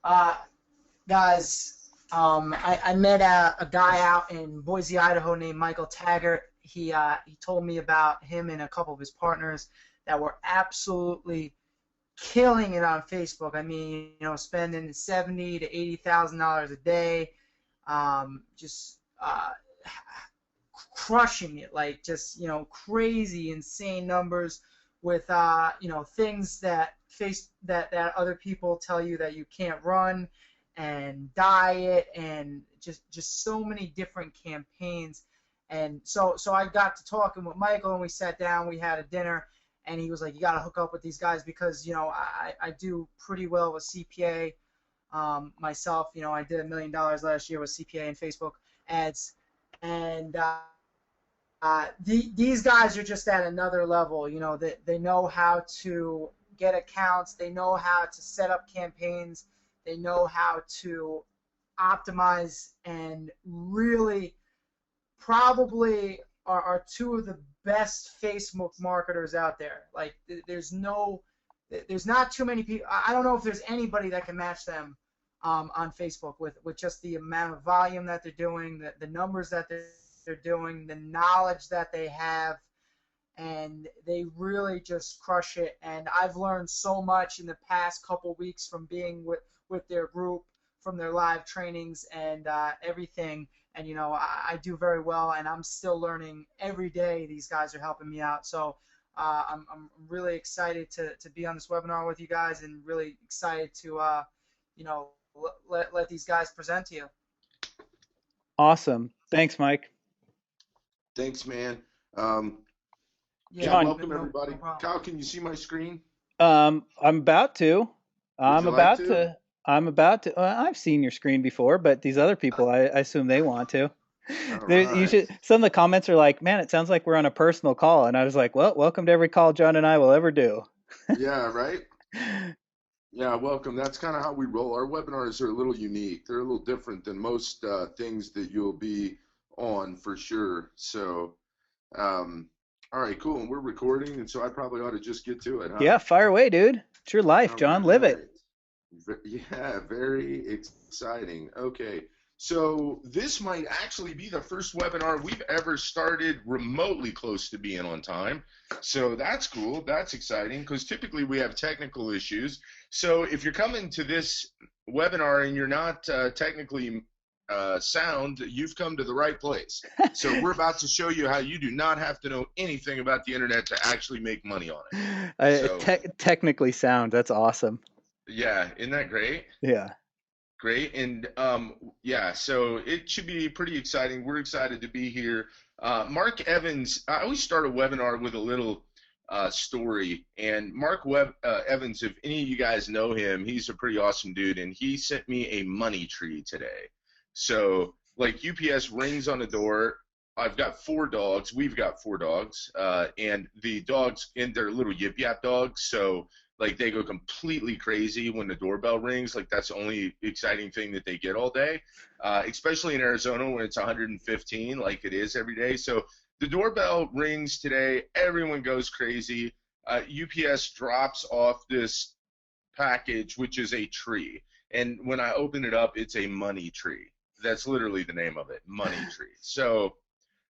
Uh, Guys, I met a guy out in Boise, Idaho named Michael Taggart. He told me about him and a couple of his partners that were absolutely killing it on Facebook. I mean, spending 70 to $80,000 a day, just crushing it, like just crazy, insane numbers with things that other people tell you that you can't run, and diet, and just so many different campaigns. And so I got to talking with Michael, and we sat down, we had a dinner, and he was like, you got to hook up with these guys because I do pretty well with CPA myself. I did $1 million last year with CPA and Facebook ads, and these guys are just at another level. They know how to get accounts, they know how to set up campaigns, they know how to optimize, and really probably are two of the best Facebook marketers out there. Like there's not too many people. I don't know if there's anybody that can match them on Facebook with just the amount of volume that they're doing, the numbers that they're doing, the knowledge that they have, and they really just crush it. And I've learned so much in the past couple weeks from being with their group, from their live trainings and everything. And I do very well, and I'm still learning every day. These guys are helping me out, so I'm really excited to be on this webinar with you guys, and really excited to let these guys present to you. Awesome. Thanks, Mike. Thanks, man. Yeah, John, Welcome, no everybody. problem. Kyle, can you see my screen? I'm about to. Would I'm you like about to? to. I'm about to. I've seen your screen before, but these other people, I assume they want to. All You right. should. Some of the comments are like, "Man, it sounds like we're on a personal call," and I was like, "Well, welcome to every call John and I will ever do." Yeah, right? Yeah, welcome. That's kind of how we roll. Our webinars are a little unique. They're a little different than most things that you'll be on for sure. So, all right, cool. And we're recording, and so I probably ought to just get to it, huh? Yeah, fire away, dude. It's your life, All John. Live it. right. Yeah, very exciting. Okay, so this might actually be the first webinar we've ever started remotely close to being on time. So that's cool. That's exciting because typically we have technical issues. So if you're coming to this webinar and you're not technically sound, you've come to the right place. So we're about to show you how you do not have to know anything about the internet to actually make money on it. So Technically sound. That's awesome. yeah, isn't that great? Yeah. Great. And yeah, so it should be pretty exciting. We're excited to be here. Mark Evans, I always start a webinar with a little story. And Evans, if any of you guys know him, he's a pretty awesome dude. And he sent me a money tree today. So, like, UPS rings on the door. I've got 4 dogs. We've got 4 dogs. And the dogs, and they're little yip yap dogs. So, like, they go completely crazy when the doorbell rings. Like, that's the only exciting thing that they get all day, especially in Arizona when it's 115 like it is every day. So the doorbell rings today. Everyone goes crazy. UPS drops off this package, which is a tree. And when I open it up, it's a money tree. That's literally the name of it, money tree. So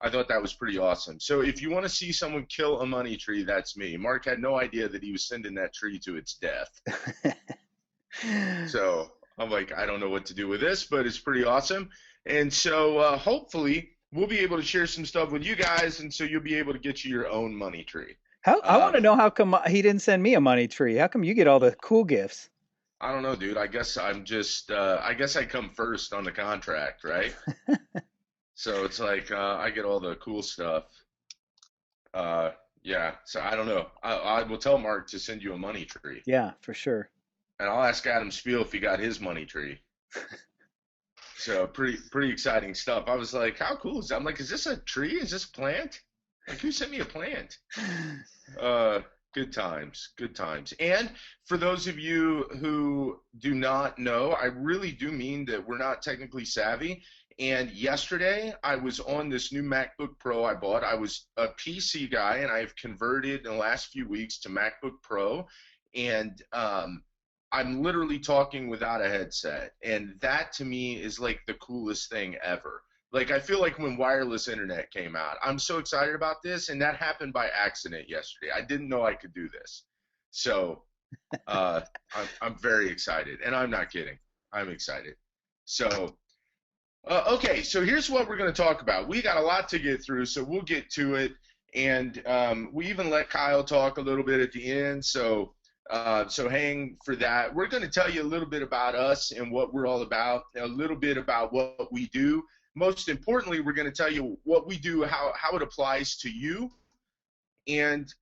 I thought that was pretty awesome. So if you want to see someone kill a money tree, that's me. Mark had no idea that he was sending that tree to its death. So I'm like, I don't know what to do with this, but it's pretty awesome. And so hopefully we'll be able to share some stuff with you guys, and so you'll be able to get you your own money tree. I want to know how come he didn't send me a money tree. How come you get all the cool gifts? I don't know, dude. I guess I'm just, I guess I come first on the contract, right? So it's like I get all the cool stuff. Yeah, so I don't know. I will tell Mark to send you a money tree. Yeah, for sure. And I'll ask Adam Spiel if he got his money tree. So pretty exciting stuff. I was like, how cool is that? I'm like, is this a tree? Is this a plant? Like, who sent me a plant? Good times, good times. And for those of you who do not know, I really do mean that we're not technically savvy. And yesterday, I was on this new MacBook Pro I bought. I was a PC guy, and I've converted in the last few weeks to MacBook Pro. And I'm literally talking without a headset. And that to me is like the coolest thing ever. Like I feel like when wireless internet came out, I'm so excited about this, and that happened by accident yesterday. I didn't know I could do this. So uh, I'm very excited, and I'm not kidding. I'm excited. So okay, so here's what we're going to talk about. We got a lot to get through, so we'll get to it. And we even let Kyle talk a little bit at the end, so so hang for that. We're going to tell you a little bit about us and what we're all about, a little bit about what we do. Most importantly, we're going to tell you what we do, how it applies to you, and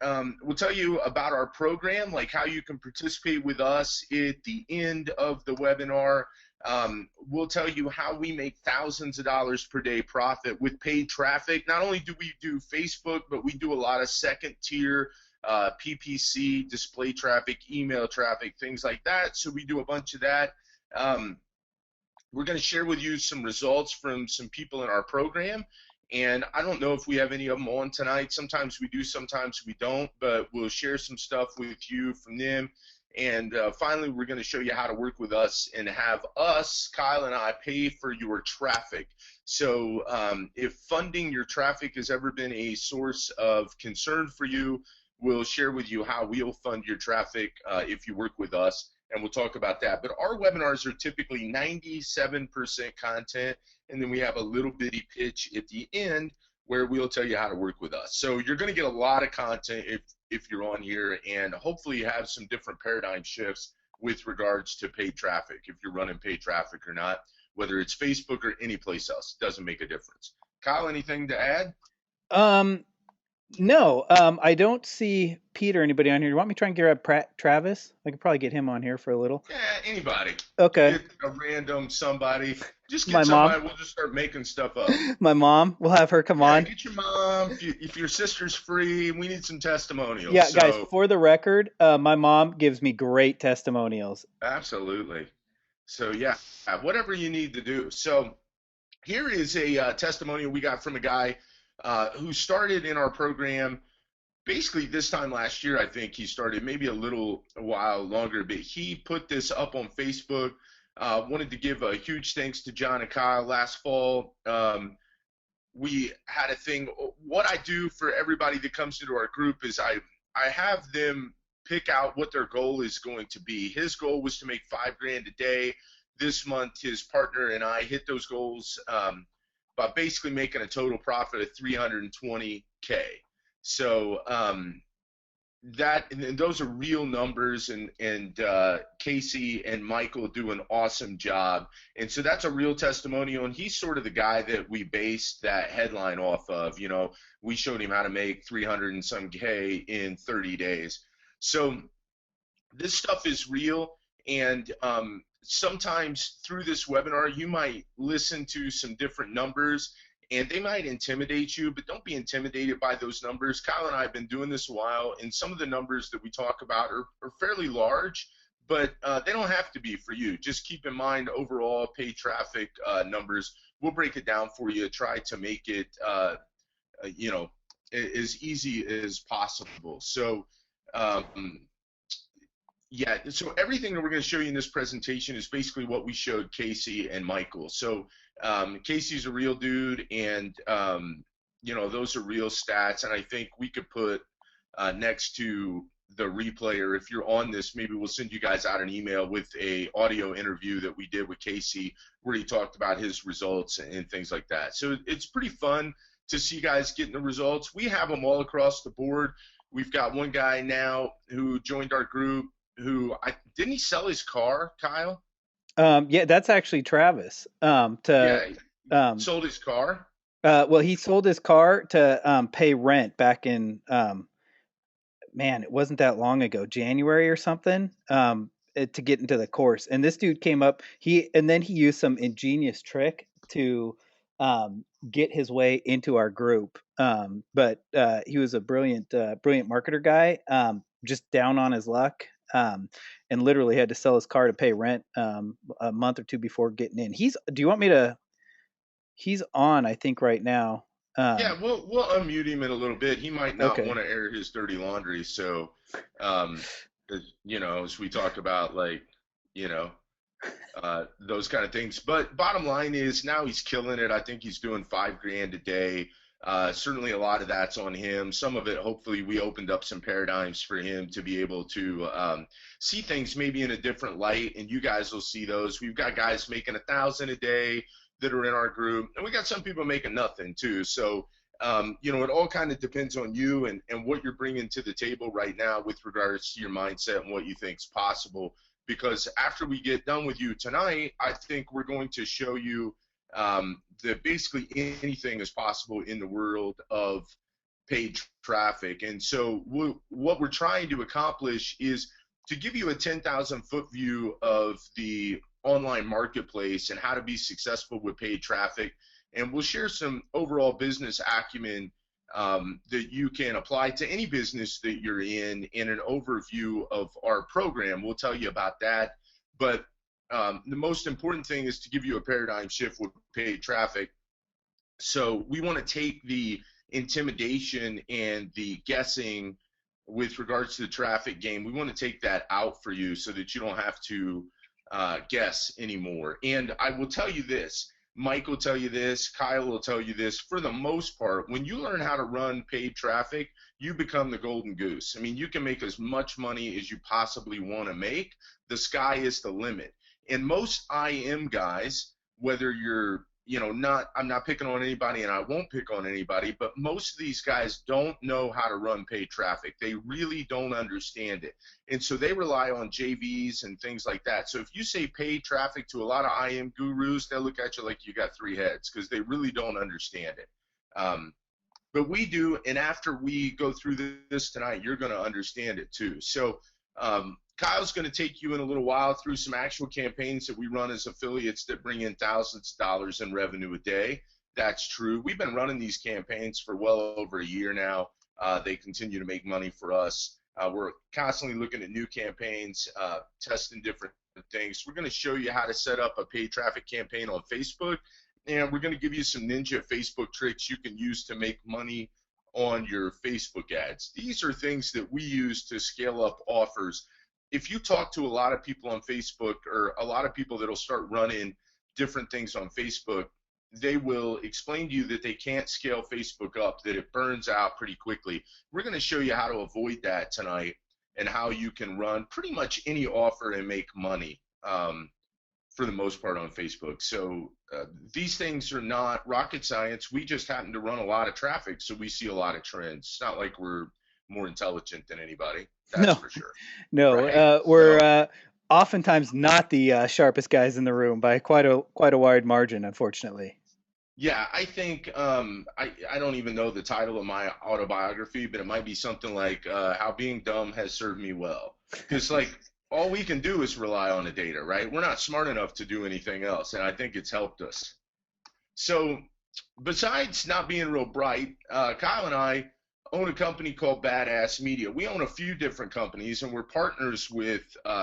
we'll tell you about our program, like how you can participate with us at the end of the webinar. We'll tell you how we make thousands of dollars per day profit with paid traffic. Not only do we do Facebook, but we do a lot of second tier PPC, display traffic, email traffic, things like that. So we do a bunch of that. We're going to share with you some results from some people in our program. And I don't know if we have any of them on tonight. Sometimes we do, sometimes we don't, but we'll share some stuff with you from them. And finally, we're going to show you how to work with us and have us, Kyle and I, pay for your traffic. So if funding your traffic has ever been a source of concern for you, we'll share with you how we'll fund your traffic if you work with us, and we'll talk about that. But our webinars are typically 97% content, and then we have a little bitty pitch at the end where we'll tell you how to work with us. So you're going to get a lot of content if you're on here, and hopefully you have some different paradigm shifts with regards to paid traffic, if you're running paid traffic or not, whether it's Facebook or any place else. It doesn't make a difference. Kyle, anything to add? No, I don't see Pete or anybody on here. You want me to try and grab Travis? I could probably get him on here for a little. Yeah, anybody. Okay. Get a random somebody. Just My get mom. somebody. We'll just start making stuff up. My mom. We'll have her come Yeah, on. get your mom. If your sister's free, we need some testimonials. Yeah, So, guys, for the record, my mom gives me great testimonials. absolutely. So, yeah, whatever you need to do. So, here is a testimonial we got from a guy who started in our program basically this time last year. I think he started, maybe a while longer, but he put this up on Facebook. Wanted to give a huge thanks to John and Kyle last fall. We had a thing. What I do for everybody that comes into our group is I have them pick out what their goal is going to be. His goal was to make $5,000 a day. This month, his partner and I hit those goals by basically making a total profit of 320K. So and those are real numbers, and Casey and Michael do an awesome job, and so that's a real testimonial, and he's sort of the guy that we based that headline off of. You know, we showed him how to make 300 and some K in 30 days. So this stuff is real, and sometimes through this webinar you might listen to some different numbers and they might intimidate you, but don't be intimidated by those numbers. Kyle and I have been doing this a while, and some of the numbers that we talk about are fairly large, but they don't have to be for you. Just keep in mind overall paid traffic numbers. We'll break it down for you, try to make it you know, as easy as possible. So yeah, so everything that we're going to show you in this presentation is basically what we showed Casey and Michael. So Casey's a real dude, and you know, those are real stats, and I think we could put next to the replay, or if you're on this, maybe we'll send you guys out an email with a audio interview that we did with Casey where he talked about his results and things like that. So it's pretty fun to see guys getting the results. We have them all across the board. We've got one guy now who joined our group who didn't he sell his car, Kyle? Yeah, that's actually Travis. Sold his car. Well, he sold his car to pay rent back in man, it wasn't that long ago, January or something, to get into the course. And this dude came up, then he used some ingenious trick to get his way into our group. But he was a brilliant marketer guy, just down on his luck, and literally had to sell his car to pay rent a month or two before getting in. Do you want me to? He's on, I think, right now. Yeah, we'll unmute him in a little bit. He might not Okay. want to air his dirty laundry, so you know, as we talk about like you know, those kind of things. But bottom line is now he's killing it. I think he's doing $5 grand a day. Certainly a lot of that's on him. Some of it, hopefully, we opened up some paradigms for him to be able to see things maybe in a different light, and you guys will see those. We've got guys making 1,000 a day that are in our group, and we got some people making nothing too. So, it all kind of depends on you and what you're bringing to the table right now with regards to your mindset and what you think is possible. Because after we get done with you tonight, I think we're going to show you that basically anything is possible in the world of paid traffic. And so what we're trying to accomplish is to give you a 10,000 foot view of the online marketplace and how to be successful with paid traffic. And we'll share some overall business acumen that you can apply to any business that you're in an overview of our program. We'll tell you about that. But the most important thing is to give you a paradigm shift with paid traffic. So we want to take the intimidation and the guessing with regards to the traffic game. We want to take that out for you so that you don't have to guess anymore. And I will tell you this. Mike will tell you this, Kyle will tell you this. For the most part, when you learn how to run paid traffic, you become the golden goose. I mean, you can make as much money as you possibly want to make. The sky is the limit. And most IM guys, whether you're, I'm not picking on anybody and I won't pick on anybody, but most of these guys don't know how to run paid traffic. They really don't understand it. And so they rely on JVs and things like that. So if you say paid traffic to a lot of IM gurus, they'll look at you like you got three heads because they really don't understand it. But we do, and after we go through this tonight, you're going to understand it too. So Kyle's going to take you in a little while through some actual campaigns that we run as affiliates that bring in thousands of dollars in revenue a day. That's true. We've been running these campaigns for well over a year now. They continue to make money for us. We're constantly looking at new campaigns, testing different things. We're going to show you how to set up a paid traffic campaign on Facebook, and we're going to give you some ninja Facebook tricks you can use to make money on your Facebook ads. These are things that we use to scale up offers. If you talk to a lot of people on Facebook or a lot of people that'll start running different things on Facebook, they will explain to you that they can't scale Facebook up, that it burns out pretty quickly. We're going to show you how to avoid that tonight and how you can run pretty much any offer and make money for the most part on Facebook. So these things are not rocket science. We just happen to run a lot of traffic, so we see a lot of trends. It's not like we're more intelligent than anybody. That's for sure. No, right? we're oftentimes not the sharpest guys in the room by quite a wide margin, unfortunately. Yeah, I think I don't even know the title of my autobiography, but it might be something like How Being Dumb Has Served Me Well. Because like all we can do is rely on the data, right? We're not smart enough to do anything else, and I think it's helped us. So besides not being real bright, Kyle and I own a company called Badass Media. We own a few different companies, and we're partners with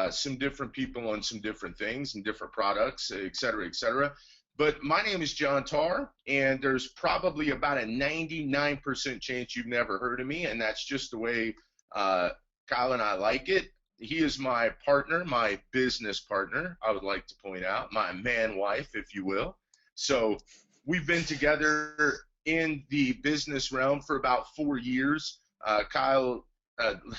some different people on some different things and different products, et cetera, et cetera. But my name is John Tarr, and there's probably about a 99% chance you've never heard of me, and that's just the way Kyle and I like it. He is my partner, my business partner, I would like to point out, my man wife, if you will. So we've been together in the business realm for about 4 years. Kyle,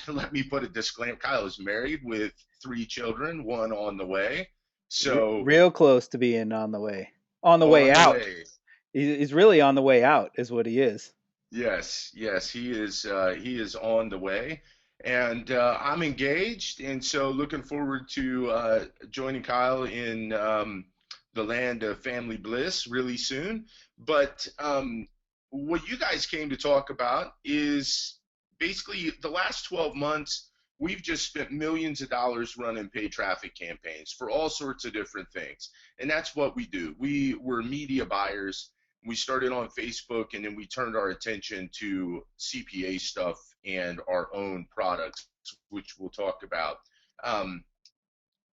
let me put a disclaimer. Kyle is married with 3 children, 1 on the way. So real close to being on the way. On the way out. He's really on the way out, is what he is. Yes, he is on the way. And I'm engaged, and so looking forward to joining Kyle in the land of family bliss really soon. But what you guys came to talk about is basically the last 12 months, we've just spent millions of dollars running paid traffic campaigns for all sorts of different things. And that's what we do. We were media buyers. We started on Facebook, and then we turned our attention to CPA stuff and our own products, which we'll talk about.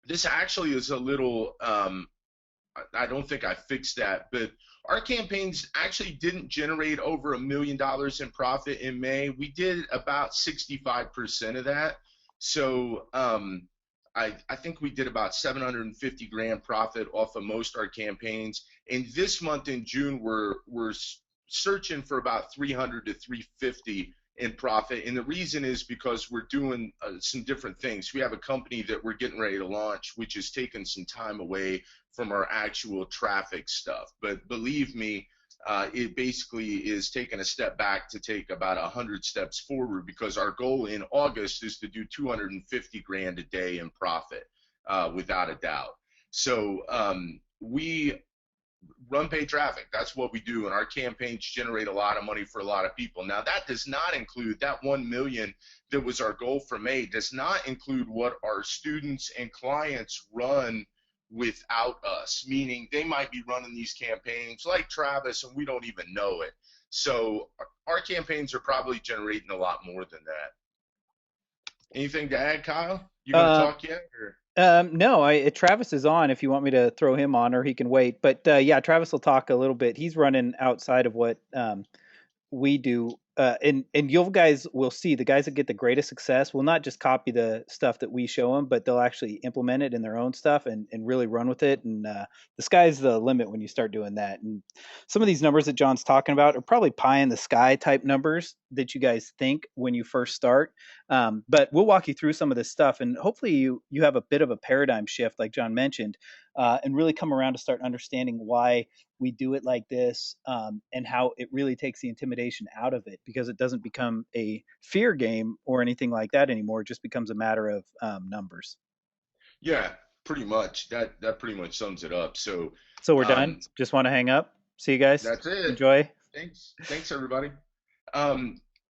This actually is a little, I don't think I fixed that, but our campaigns actually didn't generate over $1 million in profit in May. We did about 65% of that. So I think we did about 750 grand profit off of most our campaigns. And this month in June, we're searching for about 300 to 350 in profit. And the reason is because we're doing some different things. We have a company that we're getting ready to launch, which is taking some time away from our actual traffic stuff. But believe me, it basically is taking a step back to take about 100 steps forward, because our goal in August is to do 250 grand a day in profit, without a doubt. So we run paid traffic. That's what we do, and our campaigns generate a lot of money for a lot of people. Now, that does not include that 1 million that was our goal for May, does not include what our students and clients run without us, meaning they might be running these campaigns like Travis and we don't even know it. So our campaigns are probably generating a lot more than that. Anything to add, Kyle? You gonna talk yet? Or? No, Travis is on if you want me to throw him on, or he can wait. But yeah, Travis will talk a little bit. He's running outside of what we do. And you guys will see the guys that get the greatest success will not just copy the stuff that we show them, but they'll actually implement it in their own stuff and really run with it. And the sky's the limit when you start doing that. And some of these numbers that John's talking about are probably pie in the sky type numbers that you guys think when you first start. But we'll walk you through some of this stuff, and hopefully you have a bit of a paradigm shift, like John mentioned, and really come around to start understanding why we do it like this, and how it really takes the intimidation out of it, because it doesn't become a fear game or anything like that anymore. It just becomes a matter of numbers. Yeah, pretty much. That pretty much sums it up. So we're done. Just want to hang up. See you guys. That's it. Enjoy. Thanks everybody.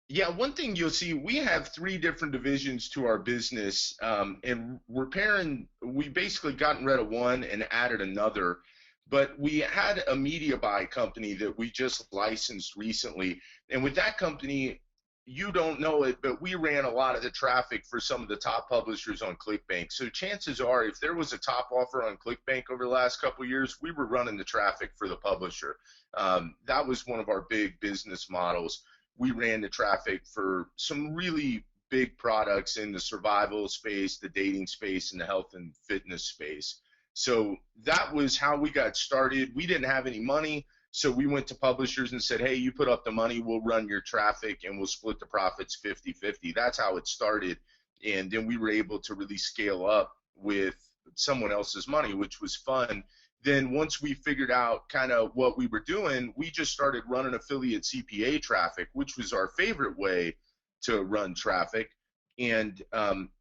Yeah, one thing you'll see, we have 3 different divisions to our business, and we basically gotten rid of one and added another. But we had a media buy company that we just licensed recently. And with that company, you don't know it, but we ran a lot of the traffic for some of the top publishers on ClickBank. So chances are, if there was a top offer on ClickBank over the last couple of years, we were running the traffic for the publisher. That was one of our big business models. We ran the traffic for some really big products in the survival space, the dating space, and the health and fitness space. So that was how we got started. We didn't have any money, so we went to publishers and said, hey, you put up the money, we'll run your traffic, and we'll split the profits 50-50. That's how it started. And then we were able to really scale up with someone else's money, which was fun. Then once we figured out kind of what we were doing, we just started running affiliate CPA traffic, which was our favorite way to run traffic. And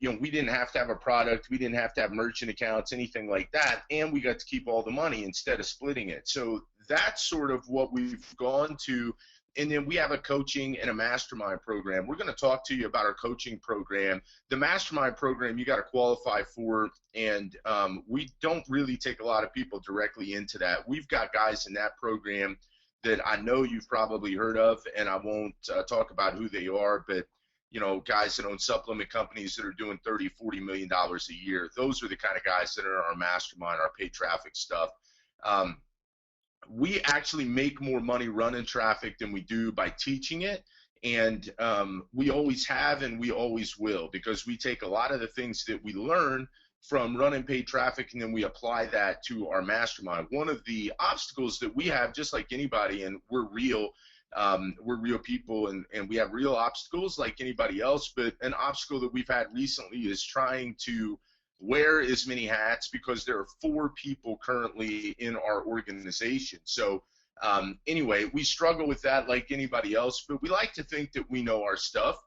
we didn't have to have a product, we didn't have to have merchant accounts, anything like that, and we got to keep all the money instead of splitting it. So that's sort of what we've gone to. And then we have a coaching and a mastermind program. We're going to talk to you about our coaching program. The mastermind program you got to qualify for, and we don't really take a lot of people directly into that. We've got guys in that program that I know you've probably heard of, and I won't talk about who they are, but guys that own supplement companies that are doing $30-40 million a year. Those are the kind of guys that are in our mastermind, our paid traffic stuff. We actually make more money running traffic than we do by teaching it. And we always have, and we always will, because we take a lot of the things that we learn from running paid traffic, and then we apply that to our mastermind. One of the obstacles that we have, just like anybody, and we're real people, and we have real obstacles like anybody else, but an obstacle that we've had recently is trying to wear as many hats, because there are 4 people currently in our organization. So anyway, we struggle with that like anybody else, but we like to think that we know our stuff.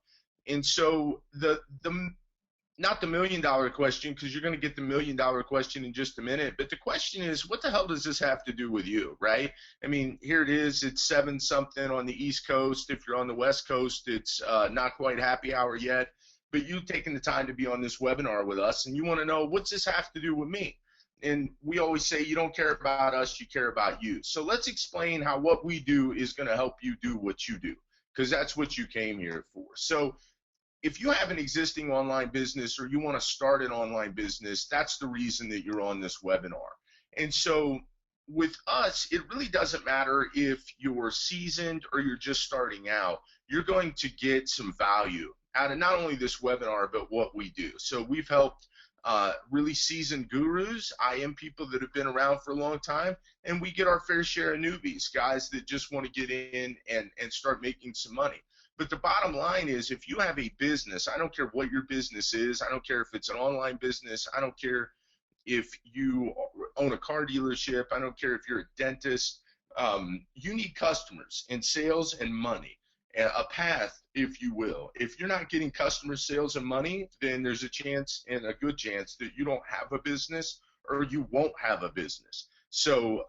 And so the not the $1 million question, because you're going to get the $1 million question in just a minute, but the question is, what the hell does this have to do with you, right? I mean, here it is, it's 7-something on the East Coast. If you're on the West Coast, it's not quite happy hour yet, but you've taken the time to be on this webinar with us, and you want to know, what's this have to do with me? And we always say, you don't care about us, you care about you. So let's explain how what we do is going to help you do what you do, because that's what you came here for. So if you have an existing online business, or you want to start an online business, that's the reason that you're on this webinar. And so with us, it really doesn't matter if you're seasoned or you're just starting out. You're going to get some value out of not only this webinar, but what we do. So we've helped really seasoned gurus. I am people that have been around for a long time, and we get our fair share of newbies, guys that just want to get in and start making some money. But the bottom line is, if you have a business, I don't care what your business is, I don't care if it's an online business, I don't care if you own a car dealership, I don't care if you're a dentist, you need customers and sales and money, a path, if you will. If you're not getting customers, sales, and money, then there's a chance and a good chance that you don't have a business or you won't have a business. So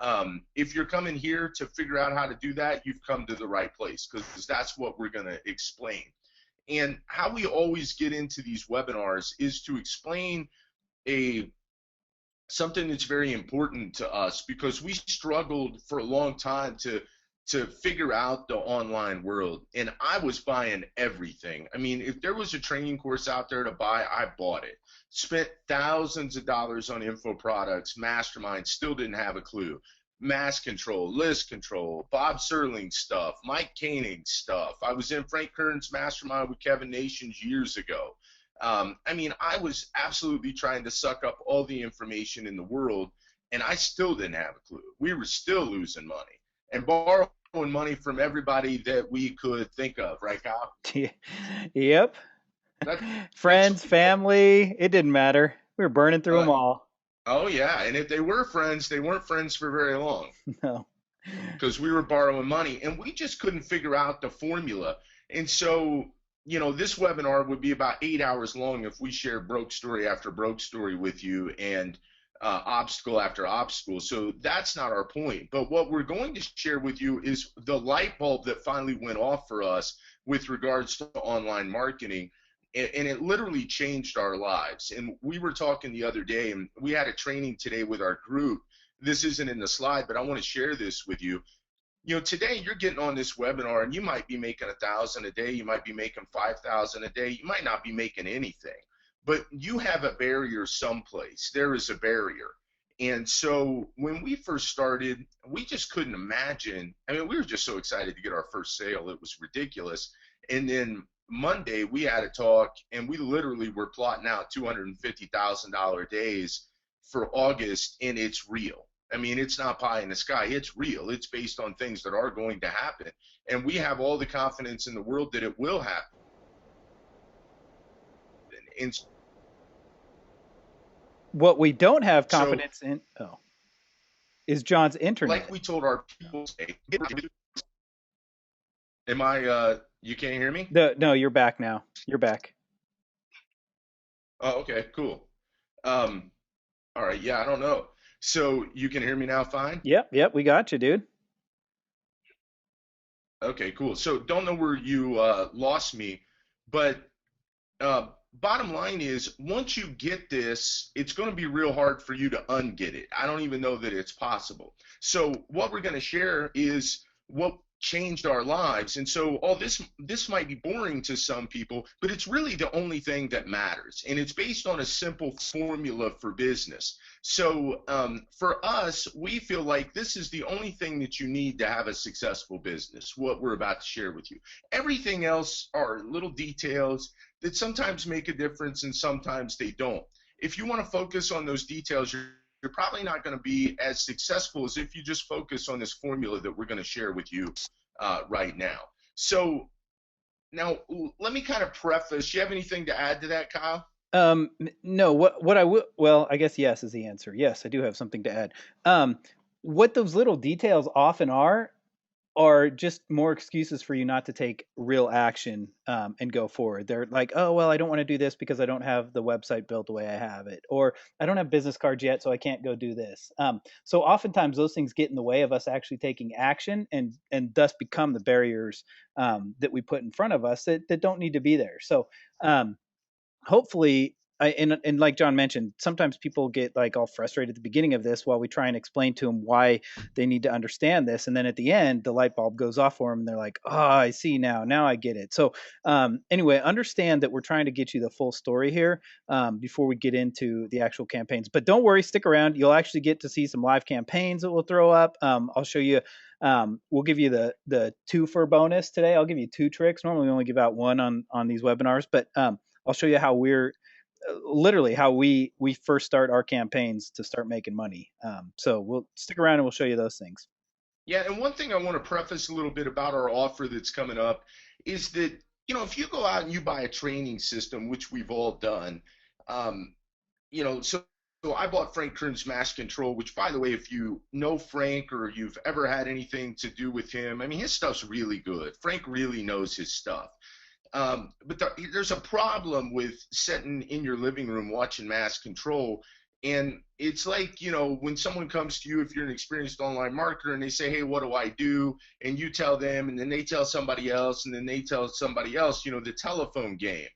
if you're coming here to figure out how to do that, you've come to the right place, because that's what we're going to explain. And how we always get into these webinars is to explain a something that's very important to us, because we struggled for a long time to figure out the online world, and I was buying everything. I mean, if there was a training course out there to buy, I bought it. Spent thousands of dollars on info products, mastermind, still didn't have a clue. Mass control, list control, Bob Serling stuff, Mike Koenig stuff. I was in Frank Kern's mastermind with Kevin Nations years ago. I mean, I was absolutely trying to suck up all the information in the world, and I still didn't have a clue. We were still losing money and borrowing money from everybody that we could think of, right, Kyle? Yep. Friends, family, it didn't matter. We were burning through them all. Oh, yeah, and if they were friends, they weren't friends for very long. No. Because we were borrowing money, and we just couldn't figure out the formula. And so, you know, this webinar would be about 8 hours long if we shared broke story after broke story with you, and obstacle after obstacle. So that's not our point. But what we're going to share with you is the light bulb that finally went off for us with regards to online marketing. And it literally changed our lives. And we were talking the other day, and we had a training today with our group. This isn't in the slide, but I want to share this with you. You know, today you're getting on this webinar, and you might be making 1,000 a day, you might be making 5,000 a day, you might not be making anything, but you have a barrier someplace. There is a barrier. And so when we first started, we just couldn't imagine. I mean, we were just so excited to get our first sale. It was ridiculous. And then Monday we had a talk, and we literally were plotting out $250,000 days for August, and it's real. I mean, it's not pie in the sky. It's real. It's based on things that are going to happen. And we have all the confidence in the world that it will happen. And what we don't have confidence in is John's internet. Like we told our people, you can't hear me? No, you're back now. You're back. Oh, okay, cool. All right, yeah, I don't know. So you can hear me now fine? Yep, we got you, dude. Okay, cool. So don't know where you lost me, but bottom line is, once you get this, it's going to be real hard for you to unget it. I don't even know that it's possible. So what we're going to share is what changed our lives. And so all this might be boring to some people, but it's really the only thing that matters. And it's based on a simple formula for business. So for us, we feel like this is the only thing that you need to have a successful business, what we're about to share with you. Everything else are little details that sometimes make a difference and sometimes they don't. If you want to focus on those details, you're probably not going to be as successful as if you just focus on this formula that we're going to share with you right now. So now let me kind of preface. You have anything to add to that, Kyle? No. What I will, well, I guess yes is the answer. Yes, I do have something to add. What those little details often are just more excuses for you not to take real action and go forward. They're like, oh, well, I don't want to do this because I don't have the website built the way I have it, or I don't have business cards yet, so I can't go do this. So oftentimes those things get in the way of us actually taking action, and thus become the barriers that we put in front of us that don't need to be there. So hopefully, and like John mentioned, sometimes people get like all frustrated at the beginning of this while we try and explain to them why they need to understand this. And then at the end, the light bulb goes off for them and they're like, oh, I see now. Now I get it. So anyway, understand that we're trying to get you the full story here before we get into the actual campaigns. But don't worry, stick around. You'll actually get to see some live campaigns that we'll throw up. I'll show you. We'll give you the 2 for bonus today. I'll give you 2 tricks. Normally we only give out 1 on these webinars, but I'll show you how we're literally how we first start our campaigns to start making money. So we'll stick around and we'll show you those things. Yeah, and one thing I want to preface a little bit about our offer that's coming up is that, if you go out and you buy a training system, which we've all done, um, so I bought Frank Kern's Mass Control, which, by the way, if you know Frank or you've ever had anything to do with him, I mean, his stuff's really good. Frank really knows his stuff. But there's a problem with sitting in your living room watching Mass Control. And it's like, when someone comes to you, if you're an experienced online marketer, and they say, hey, what do I do? And you tell them, and then they tell somebody else, and then they tell somebody else, the telephone game.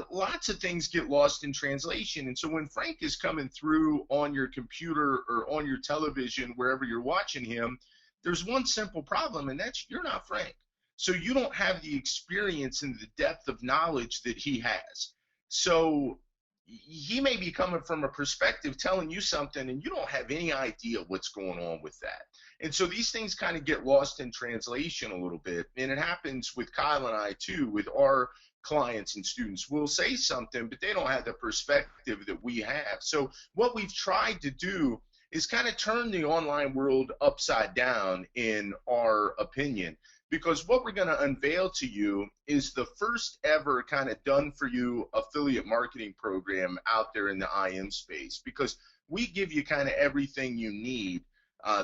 Lots of things get lost in translation. And so when Frank is coming through on your computer or on your television, wherever you're watching him, there's one simple problem, and that's you're not Frank. So you don't have the experience and the depth of knowledge that he has. So he may be coming from a perspective telling you something, and you don't have any idea what's going on with that. And so these things kind of get lost in translation a little bit. And it happens with Kyle and I too, with our clients and students. Will say something, but they don't have the perspective that we have. So what we've tried to do is kind of turn the online world upside down, in our opinion, because what we're going to unveil to you is the first ever kind of done for you affiliate marketing program out there in the IM space, because we give you kind of everything you need,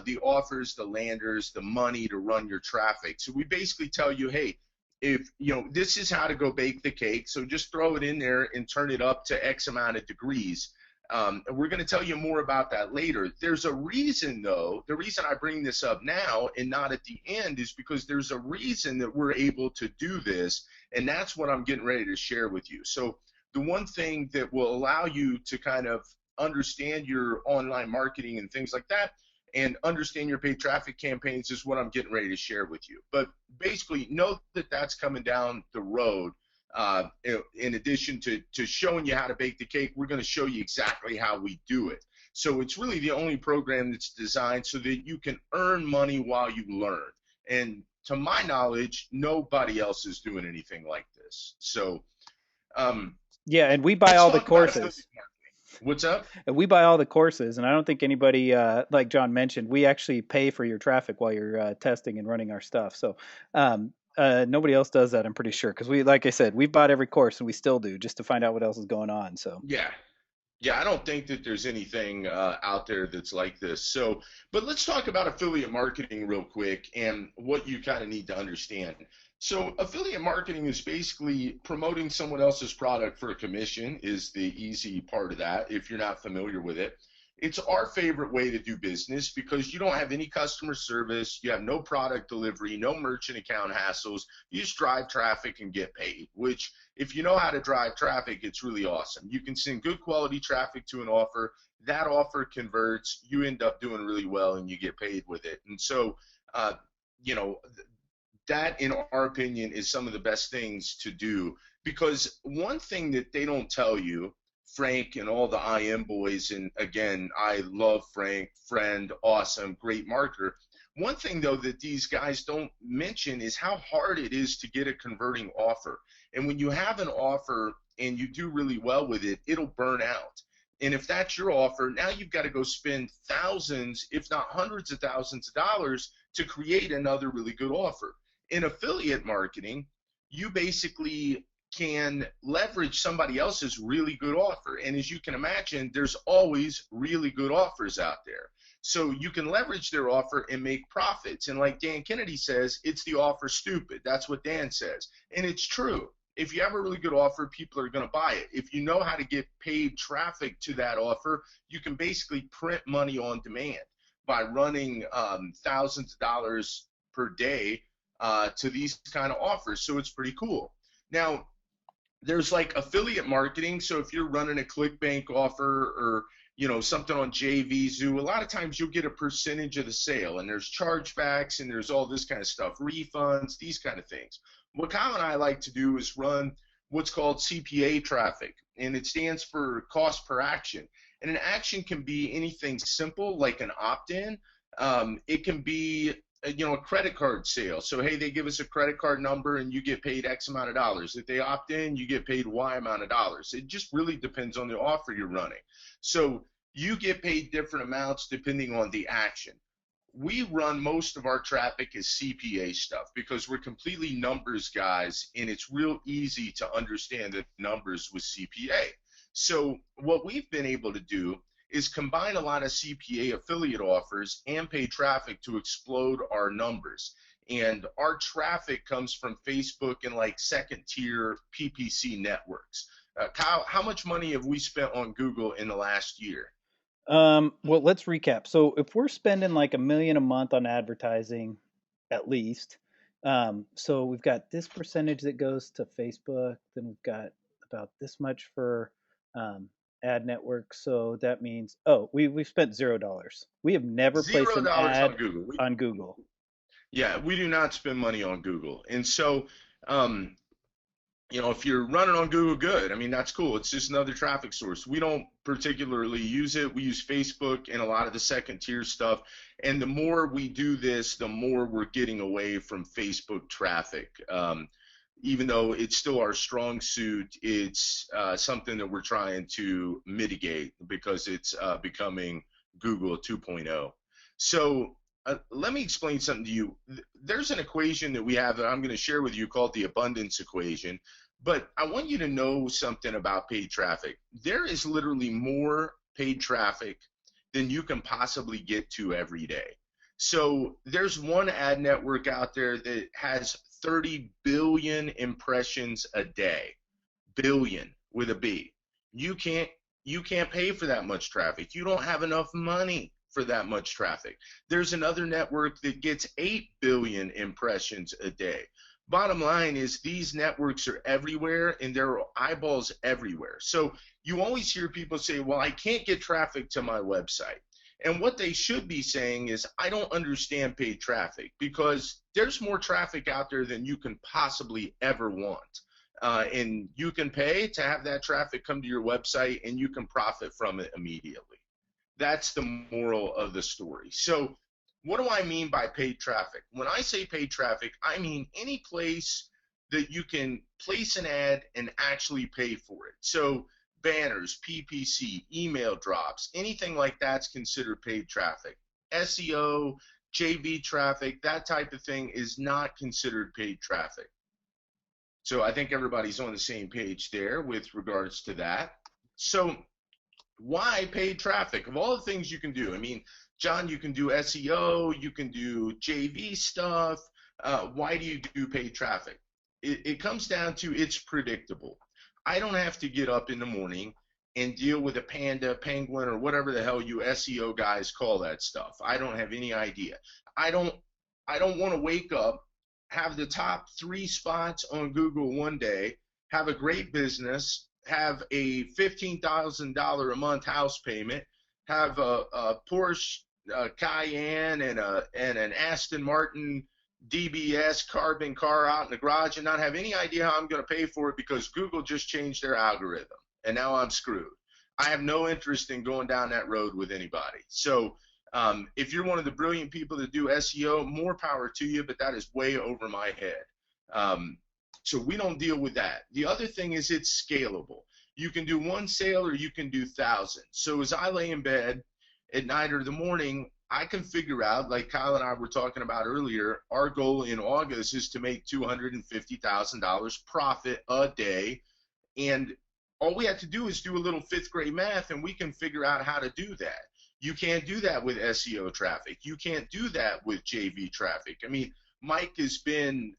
the offers, the landers, the money to run your traffic. So we basically tell you, hey, if this is how to go bake the cake, so just throw it in there and turn it up to X amount of degrees. And we're going to tell you more about that later. There's a reason, though. The reason I bring this up now and not at the end is because there's a reason that we're able to do this, and that's what I'm getting ready to share with you. So the one thing that will allow you to kind of understand your online marketing and things like that, and understand your paid traffic campaigns, is what I'm getting ready to share with you. But basically, know that that's coming down the road. In addition to showing you how to bake the cake, we're going to show you exactly how we do it. So it's really the only program that's designed so that you can earn money while you learn. And to my knowledge, nobody else is doing anything like this. So yeah, and we buy all the courses. What's up? We buy all the courses, and I don't think anybody, like John mentioned, we actually pay for your traffic while you're testing and running our stuff. So nobody else does that, I'm pretty sure, because like I said, we've bought every course, and we still do, just to find out what else is going on. So yeah, I don't think that there's anything out there that's like this. So, but let's talk about affiliate marketing real quick and what you kind of need to understand. So affiliate marketing is basically promoting someone else's product for a commission, is the easy part of that if you're not familiar with it. It's our favorite way to do business because you don't have any customer service, you have no product delivery, no merchant account hassles. You just drive traffic and get paid, which if you know how to drive traffic, it's really awesome. You can send good quality traffic to an offer, that offer converts, you end up doing really well, and you get paid with it. And so, that, in our opinion, is some of the best things to do, because one thing that they don't tell you, Frank and all the IM boys, and again, I love Frank, friend, awesome, great marketer. One thing, though, that these guys don't mention is how hard it is to get a converting offer. And when you have an offer and you do really well with it, it'll burn out. And if that's your offer, now you've got to go spend thousands, if not hundreds of thousands of dollars to create another really good offer. In affiliate marketing, you basically can leverage somebody else's really good offer. And as you can imagine, there's always really good offers out there. So you can leverage their offer and make profits. And like Dan Kennedy says, it's the offer stupid. That's what Dan says. And it's true. If you have a really good offer, people are going to buy it. If you know how to get paid traffic to that offer, you can basically print money on demand by running thousands of dollars per day to these kind of offers. So it's pretty cool. Now, there's like affiliate marketing. So if you're running a ClickBank offer or something on JVZoo, a lot of times you'll get a percentage of the sale, and there's chargebacks and there's all this kind of stuff, refunds, these kind of things. What Kyle and I like to do is run what's called CPA traffic, and it stands for cost per action. And an action can be anything simple like an opt-in. It can be a credit card sale. So, hey, they give us a credit card number and you get paid X amount of dollars. If they opt in, you get paid Y amount of dollars. It just really depends on the offer you're running. So you get paid different amounts depending on the action. We run most of our traffic as CPA stuff because we're completely numbers guys, and it's real easy to understand the numbers with CPA. So what we've been able to do is combine a lot of CPA affiliate offers and paid traffic to explode our numbers. And our traffic comes from Facebook and like second tier PPC networks. Kyle, how much money have we spent on Google in the last year? Well, let's recap. So if we're spending like $1 million a month on advertising, at least, so we've got this percentage that goes to Facebook, then we've got about this much for ad network. So that means, we've spent $0. We have never placed Zero an dollars on ad Google. on Google. Yeah, we do not spend money on Google. And so, um, if you're running on Google, good. I mean, that's cool. It's just another traffic source. We don't particularly use it. We use Facebook and a lot of the second tier stuff. And the more we do this, the more we're getting away from Facebook traffic. Even though it's still our strong suit, it's something that we're trying to mitigate because it's becoming Google 2.0. So let me explain something to you. There's an equation that we have that I'm going to share with you called the abundance equation. But I want you to know something about paid traffic. There is literally more paid traffic than you can possibly get to every day. So there's one ad network out there that has 30 billion impressions a day. Billion with a B. You can't pay for that much traffic. You don't have enough money for that much traffic. There's another network that gets 8 billion impressions a day. Bottom line is these networks are everywhere and there are eyeballs everywhere. So you always hear people say, well, I can't get traffic to my website. And what they should be saying is, I don't understand paid traffic because there's more traffic out there than you can possibly ever want. And you can pay to have that traffic come to your website and you can profit from it immediately. That's the moral of the story. So what do I mean by paid traffic? When I say paid traffic, I mean any place that you can place an ad and actually pay for it. So banners, PPC, email drops, anything like that's considered paid traffic. SEO, JV traffic, that type of thing is not considered paid traffic. So I think everybody's on the same page there with regards to that. So why paid traffic? Of all the things you can do, I mean, John, you can do SEO, you can do JV stuff. Why do you do paid traffic? It comes down to it's predictable. I don't have to get up in the morning and deal with a panda, penguin, or whatever the hell you SEO guys call that stuff. I don't have any idea. I don't want to wake up, have the top 3 spots on Google one day, have a great business, have a $15,000 a month house payment, have a Porsche Cayenne and an Aston Martin DBS carbon car out in the garage and not have any idea how I'm going to pay for it because Google just changed their algorithm and now I'm screwed. I have no interest in going down that road with anybody. So if you're one of the brilliant people that do SEO, more power to you, but that is way over my head. So we don't deal with that. The other thing is it's scalable. You can do one sale or you can do thousands. So as I lay in bed at night or the morning, I can figure out, like Kyle and I were talking about earlier, our goal in August is to make $250,000 profit a day. And all we have to do is do a little 5th grade math and we can figure out how to do that. You can't do that with SEO traffic. You can't do that with JV traffic. I mean, Mike has been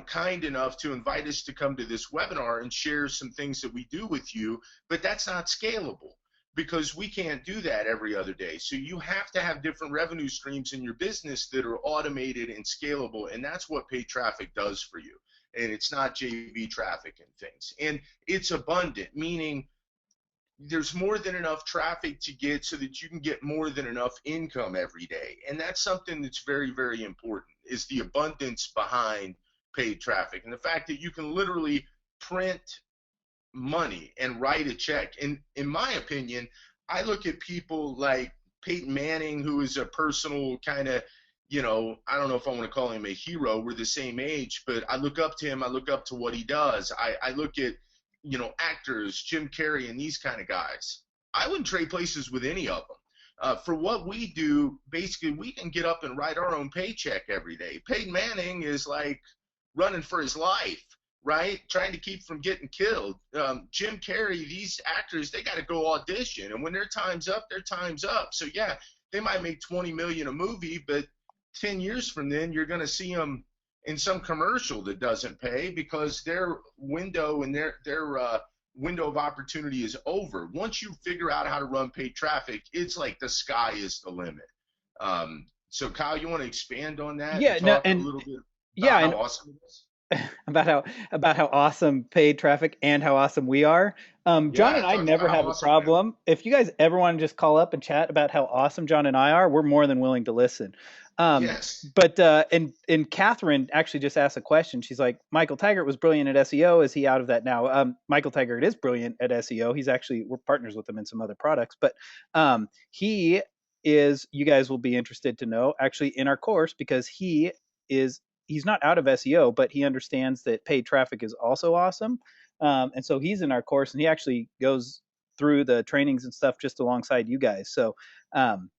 kind enough to invite us to come to this webinar and share some things that we do with you, but that's not scalable because we can't do that every other day. So you have to have different revenue streams in your business that are automated and scalable, and that's what paid traffic does for you. And it's not JV traffic and things. And it's abundant, meaning there's more than enough traffic to get so that you can get more than enough income every day. And that's something that's very, very important, is the abundance behind paid traffic and the fact that you can literally print money and write a check. And in my opinion, I look at people like Peyton Manning, who is a personal kind of I don't know if I want to call him a hero. We're the same age, but I look up to him. I look up to what he does. I look at, actors, Jim Carrey, and these kind of guys. I wouldn't trade places with any of them. For what we do, basically, we can get up and write our own paycheck every day. Peyton Manning is like running for his life, right? Trying to keep from getting killed. Jim Carrey, these actors, they got to go audition, and when their time's up, their time's up. So yeah, they might make 20 million a movie, but 10 years from then, you're going to see them in some commercial that doesn't pay because their window and their window of opportunity is over. Once you figure out how to run paid traffic, it's like the sky is the limit. So Kyle, you want to expand on that Yeah, and no, talk a and little bit yeah, about and how awesome it is? about how awesome paid traffic and how awesome we are. John Yeah, and I talk about never how have a awesome I am. problem. If you guys ever want to just call up and chat about how awesome John and I are, we're more than willing to listen. Um, Yes. but and Catherine actually just asked a question. She's like, Michael Taggart was brilliant at SEO. Is he out of that now? Michael Taggart is brilliant at SEO. He's actually, we're partners with him in some other products, but he is. You guys will be interested to know actually in our course because is he's not out of SEO, but he understands that paid traffic is also awesome. And so he's in our course, and he actually goes through the trainings and stuff just alongside you guys. So um,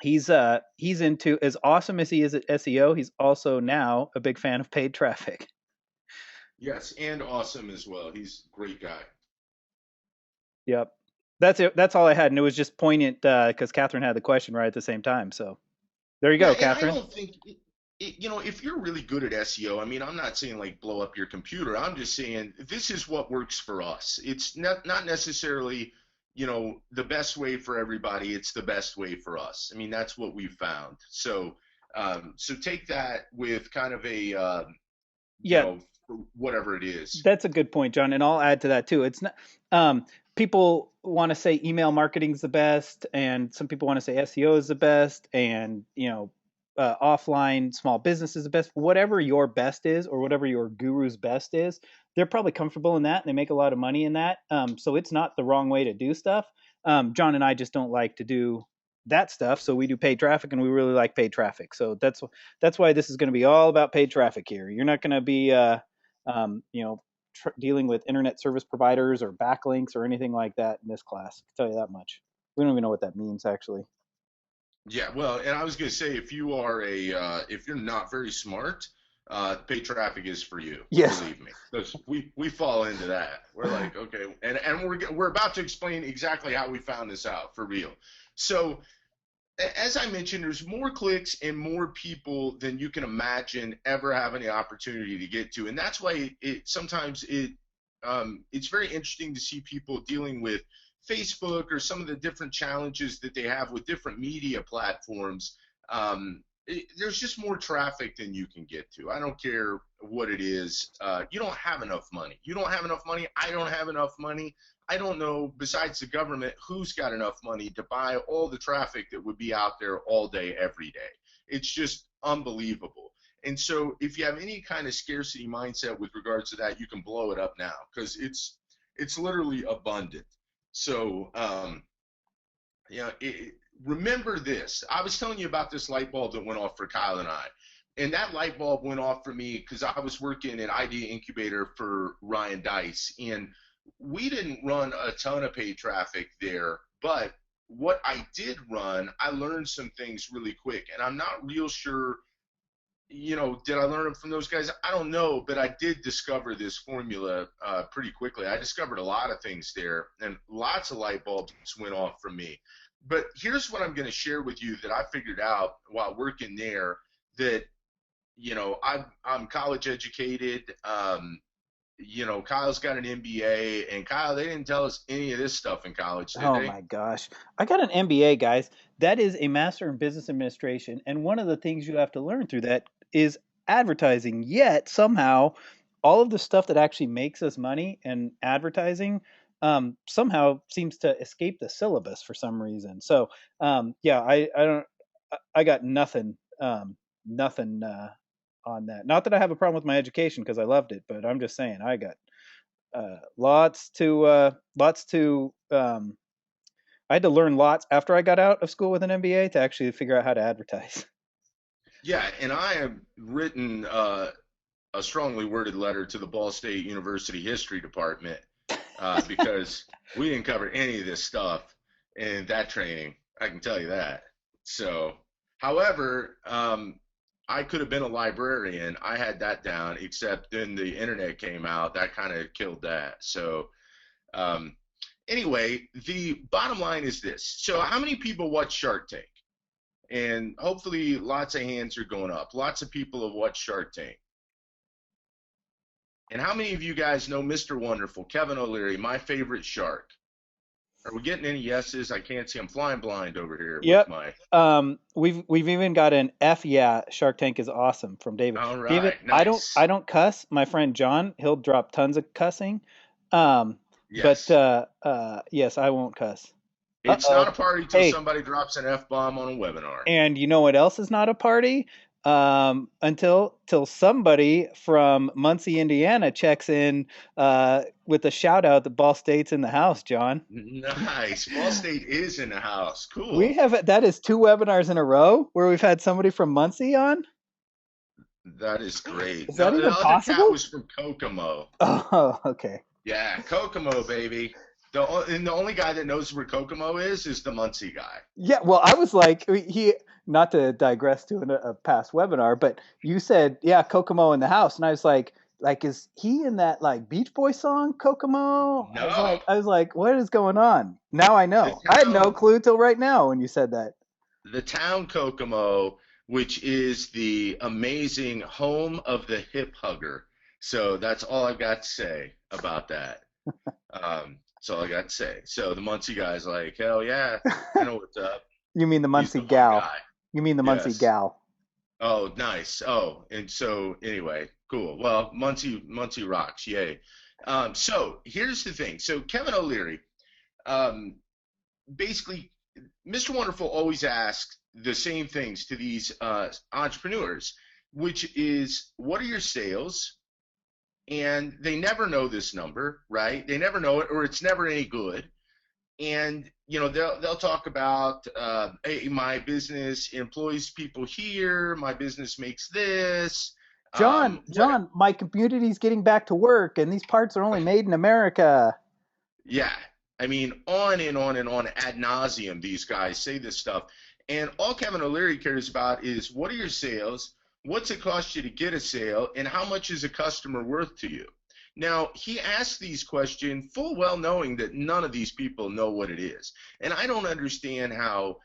he's into, as awesome as he is at SEO. He's also now a big fan of paid traffic. Yes, and awesome as well. He's a great guy. Yep, that's it. That's all I had, and it was just poignant because Catherine had the question right at the same time. So there you Yeah, go, and I Catherine. don't think if you're really good at SEO, I mean, I'm not saying like blow up your computer. I'm just saying this is what works for us. It's not necessarily, the best way for everybody. It's the best way for us. I mean, that's what we've found. So take that with kind of a, Yeah, whatever it is. that's a good point, John, and I'll add to that too. It's not people want to say email marketing's the best, and some people want to say SEO is the best, and offline small business is the best. Whatever your best is, or whatever your guru's best is, they're probably comfortable in that, and they make a lot of money in that. So it's not the wrong way to do stuff. John and I just don't like to do that stuff, so we do paid traffic, and we really like paid traffic. So that's why this is going to be all about paid traffic here. You're not going to be you know, dealing with internet service providers or backlinks or anything like that in this class. I can tell you that much. We don't even know what that means actually. Yeah, well, and I was going to say if you're not very smart, paid traffic is for you. Yes. Believe me, because we fall into that. We're like, okay, and we're about to explain exactly how we found this out for real. So as I mentioned, there's more clicks and more people than you can imagine ever having the opportunity to get to, and that's why sometimes it's very interesting to see people dealing with Facebook or some of the different challenges that they have with different media platforms. There's just more traffic than you can get to. I don't care what it is. You don't have enough money. You don't have enough money. I don't have enough money. I don't know, besides the government, who's got enough money to buy all the traffic that would be out there all day, every day. It's just unbelievable. And so if you have any kind of scarcity mindset with regards to that, you can blow it up now because it's literally abundant. So remember this. I was telling you about this light bulb that went off for Kyle and I. And that light bulb went off for me because I was working at Idea Incubator for Ryan Dice. And we didn't run a ton of paid traffic there. But what I did run, I learned some things really quick. And I'm not real sure, did I learn them from those guys? I don't know. But I did discover this formula pretty quickly. I discovered a lot of things there. And lots of light bulbs went off for me. But here's what I'm going to share with you that I figured out while working there that, I'm college educated. Kyle's got an MBA, and Kyle, they didn't tell us any of this stuff in college, did Oh they? my gosh. I got an MBA, guys. That is a Master in Business Administration. And one of the things you have to learn through that is advertising. Yet, somehow, all of the stuff that actually makes us money and advertising somehow seems to escape the syllabus for some reason. So, yeah, I don't, I got nothing, nothing on that. Not that I have a problem with my education because I loved it, but I'm just saying I got lots to I had to learn lots after I got out of school with an MBA to actually figure out how to advertise. Yeah, and I have written a strongly worded letter to the Ball State University History Department because we didn't cover any of this stuff in that training. I can tell you that. So, however, I could have been a librarian. I had that down, except then the internet came out. That kind of killed that. So, um, anyway, the bottom line is this. So, how many people watch Shark Tank? And hopefully, lots of hands are going up. Lots of people have watched Shark Tank. And how many of you guys know Mr. Wonderful, Kevin O'Leary, my favorite shark? Are we getting any yeses? I can't see. I'm flying blind over here with Yep. my. We've even got an F. Yeah, Shark Tank is awesome from David. All David, right, I nice. don't cuss. My friend John, he'll drop tons of cussing. Um, but Yes. yes, I won't cuss. It's not Uh-oh. a party till Hey, somebody drops an F bomb on a webinar. and you know what else is not a party? Until till somebody from Muncie, Indiana, checks in with a shout out that Ball State's in the house, John. Nice. Ball State is in the house. We Cool. have that is two webinars in a row where we've had somebody from Muncie on. That is great. Is that No, the even other cat possible? was from Kokomo. Oh, okay. Yeah, Kokomo, baby. And the only guy that knows where Kokomo is the Muncie guy. Yeah, well, I was like, he, not to digress to a past webinar, but you said, yeah, Kokomo in the house, and I was like, is he in that like Beach Boy song, Kokomo? No, I was like, what is going on? Now I the know. I had no town clue till right now when you said that. the town Kokomo, which is the amazing home of the hip hugger. So that's all I've got to say about that. That's all I got to say. So the Muncie guy's like, hell yeah, I know what's up. You mean the He's Muncie the one gal? guy. You mean the Muncie Yes. gal? Oh, nice. Oh, and so anyway, cool. Well, Muncie rocks. Yay. So here's the thing. So Kevin O'Leary, um, basically, Mr. Wonderful always asks the same things to these entrepreneurs, which is, what are your sales? And they never know this number, right? They never know it, or it's never any good. And they'll talk about, hey, my business employs people here, my business makes this, what. John, my community's getting back to work, and these parts are only made in America. Yeah, I mean, on and on and on ad nauseum, these guys say this stuff. And all Kevin O'Leary cares about is, what are your sales? What's it cost you to get a sale? And how much is a customer worth to you? Now, he asks these questions full well knowing that none of these people know what it is. And I don't understand how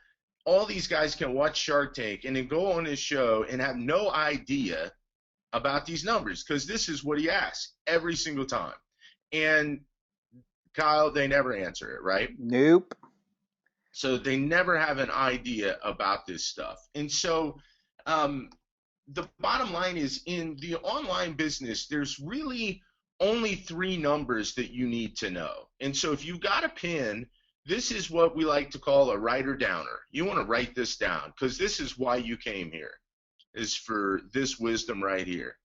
all these guys can watch Shark Tank and then go on his show and have no idea about these numbers, because this is what he asks every single time. And Kyle, they never answer it, right? Nope. So they never have an idea about this stuff. And so um, the bottom line is, in the online business, there's really only three numbers that you need to know. And so if you've got a pen, this is what we like to call a writer downer. You want to write this down, because this is why you came here, is for this wisdom right here.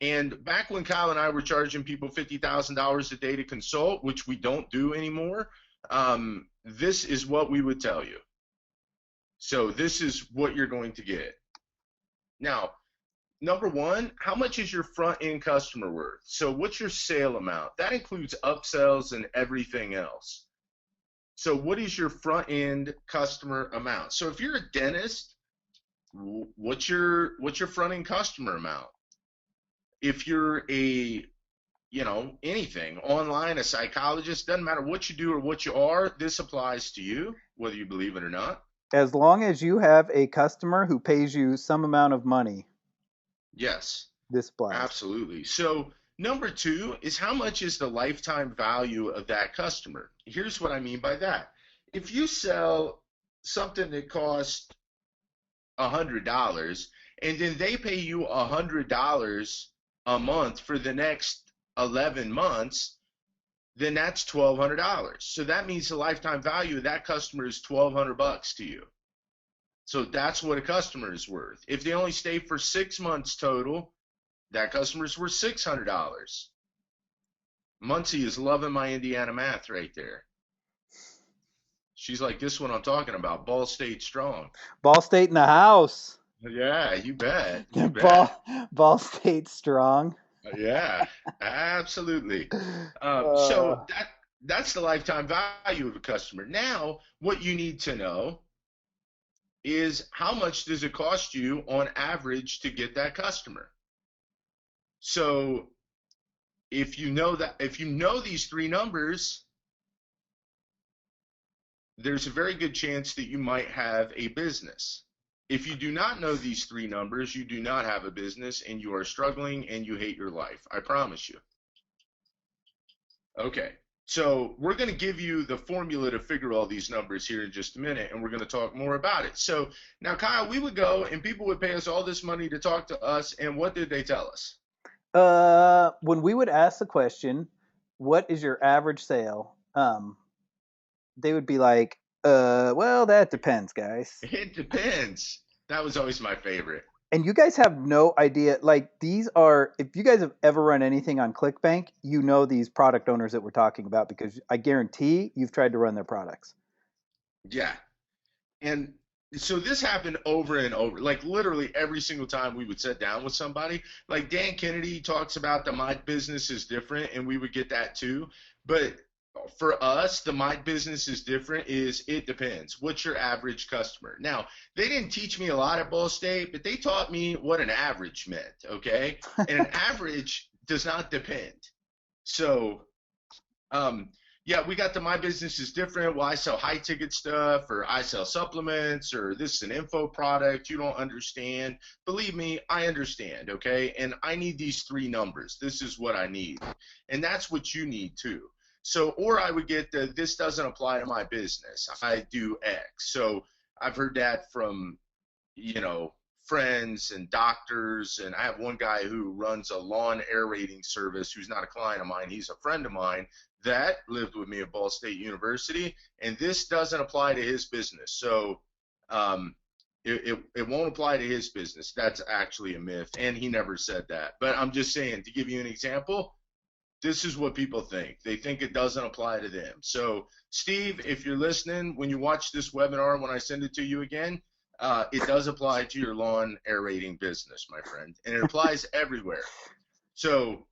And back when Kyle and I were charging people $50,000 a day to consult, which we don't do anymore, this is what we would tell you. So this is what you're going to get. Now, number one, how much is your front end customer worth? So what's your sale amount? That includes upsells and everything else. So what is your front end customer amount? So if you're a dentist, what's your front end customer amount? If you're anything online, a psychologist, doesn't matter what you do or what you are, this applies to you, whether you believe it or not. As long as you have a customer who pays you some amount of money, Yes, this applies. absolutely. So number two is, how much is the lifetime value of that customer? Here's what I mean by that. If you sell something that costs $100 and then they pay you $100 a month for the next 11 months, then that's $1,200. So that means the lifetime value of that customer is $1,200 to you. So that's what a customer is worth. If they only stay for 6 months total, that customer's worth $600. Muncie is loving my Indiana math right there. She's like, this one I'm talking about, Ball State strong. Ball State in the house. Yeah, you bet. The You bet. Ball State strong. Yeah, absolutely. Uh, So that's the lifetime value of a customer. Now, what you need to know is how much does it cost you on average to get that customer? So if you know these three numbers, there's a very good chance that you might have a business. If you do not know these three numbers, you do not have a business and you are struggling and you hate your life. I promise you. Okay. So we're going to give you the formula to figure all these numbers here in just a minute, and we're going to talk more about it. So now, Kyle, we would go and people would pay us all this money to talk to us, and what did they tell us? when we would ask the question, "What is your average sale?" They would be like, well, that depends, guys." It depends. That was always my favorite. And you guys have no idea. Like these are, if you guys have ever run anything on ClickBank, you know these product owners that we're talking about because I guarantee you've tried to run their products. Yeah. And so this happened over and over, like literally every single time we would sit down with somebody. Like Dan Kennedy talks about the my business is different, and we would get that too. But for us, the my business is different is it depends. What's your average customer? Now, they didn't teach me a lot at Ball State, but they taught me what an average meant, okay? And an average does not depend. So um, yeah, we got the my business is different. Well, I sell high ticket stuff, or I sell supplements, or this is an info product. You don't understand. Believe me, I understand. Okay. And I need these three numbers. This is what I need. And that's what you need too. So, or I would get the, this doesn't apply to my business. I do X. So I've heard that from, you know, friends and doctors. And I have one guy who runs a lawn aerating service who's not a client of mine. He's a friend of mine that lived with me at Ball State University. And this doesn't apply to his business. So it won't apply to his business. That's actually a myth. And he never said that. But I'm just saying, to give you an example, this is what people think. They think it doesn't apply to them. So, Steve, if you're listening, when you watch this webinar, when I send it to you again, it does apply to your lawn aerating business, my friend, and it applies everywhere. So,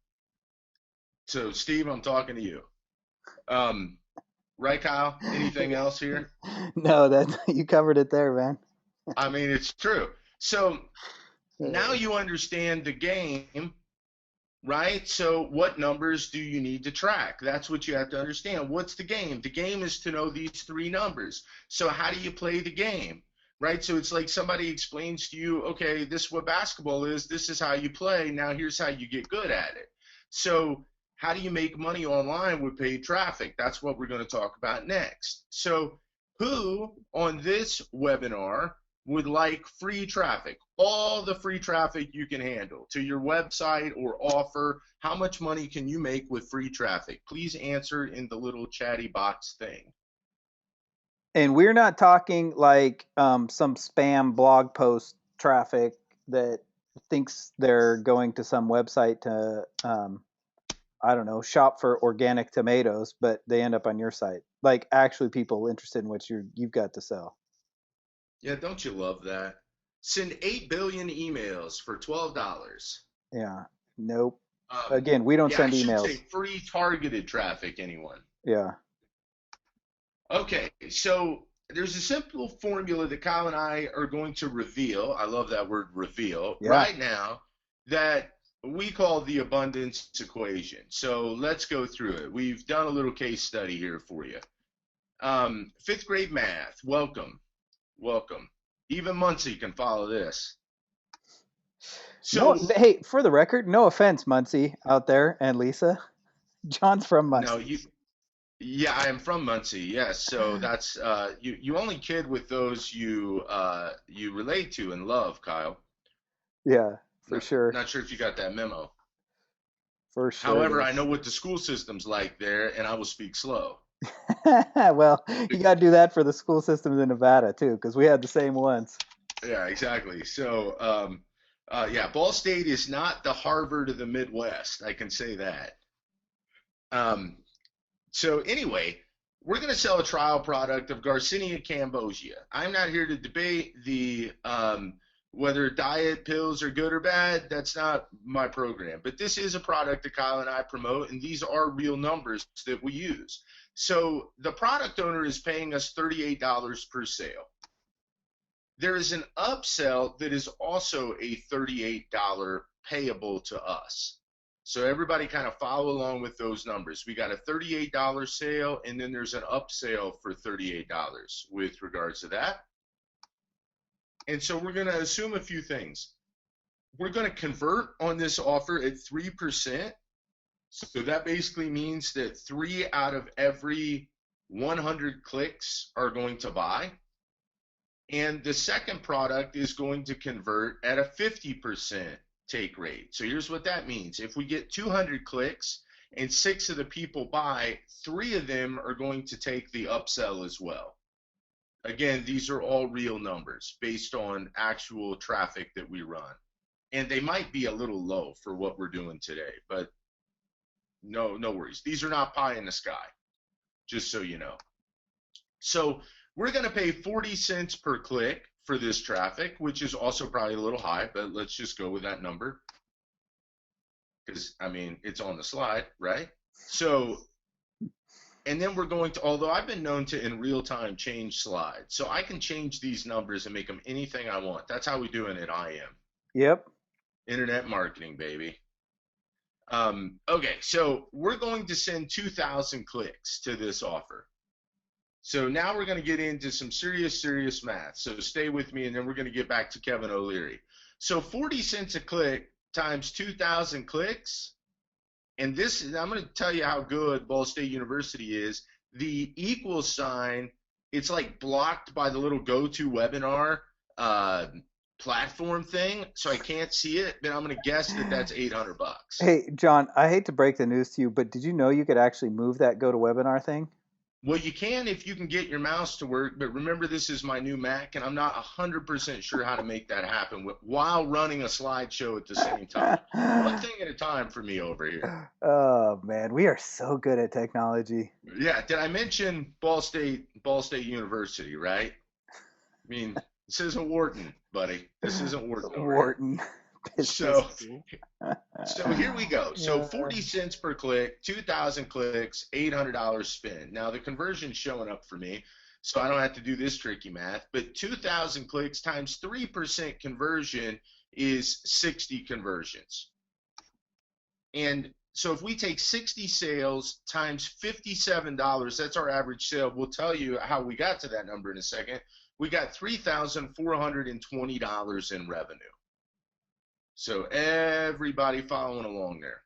Steve, I'm talking to you. Right, Kyle? Anything else here? No, that you covered it there, man. I mean, it's true. So now you understand the game, right? So what numbers do you need to track? That's what you have to understand. What's the game? The game is to know these three numbers. So how do you play the game? Right? So it's like somebody explains to you, okay, this is what basketball is. This is how you play. Now here's how you get good at it. So how do you make money online with paid traffic? That's what we're going to talk about next. So who on this webinar would like free traffic, all the free traffic you can handle to your website or offer? How much money can you make with free traffic? Please answer in the little chatty box thing. And we're not talking like some spam blog post traffic that thinks they're going to some website to I don't know, shop for organic tomatoes, but they end up on your site. Like actually people interested in what you've got to sell. Yeah, don't you love that? Send 8 billion emails for $12. Yeah. Nope. Again, we don't Yeah, I send should emails. say free targeted traffic, anyone. Yeah. Okay, so there's a simple formula that Kyle and I are going to reveal. I love that word reveal Yeah. right now that we call the abundance equation. So let's go through it. We've done a little case study here for you. Fifth grade math, welcome, welcome. Even Muncie can follow this. No, So hey, for the record, no offense, Muncie out there and Lisa. John's from no, Muncie. yeah, I am from Muncie. Yes, so that's you only kid with those you relate to and love, Kyle. Yeah, for Not, sure. not sure if you got that memo. For sure. However, I know what the school system's like there, and I will speak slow. Well, you got to do that for the school systems in Nevada too, because we had the same ones. Yeah, exactly. So, yeah, Ball State is not the Harvard of the Midwest. I can say that. Um, so anyway, we're going to sell a trial product of Garcinia cambogia. I'm not here to debate Whether diet pills are good or bad, that's not my program. But this is a product that Kyle and I promote, and these are real numbers that we use. So the product owner is paying us $38 per sale. There is an upsell that is also a $38 payable to us. So everybody kind of follow along with those numbers. We got a $38 sale, and then there's an upsell for $38 with regards to that. And so we're going to assume a few things. We're going to convert on this offer at 3%. So that basically means that 3 out of every 100 clicks are going to buy. And the second product is going to convert at a 50% take rate. So here's what that means. If we get 200 clicks and 6 of the people buy, 3 of them are going to take the upsell as well. Again, these are all real numbers based on actual traffic that we run. And they might be a little low for what we're doing today, but no worries. These are not pie in the sky, just so you know. So we're going to pay 40 cents per click for this traffic, which is also probably a little high, but let's just go with that number. Because, I mean, it's on the slide, right? So, and then we're going to, although I've been known to in real time change slides. So I can change these numbers and make them anything I want. That's how we do it at IM. Yep. Internet marketing, baby. Okay, so we're going to send 2,000 clicks to this offer. So now we're going to get into some serious math. So stay with me, and then we're going to get back to Kevin O'Leary. So 40 cents a click times 2,000 clicks. And this, I'm going to tell you how good Ball State University is. The equal sign, it's like blocked by the little GoToWebinar platform thing, so I can't see it, but I'm going to guess that that's $800. Hey, John, I hate to break the news to you, but did you know you could actually move that GoToWebinar thing? Well, you can if you can get your mouse to work, but remember this is my new Mac, and I'm not 100% sure how to make that happen while running a slideshow at the same time. One thing at a time for me over here. Oh, man, we are so good at technology. Yeah, did I mention Ball State University, right? I mean, this isn't Wharton, buddy. This isn't Wharton. Wharton. So here we go. So 40 cents per click, 2,000 clicks, $800 spend. Now the conversion's showing up for me, so I don't have to do this tricky math, but 2,000 clicks times 3% conversion is 60 conversions. And so if we take 60 sales times $57, that's our average sale. We'll tell you how we got to that number in a second. We got $3,420 in revenue. So everybody following along there.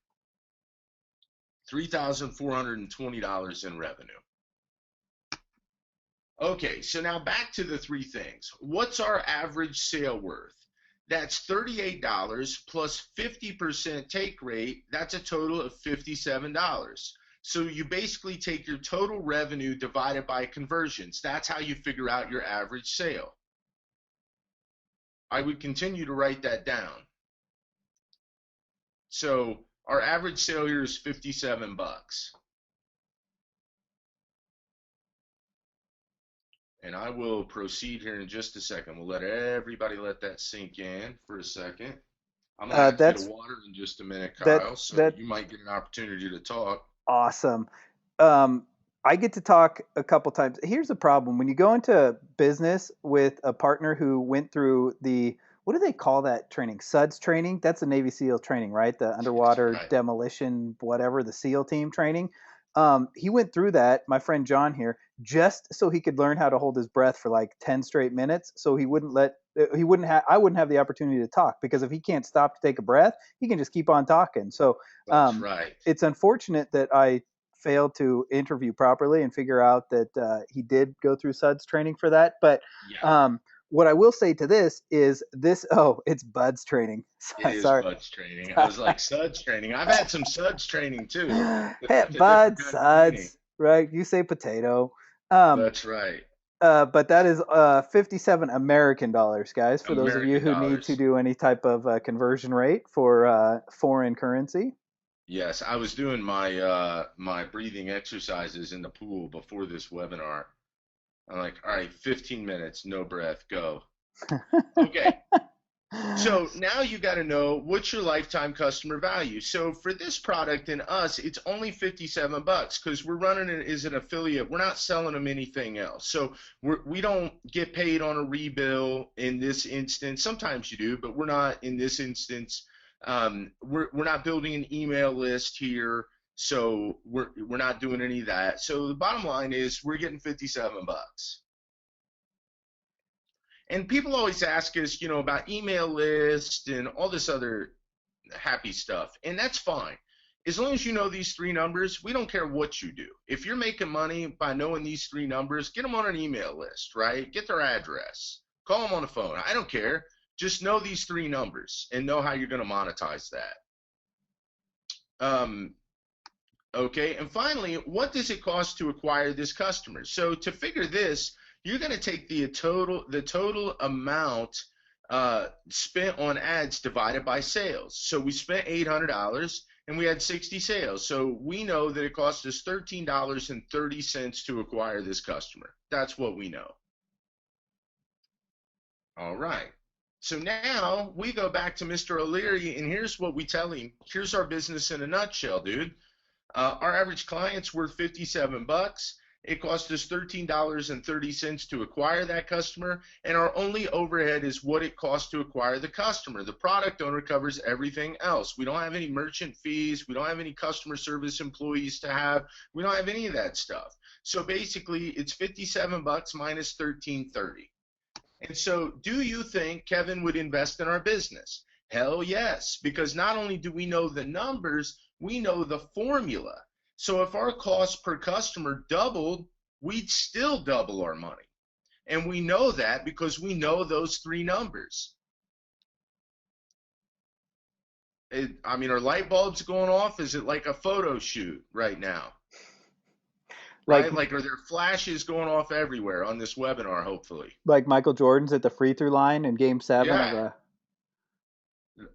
$3,420 in revenue. Okay, so now back to the 3 things. What's our average sale worth? That's $38 plus 50% take rate. That's a total of $57. So you basically take your total revenue divided by conversions. That's how you figure out your average sale. I would continue to write that down. So our average sale here is $57. And I will proceed here in just a second. We'll let everybody let that sink in for a second. I'm going to have to get a water in just a minute, Kyle, so you might get an opportunity to talk. Awesome. I get to talk a couple times. Here's the problem. When you go into business with a partner who went through the, what do they call that training? SUDS training? That's the Navy SEAL training, right? The underwater demolition, whatever, the SEAL team training. He went through that, my friend John here, just so he could learn how to hold his breath for like 10 straight minutes. So I wouldn't have the opportunity to talk, because if he can't stop to take a breath, he can just keep on talking. So That's right. It's unfortunate that I failed to interview properly and figure out that he did go through SUDS training for that. But what I will say to this is this. Oh, it's BUDS training. It is BUDS training. I was like, SUDS training. I've had some SUDS training too. Hey, BUDS, SUDS, right? You say potato. That's right. But that is 57 American dollars, guys, for those of you who need to do any type of conversion rate for foreign currency. Yes, I was doing my my breathing exercises in the pool before this webinar. I'm like, all right, 15 minutes, no breath, go. Okay. So now you got to know what's your lifetime customer value. So for this product and us, it's only 57 bucks because we're running it as an affiliate. We're not selling them anything else. So we don't get paid on a rebill in this instance. Sometimes you do, but we're not in this instance. We're not building an email list here. So we're not doing any of that. So the bottom line is we're getting 57 bucks. And people always ask us, about email lists and all this other happy stuff. And that's fine. As long as you know these three numbers, we don't care what you do. If you're making money by knowing these three numbers, get them on an email list, right? Get their address. Call them on the phone. I don't care. Just know these three numbers and know how you're going to monetize that. Okay, and finally, what does it cost to acquire this customer? So to figure this, you're going to take the total amount spent on ads divided by sales. So we spent $800 and we had 60 sales. So we know that it cost us $13.30 to acquire this customer. That's what we know. All right. So now we go back to Mr. O'Leary, and here's what we tell him. Here's our business in a nutshell, dude. Our average client's worth 57 bucks. It costs us $13.30 to acquire that customer, and our only overhead is what it costs to acquire the customer. The product owner covers everything else. We don't have any merchant fees. We don't have any customer service employees to have. We don't have any of that stuff. So basically, it's 57 bucks minus $13.30. And so do you think Kevin would invest in our business? Hell yes, because not only do we know the numbers, we know the formula. So if our cost per customer doubled, we'd still double our money. And we know that because we know those three numbers. Are light bulbs going off? Is it like a photo shoot right now? Right? Like, are there flashes going off everywhere on this webinar, hopefully? Like Michael Jordan's at the free throw line in Game 7 yeah. of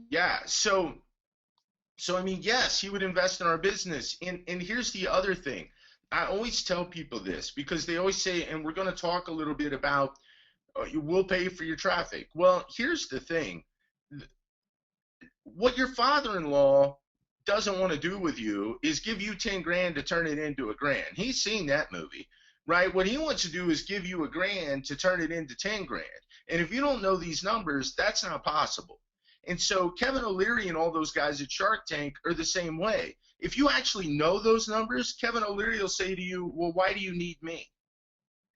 Yeah. So yes, he would invest in our business. And here's the other thing. I always tell people this because they always say, and we're going to talk a little bit about, we'll pay for your traffic. Well, here's the thing. What your father-in-law doesn't want to do with you is give you 10 grand to turn it into a grand. He's seen that movie, right? What he wants to do is give you a grand to turn it into 10 grand. And if you don't know these numbers, that's not possible. And so Kevin O'Leary and all those guys at Shark Tank are the same way. If you actually know those numbers, Kevin O'Leary will say to you, well, why do you need me?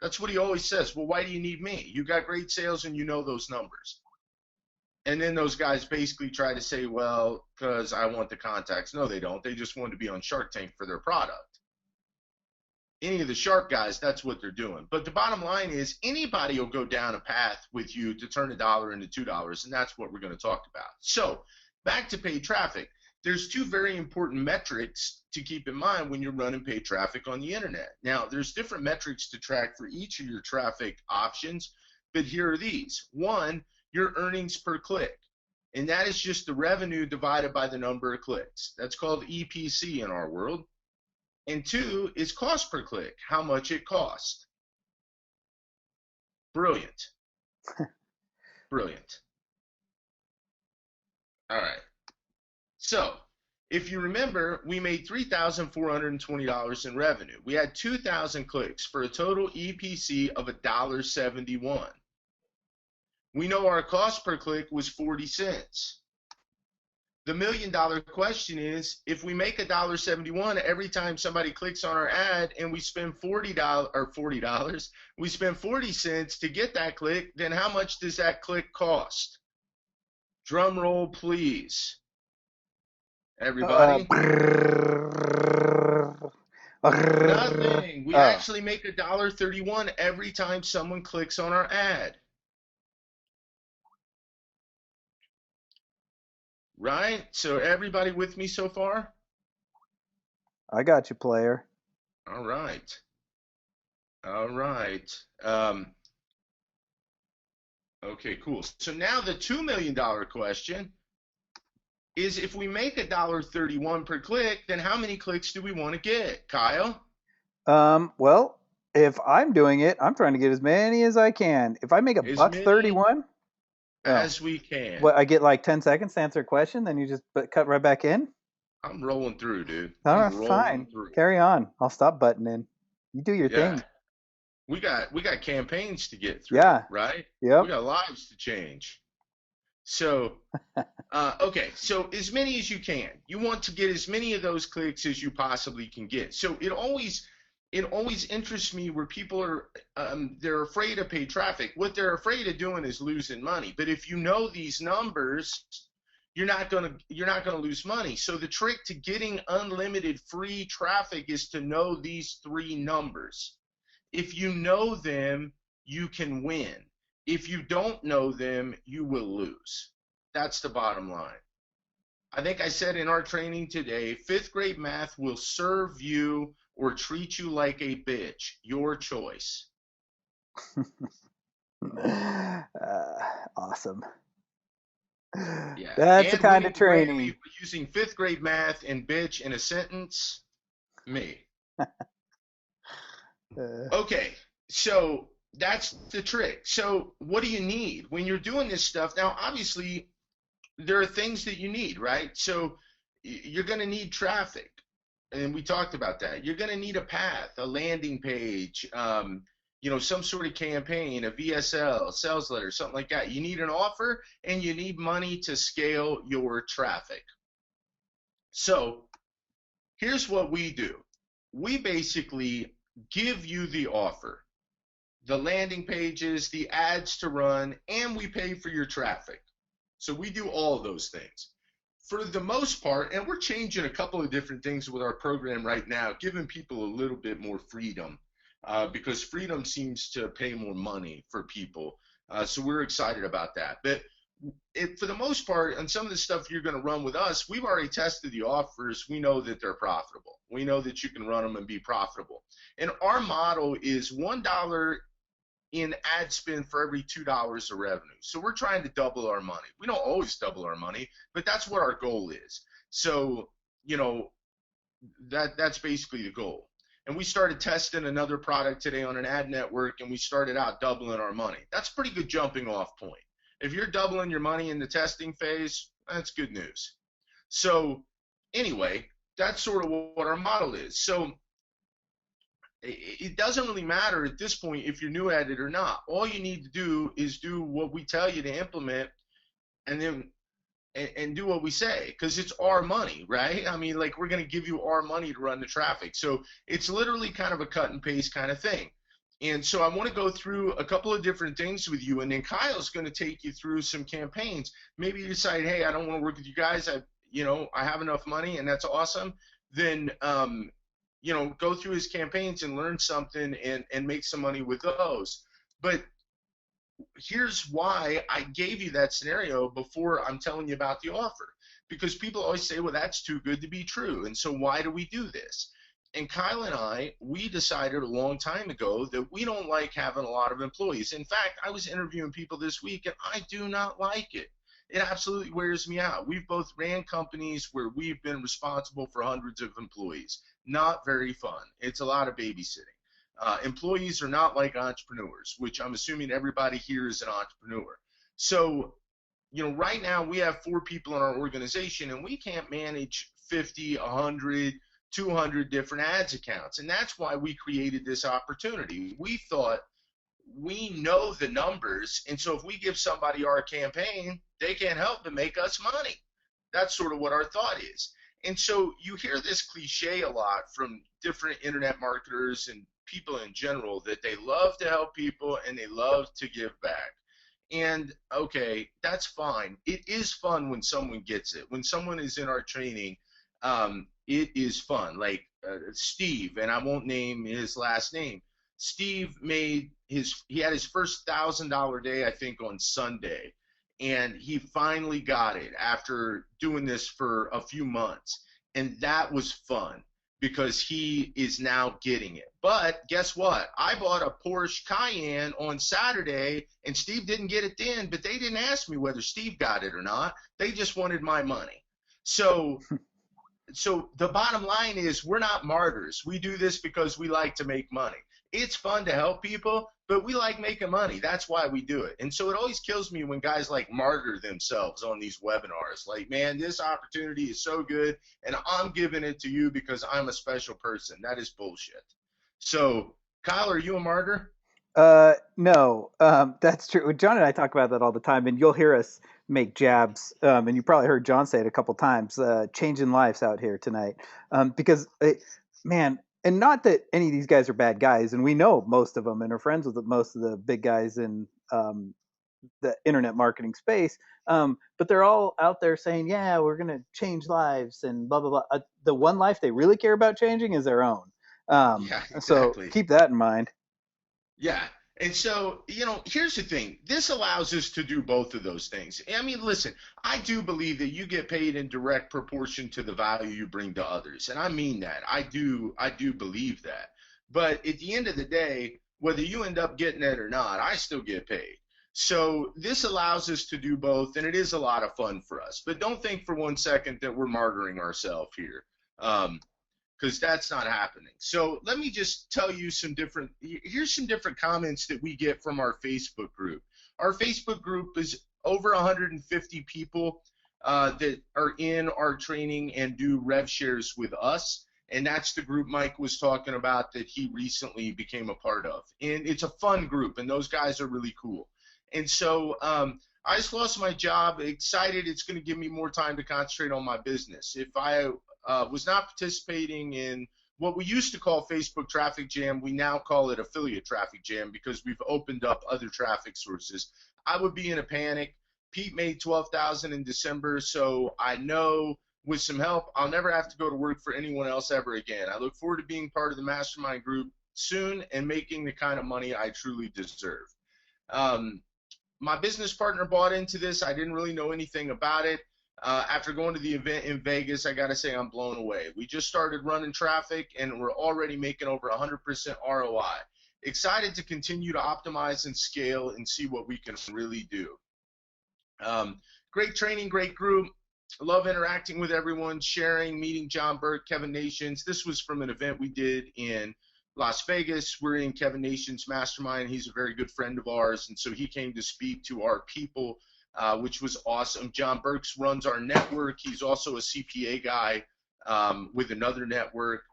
That's what he always says. Well, why do you need me? You got great sales and you know those numbers. And then those guys basically try to say, well, because I want the contacts. No, they don't. They just want to be on Shark Tank for their product. Any of the shark guys, that's what they're doing. But the bottom line is anybody will go down a path with you to turn $1 into $2, and that's what we're going to talk about. So back to paid traffic. There's two very important metrics to keep in mind when you're running paid traffic on the internet. Now, there's different metrics to track for each of your traffic options, but here are these. One, your earnings per click, and that is just the revenue divided by the number of clicks. That's called EPC in our world. And two is cost per click, how much it costs. Brilliant. Brilliant. All right. So if you remember, we made $3,420 in revenue. We had 2,000 clicks for a total EPC of $1.71. We know our cost per click was 40 cents. The $1 million question is, if we make $1.71 every time somebody clicks on our ad and we spend $40, we spend 40 cents to get that click, then how much does that click cost? Drum roll, please. Everybody? Nothing. We actually make $1.31 every time someone clicks on our ad. Right? So everybody with me so far? I got you, player. All right. All right. Okay, cool. So now the $2 million question is, if we make $1.31 per click, then how many clicks do we want to get, Kyle? Well, if I'm doing it, I'm trying to get as many as I can. If I make $1.31, Oh, as we can. what? I get like 10 seconds to answer a question, then you just cut right back in. I'm rolling through, dude. All I'm right, rolling fine. through. Carry on. I'll stop butting in. You do your Yeah. thing. We got campaigns to get through, Yeah. right? We Yep. got lives to change. So, okay, so as many as you can. You want to get as many of those clicks as you possibly can get. So it always interests me where people are they're afraid of paid traffic. What they're afraid of doing is losing money. But if you know these numbers, you're not gonna lose money. So the trick to getting unlimited free traffic is to know these three numbers. If you know them, you can win. If you don't know them, you will lose. That's the bottom line. I think I said in our training today, fifth grade math will serve you or treat you like a bitch. Your choice. Awesome. Yeah. That's the And kind of winning the Grammy training. for using fifth grade math and bitch in a sentence, me. Uh, Okay, so that's the trick. So what do you need when you're doing this stuff? Now, obviously, there are things that you need, right? So you're going to need traffic, and we talked about that. You're going to need a path, a landing page, some sort of campaign, a VSL, sales letter, something like that. You need an offer, and you need money to scale your traffic. So here's what we do. We basically give you the offer, the landing pages, the ads to run, and we pay for your traffic. So we do all of those things. For the most part, and we're changing a couple of different things with our program right now, giving people a little bit more freedom because freedom seems to pay more money for people. So we're excited about that. But for the most part, on some of the stuff you're going to run with us, we've already tested the offers. We know that they're profitable. We know that you can run them and be profitable. And our model is $1 in ad spend for every $2 of revenue. So we're trying to double our money. We don't always double our money, but that's what our goal is. So, that's basically the goal. And we started testing another product today on an ad network, and we started out doubling our money. That's a pretty good jumping off point. If you're doubling your money in the testing phase, that's good news. So anyway, that's sort of what our model is. So it doesn't really matter at this point if you're new at it or not. All you need to do is do what we tell you to implement, and then and do what we say, because it's our money, right? I mean, like, we're going to give you our money to run the traffic. So it's literally kind of a cut and paste kind of thing. And so I want to go through a couple of different things with you, and then Kyle's going to take you through some campaigns. Maybe you decide, hey, I don't want to work with you guys. I have enough money, and that's awesome. Then go through his campaigns and learn something and make some money with those. But here's why I gave you that scenario before I'm telling you about the offer. Because people always say, well, that's too good to be true. And so why do we do this? And Kyle and I, we decided a long time ago that we don't like having a lot of employees. In fact, I was interviewing people this week, and I do not like it. It absolutely wears me out. We've both ran companies where we've been responsible for hundreds of employees. Not very fun. It's a lot of babysitting. Employees are not like entrepreneurs, which I'm assuming everybody here is an entrepreneur. So, right now we have 4 people in our organization, and we can't manage 50, 100, 200 different ads accounts. And that's why we created this opportunity. We thought, we know the numbers, and so if we give somebody our campaign, they can't help but make us money. That's sort of what our thought is. And so you hear this cliche a lot from different internet marketers and people in general, that they love to help people and they love to give back. And okay, that's fine. It is fun when someone gets it. When someone is in our training, it is fun. Like Steve, and I won't name his last name. Steve he had his first $1,000 day, I think, on Sunday, and he finally got it after doing this for a few months, and that was fun because he is now getting it. But guess what? I bought a Porsche Cayenne on Saturday, and Steve didn't get it then, but they didn't ask me whether Steve got it or not. They just wanted my money. So the bottom line is, we're not martyrs. We do this because we like to make money. It's fun to help people, but we like making money. That's why we do it. And so it always kills me when guys like martyr themselves on these webinars. Like, man, this opportunity is so good, and I'm giving it to you because I'm a special person. That is bullshit. So, Kyle, are you a martyr? No, that's true. John and I talk about that all the time, and you'll hear us make jabs. And you probably heard John say it a couple times, changing lives out here tonight. Because, man, and not that any of these guys are bad guys, and we know most of them and are friends with most of the big guys in the internet marketing space. But they're all out there saying, yeah, we're going to change lives and blah, blah, blah. The one life they really care about changing is their own. Yeah, So exactly. keep that in mind. Yeah. And so, here's the thing. This allows us to do both of those things. I mean, listen, I do believe that you get paid in direct proportion to the value you bring to others. And I mean that. I do believe that. But at the end of the day, whether you end up getting it or not, I still get paid. So this allows us to do both, and it is a lot of fun for us. But don't think for 1 second that we're martyring ourselves here. Because that's not happening. So let me just tell you here's some different comments that we get from our Facebook group. Our Facebook group is over 150 people that are in our training and do rev shares with us. And that's the group Mike was talking about that he recently became a part of. And it's a fun group, and those guys are really cool. And so I just lost my job, excited it's going to give me more time to concentrate on my business. If I was not participating in what we used to call Facebook Traffic Jam, we now call it Affiliate Traffic Jam because we've opened up other traffic sources. I would be in a panic. Pete made $12,000 in December, so I know with some help, I'll never have to go to work for anyone else ever again. I look forward to being part of the mastermind group soon and making the kind of money I truly deserve. My business partner bought into this. I didn't really know anything about it. After going to the event in Vegas, I got to say I'm blown away. We just started running traffic, and we're already making over 100% ROI. Excited to continue to optimize and scale and see what we can really do. Great training, great group. Love interacting with everyone, sharing, meeting John Burke, Kevin Nations. This was from an event we did in Las Vegas. We're in Kevin Nations' mastermind. He's a very good friend of ours, and so he came to speak to our people, which was awesome. John Burks runs our network. He's also a CPA guy with another network.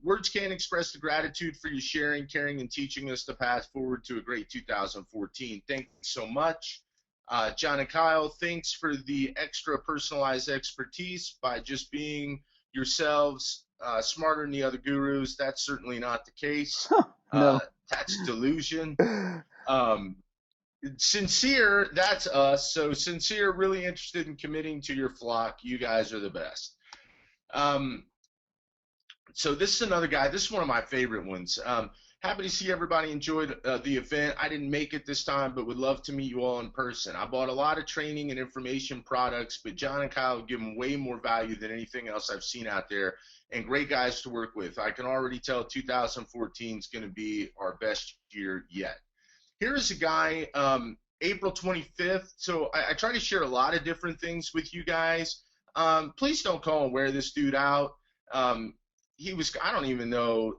Words can't express the gratitude for you sharing, caring, and teaching us the path forward to a great 2014. Thanks so much. John and Kyle, thanks for the extra personalized expertise by just being yourselves, smarter than the other gurus. That's certainly not the case. No. That's delusion. Sincere, that's us. So Sincere, really interested in committing to your flock. You guys are the best. So this is another guy. This is one of my favorite ones. Happy to see everybody enjoyed the event. I didn't make it this time, but would love to meet you all in person. I bought a lot of training and information products, but John and Kyle give them way more value than anything else I've seen out there, and great guys to work with. I can already tell 2014 is going to be our best year yet. Here's a guy, April 25th. So I try to share a lot of different things with you guys. Please don't call and wear this dude out. He was, I don't even know.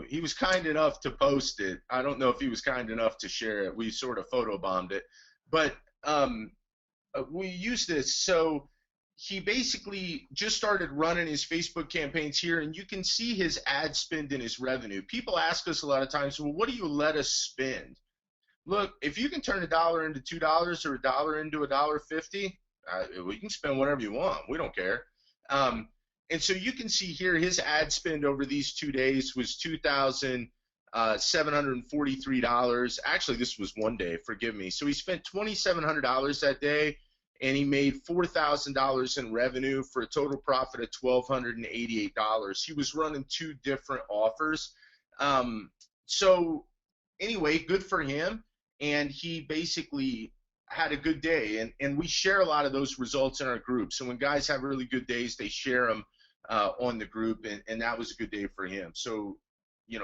He was kind enough to post it. I don't know if he was kind enough to share it. We sort of photobombed it. But we used this. So he basically just started running his Facebook campaigns here, and you can see his ad spend and his revenue. People ask us a lot of times, well, what do you let us spend? Look, if you can turn $1 into $2 or $1 into $1.50, we can spend whatever you want. We don't care. And so you can see here his ad spend over these 2 days was $2,743. Actually, this was one day. Forgive me. So he spent $2,700 that day, and he made $4,000 in revenue for a total profit of $1,288. He was running 2 different offers. So anyway, good for him. And he basically had a good day. And we share a lot of those results in our group. So when guys have really good days, they share them on the group. And that was a good day for him. So,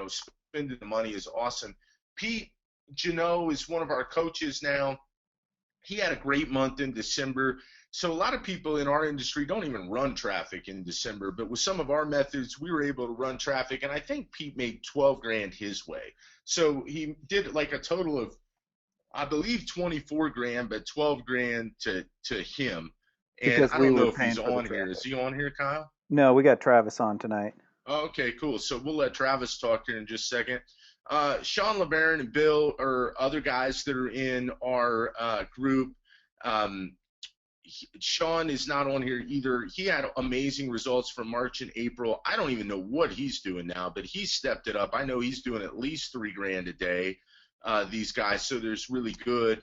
spending the money is awesome. Pete Janot is one of our coaches now. He had a great month in December. So a lot of people in our industry don't even run traffic in December, but with some of our methods, we were able to run traffic, and I think Pete made 12 grand his way. So he did like a total of, I believe, 24 grand, but 12 grand to him. And because I we don't know were if he's paying for the on here. traffic. Is he on here, Kyle? No, we got Travis on tonight. Oh, okay, cool. So we'll let Travis talk here in just a second. Sean LeBaron and Bill are other guys that are in our group. Um, Sean is not on here either. He had amazing results for March and April. I don't even know what he's doing now, but he stepped it up. I know he's doing at least 3 grand a day, these guys, so there's really good.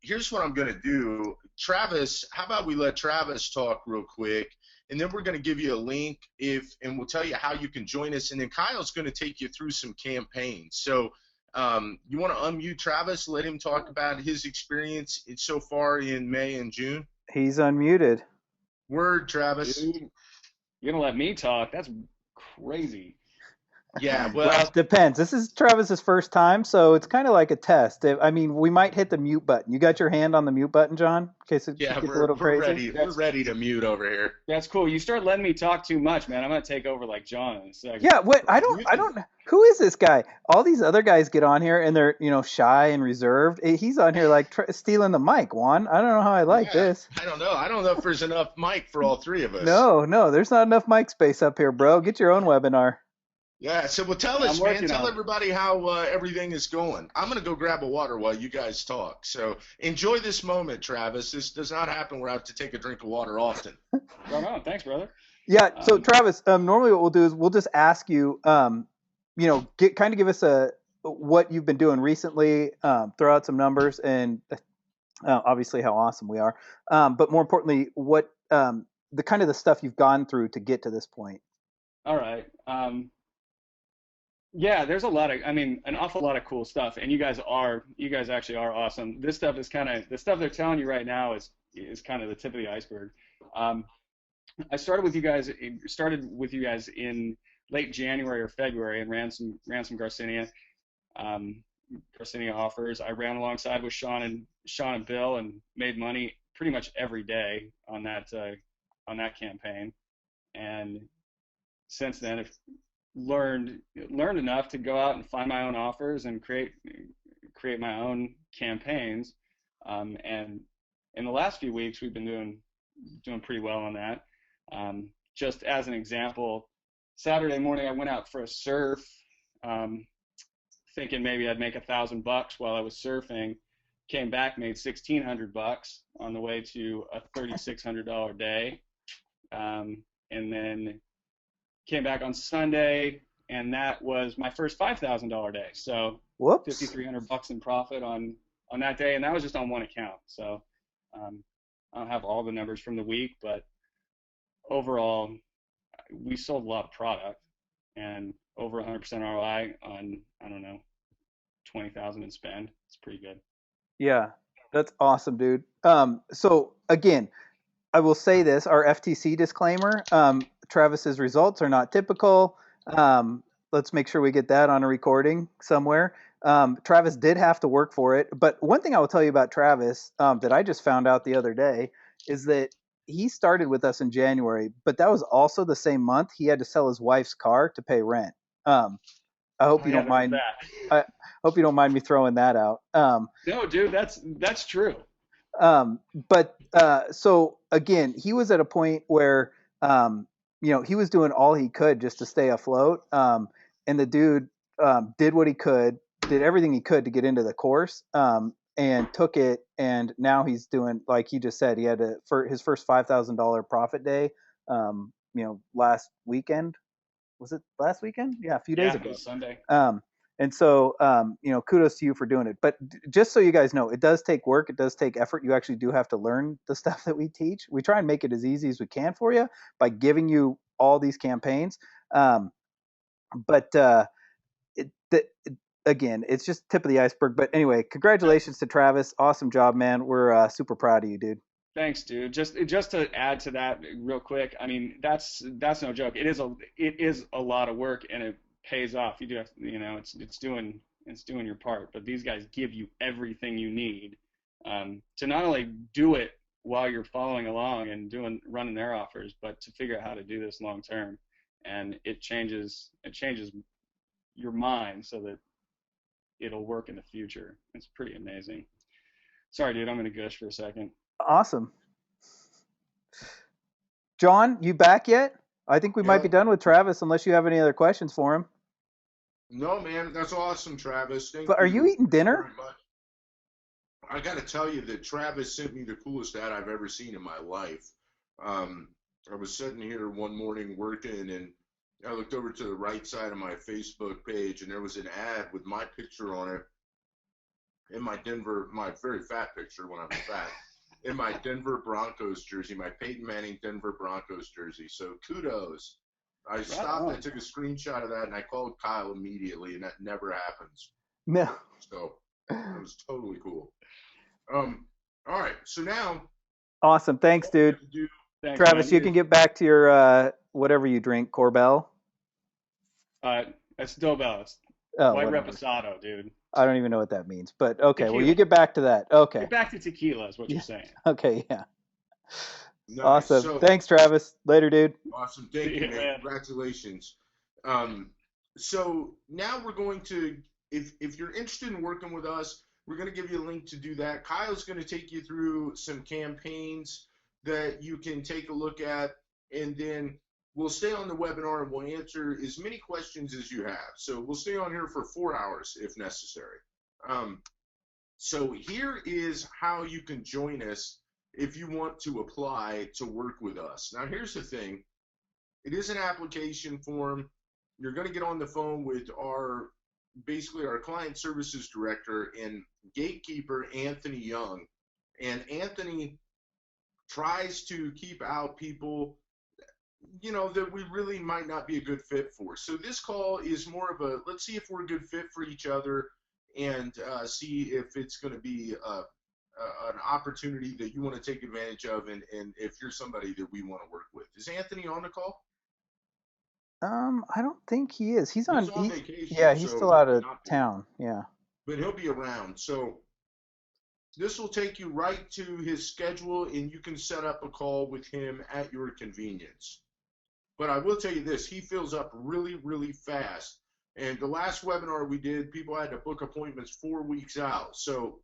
Here's what I'm going to do. Travis, how about we let Travis talk real quick, and then we're going to give you a link and we'll tell you how you can join us, and then Kyle's going to take you through some campaigns. So you want to unmute Travis, let him talk about his experience so far in May and June? He's unmuted. Word, Travis. Dude, you're gonna let me talk? That's crazy. Yeah, Well, well, it depends. This is Travis's first time, so it's kind of like a test. I mean, we might hit the mute button. You got your hand on the mute button, John, in case it yeah, gets a little we're crazy? ready. We're That's ready to mute over here. that's cool. You start letting me talk too much, man. I'm gonna take over like John in a second. Yeah, what I don't who is this guy? All these other guys get on here and they're, shy and reserved. He's on here like stealing the mic, Juan. I don't know how I like Yeah, this. I don't know. I don't know if there's enough mic for all three of us. No, there's not enough mic space up here, bro. Get your own webinar. Yeah, so well, tell I'm us, man. working Tell on it. everybody how everything is going. I'm gonna go grab a water while you guys talk. So enjoy this moment, Travis. This does not happen where I have to take a drink of water often. Right on. Thanks, brother. Yeah, so Um, Travis, normally what we'll do is we'll just ask you, give us what you've been doing recently, throw out some numbers, and obviously how awesome we are. But more importantly, what the kind of the stuff you've gone through to get to this point. all right. Yeah, there's an awful lot of cool stuff, and you guys actually are awesome. This stuff is kind of the stuff they're telling you right now is kind of the tip of the iceberg. Um, I started with you guys in late January or February and ran some Garcinia Garcinia offers. I ran alongside with Sean and Bill and made money pretty much every day on that campaign. And since then, I've learned enough to go out and find my own offers and create my own campaigns. And in the last few weeks, we've been doing pretty well on that. Just as an example, Saturday morning I went out for a surf, thinking maybe I'd make $1,000 while I was surfing. Came back, made $1,600 on the way to a $3,600 day, and then came back on Sunday, and that was my first $5,000 day. So Whoops. $5,300 in profit on that day, and that was just on one account. So I don't have all the numbers from the week, but overall, we sold a lot of product and over 100% ROI on, I don't know, 20,000 in spend. It's pretty good. Yeah, that's awesome, dude. So again, I will say this, our FTC disclaimer, Travis's results are not typical. Let's make sure we get that on a recording somewhere. Travis did have to work for it. But one thing I will tell you about Travis that I just found out the other day is that he started with us in January, but that was also the same month he had to sell his wife's car to pay rent. I hope you don't mind. I hope you don't mind me throwing that out. No, dude, that's true. But so again, he was at a point where he was doing all he could just to stay afloat. And the dude did what he could, did everything he could to get into the course, and took it. And now he's doing, like he just said, he had for his first $5,000 profit day. Last weekend. Was it last weekend? Yeah, a few days ago. It was Sunday. And so, kudos to you for doing it. But just so you guys know, it does take work. It does take effort. You actually do have to learn the stuff that we teach. We try and make it as easy as we can for you by giving you all these campaigns. Again, it's just tip of the iceberg. But anyway, congratulations to Travis. Awesome job, man. We're super proud of you, dude. Thanks, dude. Just to add to that real quick, I mean, that's no joke. It is a lot of work, and it pays off. You do have, it's doing your part. But these guys give you everything you need to not only do it while you're following along and running their offers, but to figure out how to do this long term. And it changes your mind so that it'll work in the future. It's pretty amazing. Sorry, dude, I'm gonna gush for a second. Awesome. John, you back yet? I think we might be Yeah. done with Travis unless you have any other questions for him. No, man, that's awesome, Travis. Thank But are you eating dinner? very much. I got to tell you that Travis sent me the coolest ad I've ever seen in my life. I was sitting here one morning working, and I looked over to the right side of my Facebook page, and there was an ad with my picture on it in my very fat picture when I was fat, in my Denver Broncos jersey, my Peyton Manning Denver Broncos jersey. So kudos. I stopped, I took a screenshot of that, and I called Kyle immediately, and that never happens. No. So it was totally cool. All right, so now. Awesome, thanks, dude. Thanks, Travis, man. you can get back to your whatever you drink, Corbel. That's Dobel. It's Oh, white whatever. reposado, dude. I don't even know what that means, but okay. Tequila. Well, you get back to that. Okay. Get back to tequila is what you're saying. Okay, yeah. Nice. Awesome. So, thanks, Travis. Later, dude. Awesome. Thank you, man. Congratulations. So now we're going to, if you're interested in working with us, we're going to give you a link to do that. Kyle's going to take you through some campaigns that you can take a look at, and then we'll stay on the webinar and we'll answer as many questions as you have. So we'll stay on here for 4 hours if necessary. So here is how you can join us if you want to apply to work with us. Now, here's the thing. It is an application form. You're going to get on the phone with basically our client services director and gatekeeper, Anthony Young. And Anthony tries to keep out people, that we really might not be a good fit for. So this call is more of a, let's see if we're a good fit for each other and see if it's going to be an opportunity that you want to take advantage of, and if you're somebody that we want to work with. Is Anthony on the call? I don't think he is. He's on vacation. Yeah, he's so still out of town. Yeah. But he'll be around. So this will take you right to his schedule, and you can set up a call with him at your convenience. But I will tell you this, he fills up really, really fast. And the last webinar we did, people had to book appointments 4 weeks out. So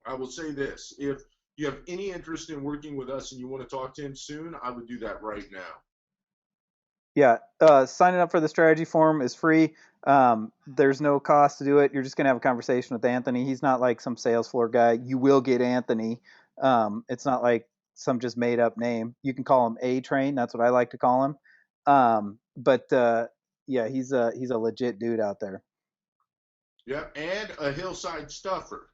I will say this, if you have any interest in working with us and you want to talk to him soon, I would do that right now. Yeah, signing up for the strategy forum is free. There's no cost to do it. You're just going to have a conversation with Anthony. He's not like some sales floor guy. You will get Anthony. It's not like some just made up name. You can call him A-Train. That's what I like to call him. Yeah, he's a legit dude out there. Yep, and a hillside stuffer.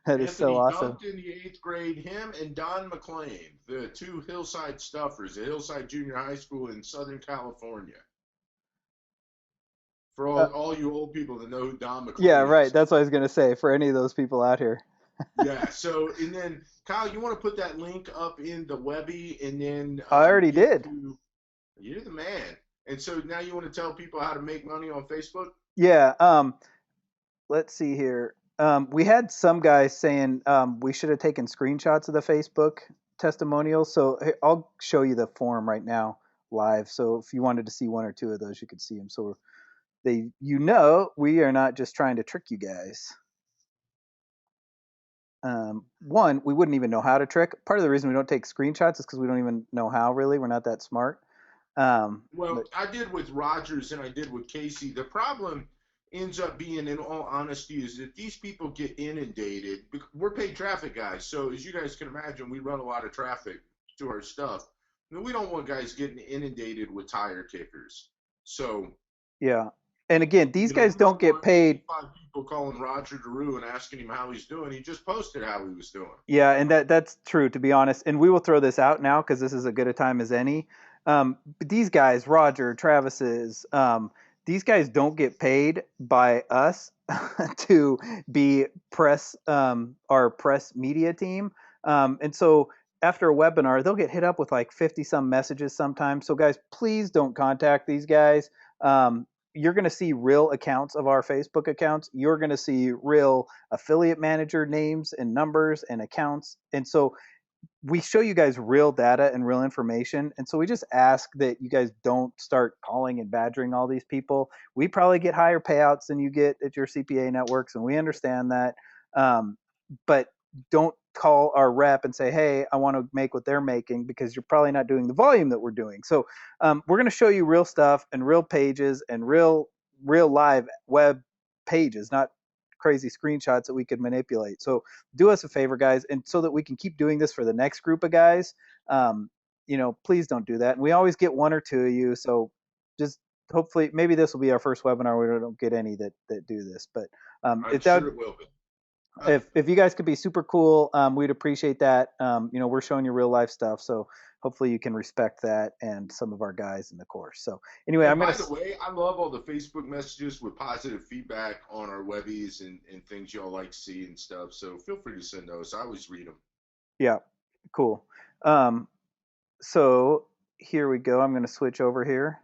That is so awesome. Dumped in the 8th grade, him and Don McLean, the 2 hillside stuffers at Hillside Junior High School in Southern California. For all you old people that know who Don McLean Yeah, right. is. That's what I was going to say for any of those people out here. Yeah, so, and then, Kyle, you want to put that link up in the Webby, and then... I already did. You're the man. And so now you want to tell people how to make money on Facebook? Yeah. Let's see here. We had some guys saying we should have taken screenshots of the Facebook testimonials. So I'll show you the form right now live. So if you wanted to see 1 or 2 of those, you could see them. So we are not just trying to trick you guys. One, we wouldn't even know how to trick. Part of the reason we don't take screenshots is because we don't even know how, really. We're not that smart. I did with Rogers and I did with Casey. The problem ends up being, in all honesty, is that these people get inundated. We're paid traffic guys, so as you guys can imagine, we run a lot of traffic to our stuff. And we don't want guys getting inundated with tire kickers. So yeah, and again, these guys don't get paid. 5 people calling Roger DeRue and asking him how he's doing. He just posted how he was doing. Yeah, and that's true, to be honest. And we will throw this out now because this is as good a time as any. But these guys, Roger, Travis's, these guys don't get paid by us to be our press media team. And so after a webinar, they'll get hit up with like 50 some messages sometimes. So guys, please don't contact these guys. you're going to see real accounts of our Facebook accounts. You're going to see real affiliate manager names and numbers and accounts. And so we show you guys real data and real information. And so we just ask that you guys don't start calling and badgering all these people. We probably get higher payouts than you get at your CPA networks, and we understand that. But don't call our rep and say, hey, I want to make what they're making, because you're probably not doing the volume that we're doing. So we're going to show you real stuff and real pages and real live web pages, not crazy screenshots that we could manipulate. So do us a favor, guys, and so that we can keep doing this for the next group of guys, please don't do that. And we always get one or two of you, so just hopefully maybe this will be our first webinar where we don't get any that do this. But I'm sure it will be. If you guys could be super cool, we'd appreciate that. We're showing you real life stuff, so hopefully you can respect that and some of our guys in the course. So anyway, and by the way, I love all the Facebook messages with positive feedback on our webbies and things y'all like to see and stuff. So feel free to send those. I always read them. Yeah, cool. So here we go. I'm going to switch over here.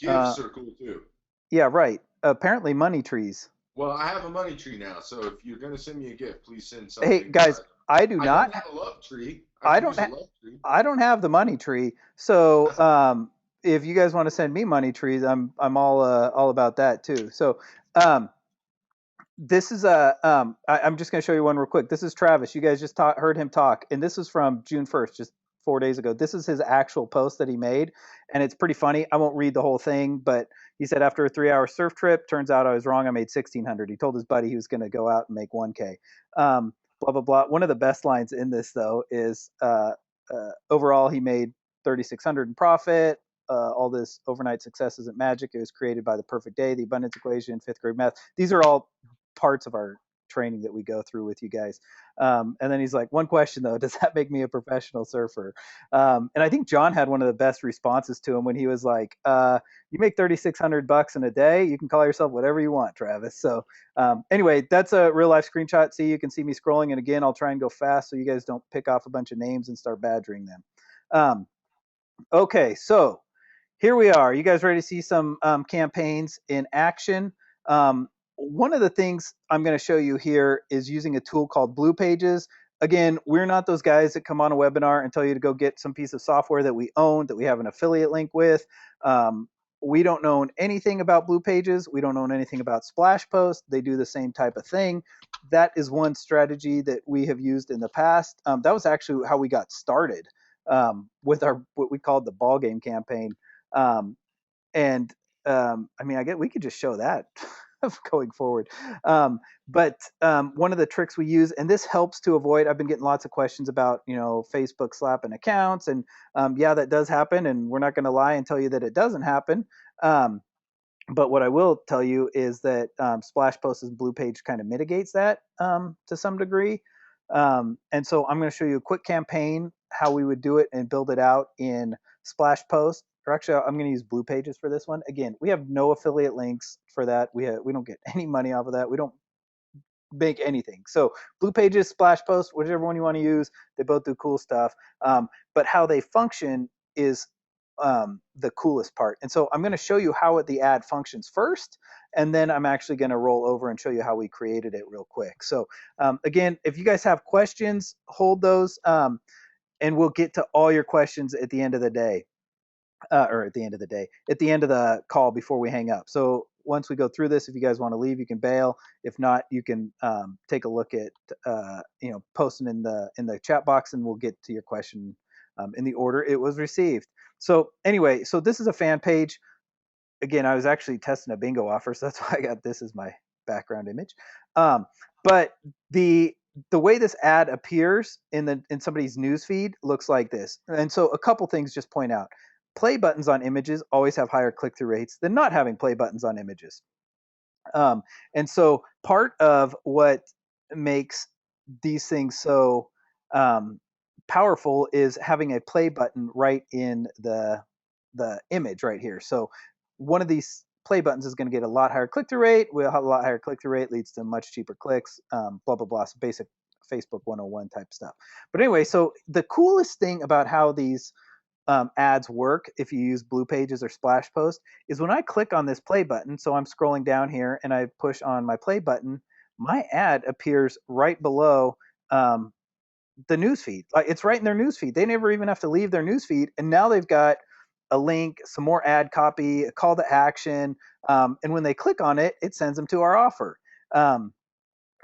Gifts are cool too. Yeah, right. Apparently money trees. Well, I have a money tree now, so if you're going to send me a gift, please send something. Hey, guys, I don't have a love tree. I don't have the money tree. So if you guys want to send me money trees, I'm all about that too. So this is I'm just going to show you one real quick. This is Travis. You guys just heard him talk, and this is from June 1st, just 4 days ago. This is his actual post that he made, and it's pretty funny. I won't read the whole thing, but he said, after a 3-hour surf trip, turns out I was wrong. I made 1,600. He told his buddy he was going to go out and make 1K. Blah blah blah. One of the best lines in this though is overall he made 3,600 in profit. All this overnight success isn't magic. It was created by the perfect day, the abundance equation, 5th grade math. These are all parts of our training that we go through with you guys. And then he's like, one question though, does that make me a professional surfer? And I think John had one of the best responses to him when he was like, you make $3,600 in a day. You can call yourself whatever you want, Travis. So anyway, that's a real life screenshot. See, you can see me scrolling. And again, I'll try and go fast so you guys don't pick off a bunch of names and start badgering them. Okay, so here we are. You guys ready to see some campaigns in action? One of the things I'm going to show you here is using a tool called Blue Pages. Again, we're not those guys that come on a webinar and tell you to go get some piece of software that we own, that we have an affiliate link with. We don't own anything about Blue Pages. We don't own anything about Splash Post. They do the same type of thing. That is one strategy that we have used in the past. That was actually how we got started with our what we called the ball game campaign. I guess we could just show that going forward. But one of the tricks we use, and this helps to avoid, I've been getting lots of questions about, Facebook slapping accounts. And yeah, that does happen. And we're not going to lie and tell you that it doesn't happen. But what I will tell you is that Splash Post and Blue Page kind of mitigates that to some degree. And so I'm going to show you a quick campaign, how we would do it and build it out in Splash Post. Or actually, I'm going to use Blue Pages for this one. Again, we have no affiliate links for that. We don't get any money off of that. We don't make anything. So Blue Pages, Splash Post, whichever one you want to use, they both do cool stuff. But how they function is the coolest part. And so I'm going to show you how the ad functions first, and then I'm actually going to roll over and show you how we created it real quick. So again, if you guys have questions, hold those, and we'll get to all your questions at the end of the day. At the end of the call before we hang up. So once we go through this, if you guys want to leave, you can bail. If not, you can take a look at posting in the chat box, and we'll get to your question in the order it was received. So anyway, so this is a fan page. Again, I was actually testing a bingo offer, so that's why I got this as my background image. But the way this ad appears in somebody's newsfeed looks like this. And so a couple things just point out. Play buttons on images always have higher click-through rates than not having play buttons on images. And so part of what makes these things so powerful is having a play button right in the image right here. So one of these play buttons is going to get a lot higher click-through rate. We'll have a lot higher click-through rate, leads to much cheaper clicks, blah, blah, blah. So basic Facebook 101 type stuff. But anyway, so the coolest thing about how these ads work if you use Blue Pages or Splash Post is when I click on this play button. So I'm scrolling down here and I push on my play button. My ad appears right below um, the newsfeed. Like it's right in their newsfeed. They never even have to leave their newsfeed, and now they've got a link, some more ad copy, a call to action, and when they click on it, it sends them to our offer. Um,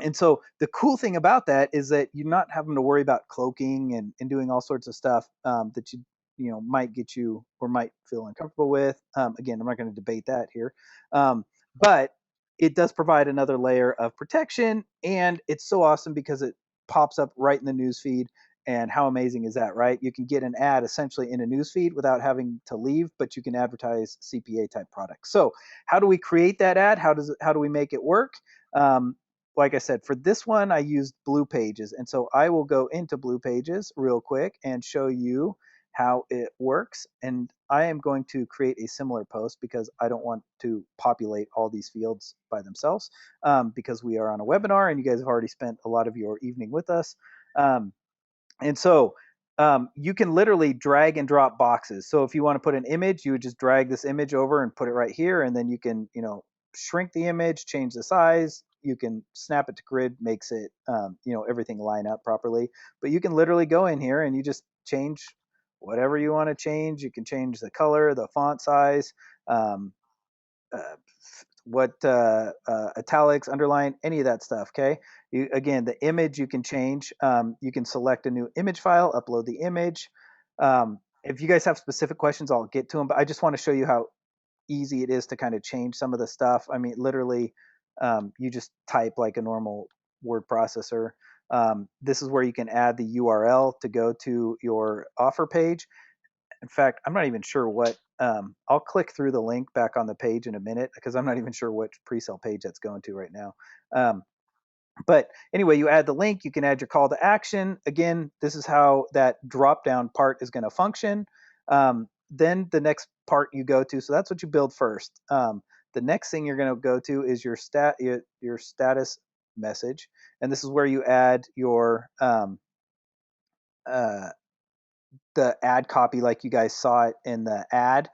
and so the cool thing about that is that you're not having to worry about cloaking and doing all sorts of stuff that you might get you or might feel uncomfortable with. Again, I'm not going to debate that here, but it does provide another layer of protection, and it's so awesome because it pops up right in the news feed. And how amazing is that, right? You can get an ad essentially in a news feed without having to leave, but you can advertise CPA type products. So, how do we create that ad? How do we make it work? Like I said, for this one, I used Blue Pages. And so I will go into Blue Pages real quick and show you how it works. And I am going to create a similar post because I don't want to populate all these fields by themselves because we are on a webinar and you guys have already spent a lot of your evening with us. Um, and so you can literally drag and drop boxes. So if you want to put an image, you would just drag this image over and put it right here. And then you can, shrink the image, change the size. You can snap it to grid, makes it, everything line up properly. But you can literally go in here and you just change whatever you want to change. You can change the color, the font size, um, uh, what italics, underline, any of that stuff. Okay. Again, the image you can change. You can select a new image file, upload the image. If you guys have specific questions, I'll get to them. But I just want to show you how easy it is to kind of change some of the stuff. I mean, literally, you just type like a normal word processor. This is where you can add the URL to go to your offer page. In fact, I'm not even sure what. I'll click through the link back on the page in a minute because I'm not even sure which pre-sale page that's going to right now. But anyway, you add the link, you can add your call to action. Again, this is how that drop down part is going to function. Then the next part you go to, so that's what you build first. The next thing you're going to go to is your status message, and this is where you add your uh, the ad copy like you guys saw it in the ad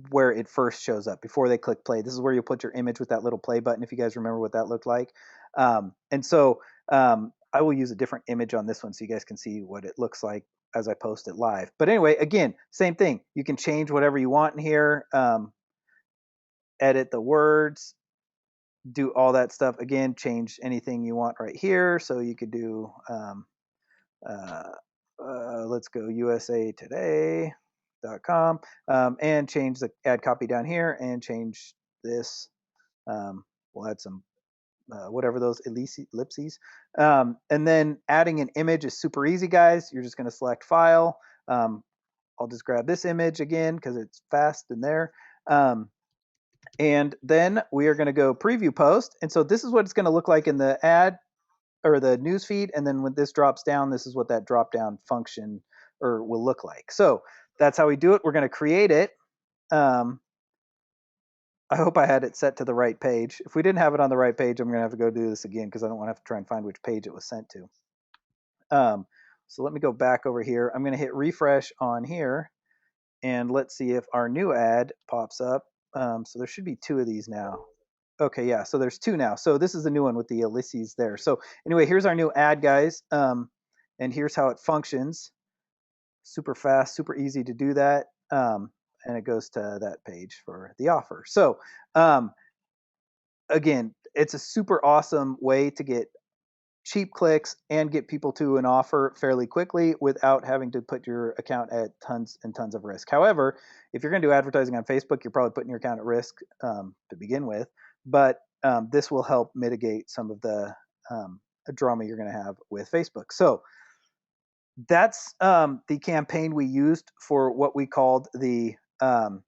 where it first shows up before they click play. This is where you put your image with that little play button if you guys remember what that looked like. And so I will use a different image on this one so you guys can see what it looks like as I post it live. But anyway, again, same thing. You can change whatever you want in here, edit the words, do all that stuff. Again, change anything you want right here. So you could do uh, let's go usatoday.com and change the ad copy down here and change this. We'll add some whatever those ellipses. And then adding an image is super easy, guys. You're just going to select file. I'll just grab this image again because it's fast in there. And then we are going to go preview post. And so this is what it's going to look like in the ad or the news feed, and then when this drops down, this is what that drop down function or will look like. So that's how we do it. We're going to create it. I hope I had it set to the right page. If we didn't have it on the right page, I'm going to have to go do this again because I don't want to have to try and find which page it was sent to. So let me go back over here. I'm going to hit refresh on here, and let's see if our new ad pops up. So there should be two of these now. Okay, yeah, so there's two now. So this is the new one with the ellipses there. So anyway, here's our new ad, guys. And here's how it functions. Super fast, super easy to do that. And it goes to that page for the offer. So again, it's a super awesome way to get cheap clicks and get people to an offer fairly quickly without having to put your account at tons and tons of risk. However, if you're going to do advertising on Facebook, you're probably putting your account at risk to begin with. But this will help mitigate some of the drama you're going to have with Facebook. So that's the campaign we used for what we called the ball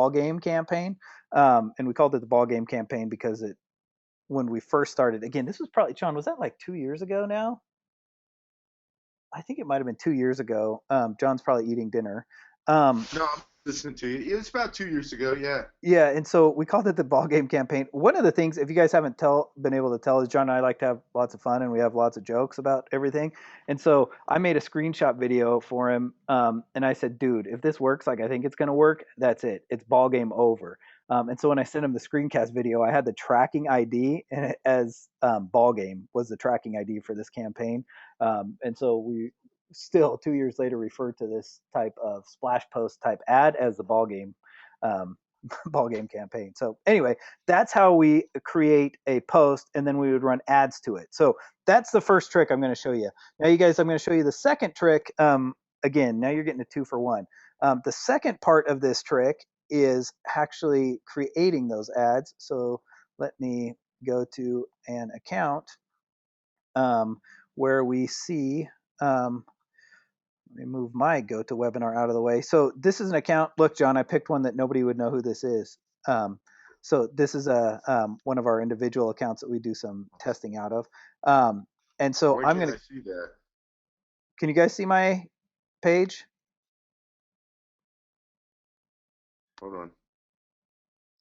game campaign, and we called it the ball game campaign because it when we first started. Again, this was probably John. Was that like 2 years ago now? I think it might have been 2 years ago. John's probably eating dinner. No, Listen to you. It was about 2 years ago. Yeah. Yeah, and so we called it the ball game campaign. One of the things, if you guys haven't been able to tell, is John and I like to have lots of fun, and we have lots of jokes about everything. And so I made a screenshot video for him, and I said, "Dude, if this works like I think it's going to work, that's it. It's ball game over." And so when I sent him the screencast video, I had the tracking ID, and as ball game was the tracking ID for this campaign. And so we still 2 years later refer to this type of splash post type ad as the ball game. Um, Ball game campaign. So anyway, that's how we create a post, and then we would run ads to it. So that's the first trick I'm going to show you. Now, you guys, I'm going to show you the second trick. Again, now you're getting a 2-for-1. The second part of this trick is actually creating those ads. So let me go to an account where we see let me move my GoToWebinar out of the way. So this is an account. Look, John, I picked one that nobody would know who this is. So this is one of our individual accounts that we do some testing out of. And so Why I'm can't going I to, see that? can you guys see my page? Hold on.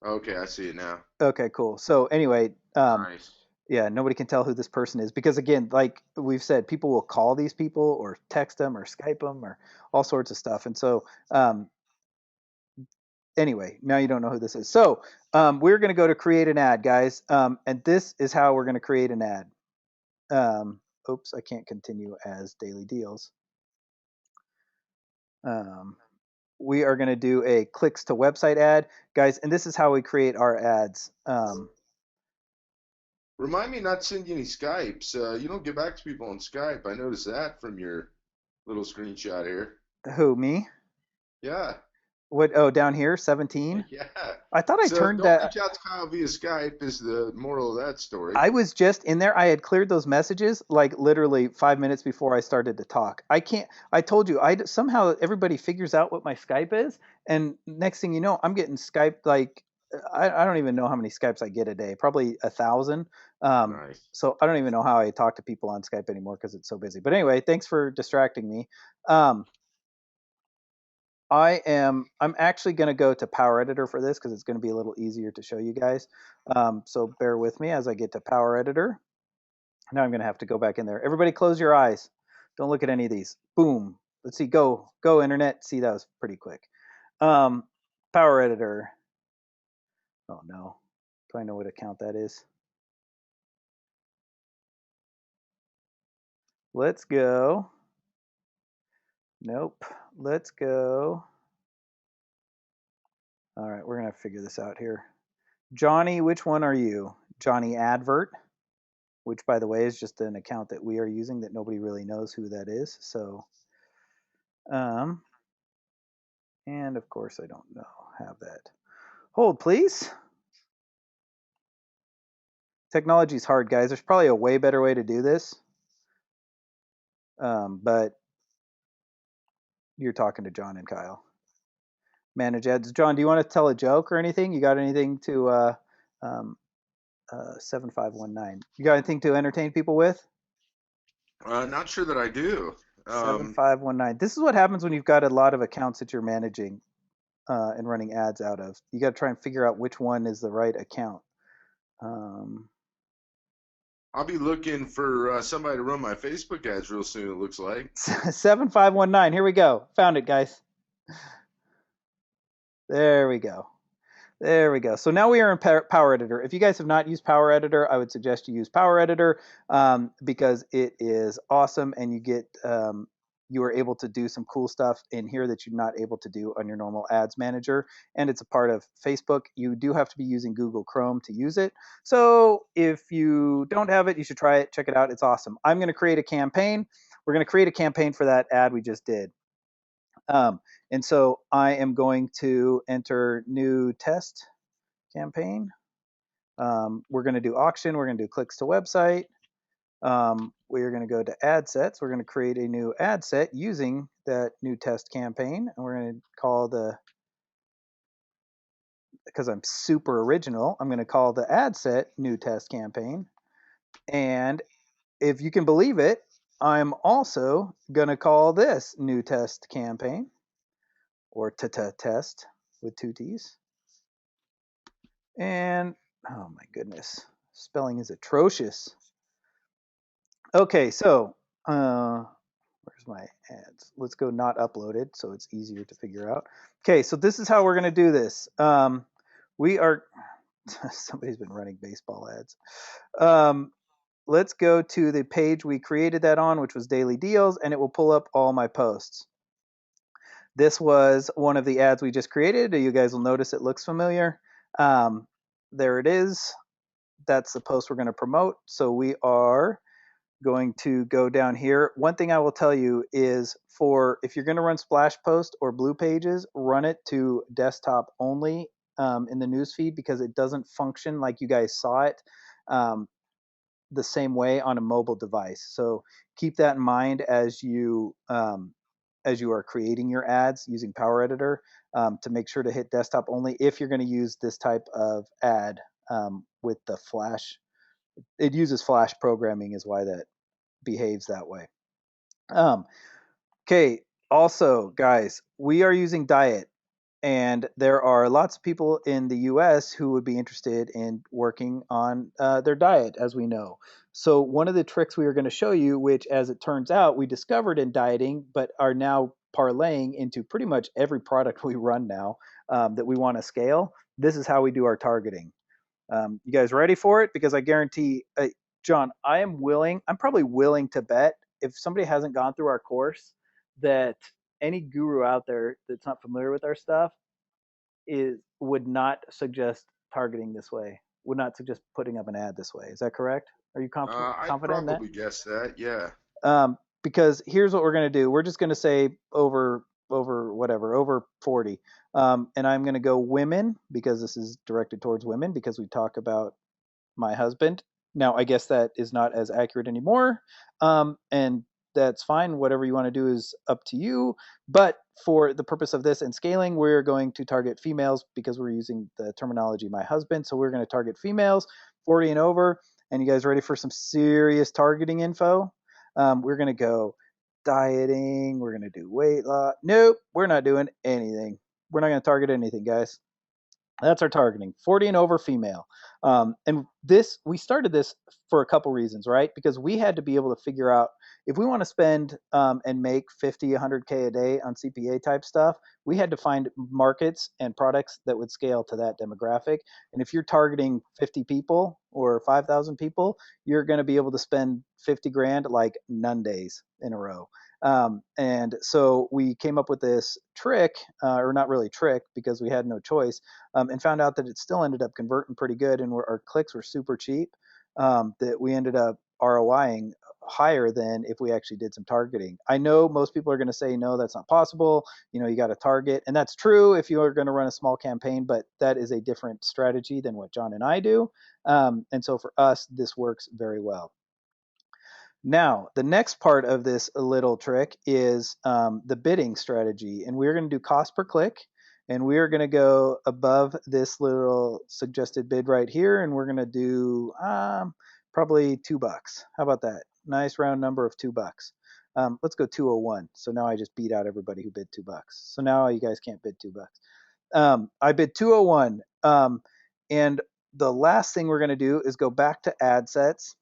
Okay, I see it now. Okay, cool. So anyway, Nice. yeah, nobody can tell who this person is because, again, like we've said, people will call these people or text them or Skype them or all sorts of stuff. And so anyway, now you don't know who this is. So we're going to go to create an ad, guys. And this is how we're going to create an ad. Oops, I can't continue as daily deals. We are going to do a clicks to website ad, guys. And this is how we create our ads. Remind me not to send you any Skypes. You don't get back to people on Skype. I noticed that from your little screenshot here. Who, me? Yeah. What? Oh, down here, 17. Yeah. I thought I So turned don't that. reach out to Kyle via Skype is the moral of that story. I was just in there. I had cleared those messages like literally 5 minutes before I started to talk. I can't. I told you. Somehow everybody figures out what my Skype is, and next thing you know, I'm getting Skype like I don't even know how many Skypes I get a day. Probably 1,000. Nice. So I don't even know how I talk to people on Skype anymore because it's so busy. But anyway, thanks for distracting me. I'm actually going to go to Power Editor for this because it's going to be a little easier to show you guys. So bear with me as I get to Power Editor. Now I'm going to have to go back in there. Everybody close your eyes. Don't look at any of these. Boom. Let's see. Go internet. See, that was pretty quick. Power Editor. Oh no. Do I know what account that is? Let's go. Nope. Let's go. All right, we're going to figure this out here. Johnny, which one are you? Johnny Advert, which by the way is just an account that we are using that nobody really knows who that is. So, and of course I don't have that. Hold, please. Technology is hard, guys. There's probably a way better way to do this, but you're talking to John and Kyle. Manage ads. John, do you want to tell a joke or anything? You got anything to 7519? You got anything to entertain people with? Not sure that I do. 7519. This is what happens when you've got a lot of accounts that you're managing and running ads out of. You got to try and figure out which one is the right account. I'll be looking for somebody to run my Facebook ads real soon, it looks like. 7519. Here we go. Found it, guys. There we go. There we go. So now we are in Power Editor. If you guys have not used Power Editor, I would suggest you use Power Editor because it is awesome, and you are able to do some cool stuff in here that you're not able to do on your normal ads manager. And it's a part of Facebook. You do have to be using Google Chrome to use it. So if you don't have it, you should try it. Check it out. It's awesome. I'm going to create a campaign. We're going to create a campaign for that ad we just did. And so I am going to enter new test campaign. We're going to do auction. We're going to do clicks to website. We're going to go to ad sets. We're going to create a new ad set using that new test campaign. And we're going to call because I'm super original, I'm going to call the ad set new test campaign. And if you can believe it, I'm also going to call this new test campaign. or test with 2 T's. And oh my goodness, spelling is atrocious. Okay, so where's my ads? Let's go not uploaded so it's easier to figure out. Okay, so this is how we're going to do this. We are, somebody's been running baseball ads. Let's go to the page we created that on, which was Daily Deals, and it will pull up all my posts. This was one of the ads we just created. You guys will notice it looks familiar. There it is. That's the post we're going to promote. So we are going to go down here. One thing I will tell you is if you're going to run splash post or blue pages, run it to desktop only in the newsfeed because it doesn't function like you guys saw it the same way on a mobile device. So keep that in mind as you are creating your ads using Power Editor to make sure to hit desktop only if you're going to use this type of ad with the Flash. It uses Flash programming is why that behaves that way. Okay, also, guys, we are using Diet, and there are lots of people in the US who would be interested in working on their diet, as we know. So, one of the tricks we are going to show you, which, as it turns out, we discovered in dieting, but are now parlaying into pretty much every product we run now that we want to scale. This is how we do our targeting. You guys ready for it? Because I guarantee, John, I'm probably willing to bet if somebody hasn't gone through our course that any guru out there that's not familiar with our stuff would not suggest targeting this way, would not suggest putting up an ad this way. Is that correct? Are you I'd confident in that? probably guess that. Yeah. Because here's what we're going to do. We're just going to say over 40. And I'm going to go women because this is directed towards women because we talk about my husband. Now, I guess that is not as accurate anymore. And that's fine. Whatever you want to do is up to you. But for the purpose of this and scaling, we're going to target females because we're using the terminology my husband. So we're going to target females 40 and over. And you guys ready for some serious targeting info? We're going to go dieting. We're going to do weight loss. Nope, we're not doing anything. We're not going to target anything, guys. That's our targeting, 40 and over female. And we started this for a couple reasons, right? Because we had to be able to figure out if we want to spend and make 50, 100K a day on CPA type stuff, we had to find markets and products that would scale to that demographic. And if you're targeting 50 people or 5,000 people, you're going to be able to spend 50 grand like none days in a row. And so we came up with this trick, or not really trick because we had no choice, and found out that it still ended up converting pretty good and our clicks were super cheap, that we ended up ROIing higher than if we actually did some targeting. I know most people are going to say, no, that's not possible. You got to target. And that's true if you are going to run a small campaign, but that is a different strategy than what John and I do. And so for us, this works very well. Now, the next part of this little trick is the bidding strategy. And we're going to do cost per click. And we are going to go above this little suggested bid right here. And we're going to do probably $2. How about that? Nice round number of $2. Let's go 201. So now I just beat out everybody who bid $2. So now you guys can't bid $2. I bid 201. And the last thing we're going to do is go back to ad sets.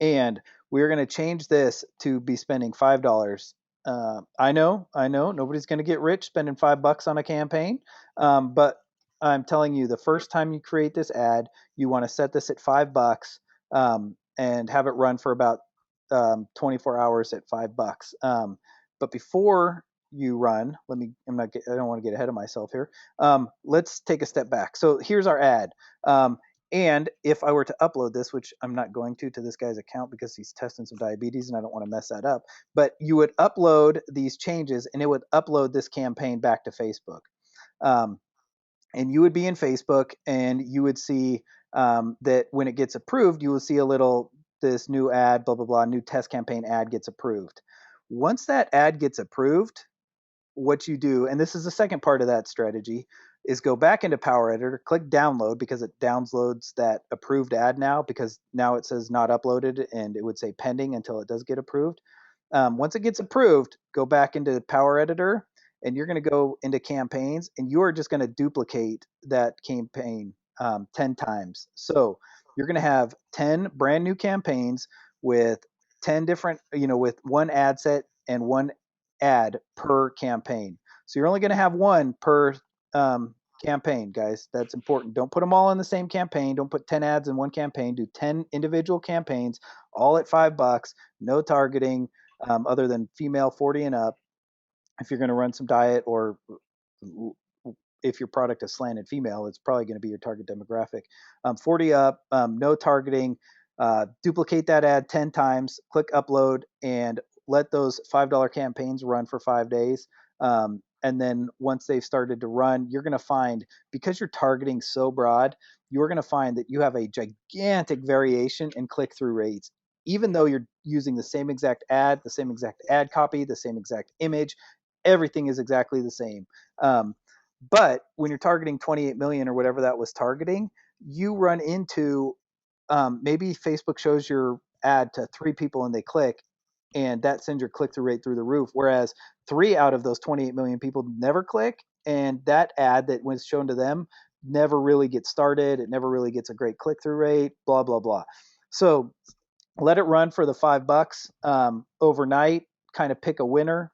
And we're going to change this to be spending $5. I know, nobody's going to get rich spending $5 on a campaign, but I'm telling you, the first time you create this ad, you want to set this at $5 and have it run for about 24 hours at $5. But before you run, I don't want to get ahead of myself here. Let's take a step back. So here's our ad. And if I were to upload this, which I'm not going to this guy's account because he's testing some diabetes and I don't want to mess that up, but you would upload these changes and it would upload this campaign back to Facebook. And you would be in Facebook and you would see that when it gets approved, you will see this new ad, blah, blah, blah, new test campaign ad gets approved. Once that ad gets approved, what you do, and this is the second part of that strategy, is go back into Power Editor, click download because it downloads that approved ad now because now it says not uploaded and it would say pending until it does get approved. Once it gets approved, go back into Power Editor and you're going to go into campaigns, and you are just going to duplicate that campaign 10 times. So you're going to have 10 brand new campaigns with 10 different, with one ad set and one ad per campaign. So you're only going to have one per campaign, guys. That's important. Don't put them all in the same campaign. Don't put 10 ads in one campaign. Do 10 individual campaigns, all at $5. No targeting other than female 40 and up. If you're going to run some diet, or if your product is slanted female, it's probably going to be your target demographic. 40 up, no targeting. Duplicate that ad 10 times, click upload, and let those $5 campaigns run for 5 days. And then once they've started to run, you're going to find, because you're targeting so broad, you're going to find that you have a gigantic variation in click-through rates, even though you're using the same exact ad, the same exact ad copy, the same exact image. Everything is exactly the same. But when you're targeting 28 million or whatever that was targeting, you run into maybe Facebook shows your ad to 3 people and they click, and that sends your click-through rate through the roof. Whereas 3 out of those 28 million people never click, and that ad that was shown to them never really gets started. It never really gets a great click-through rate, blah, blah, blah. So let it run for the $5 overnight, kind of pick a winner.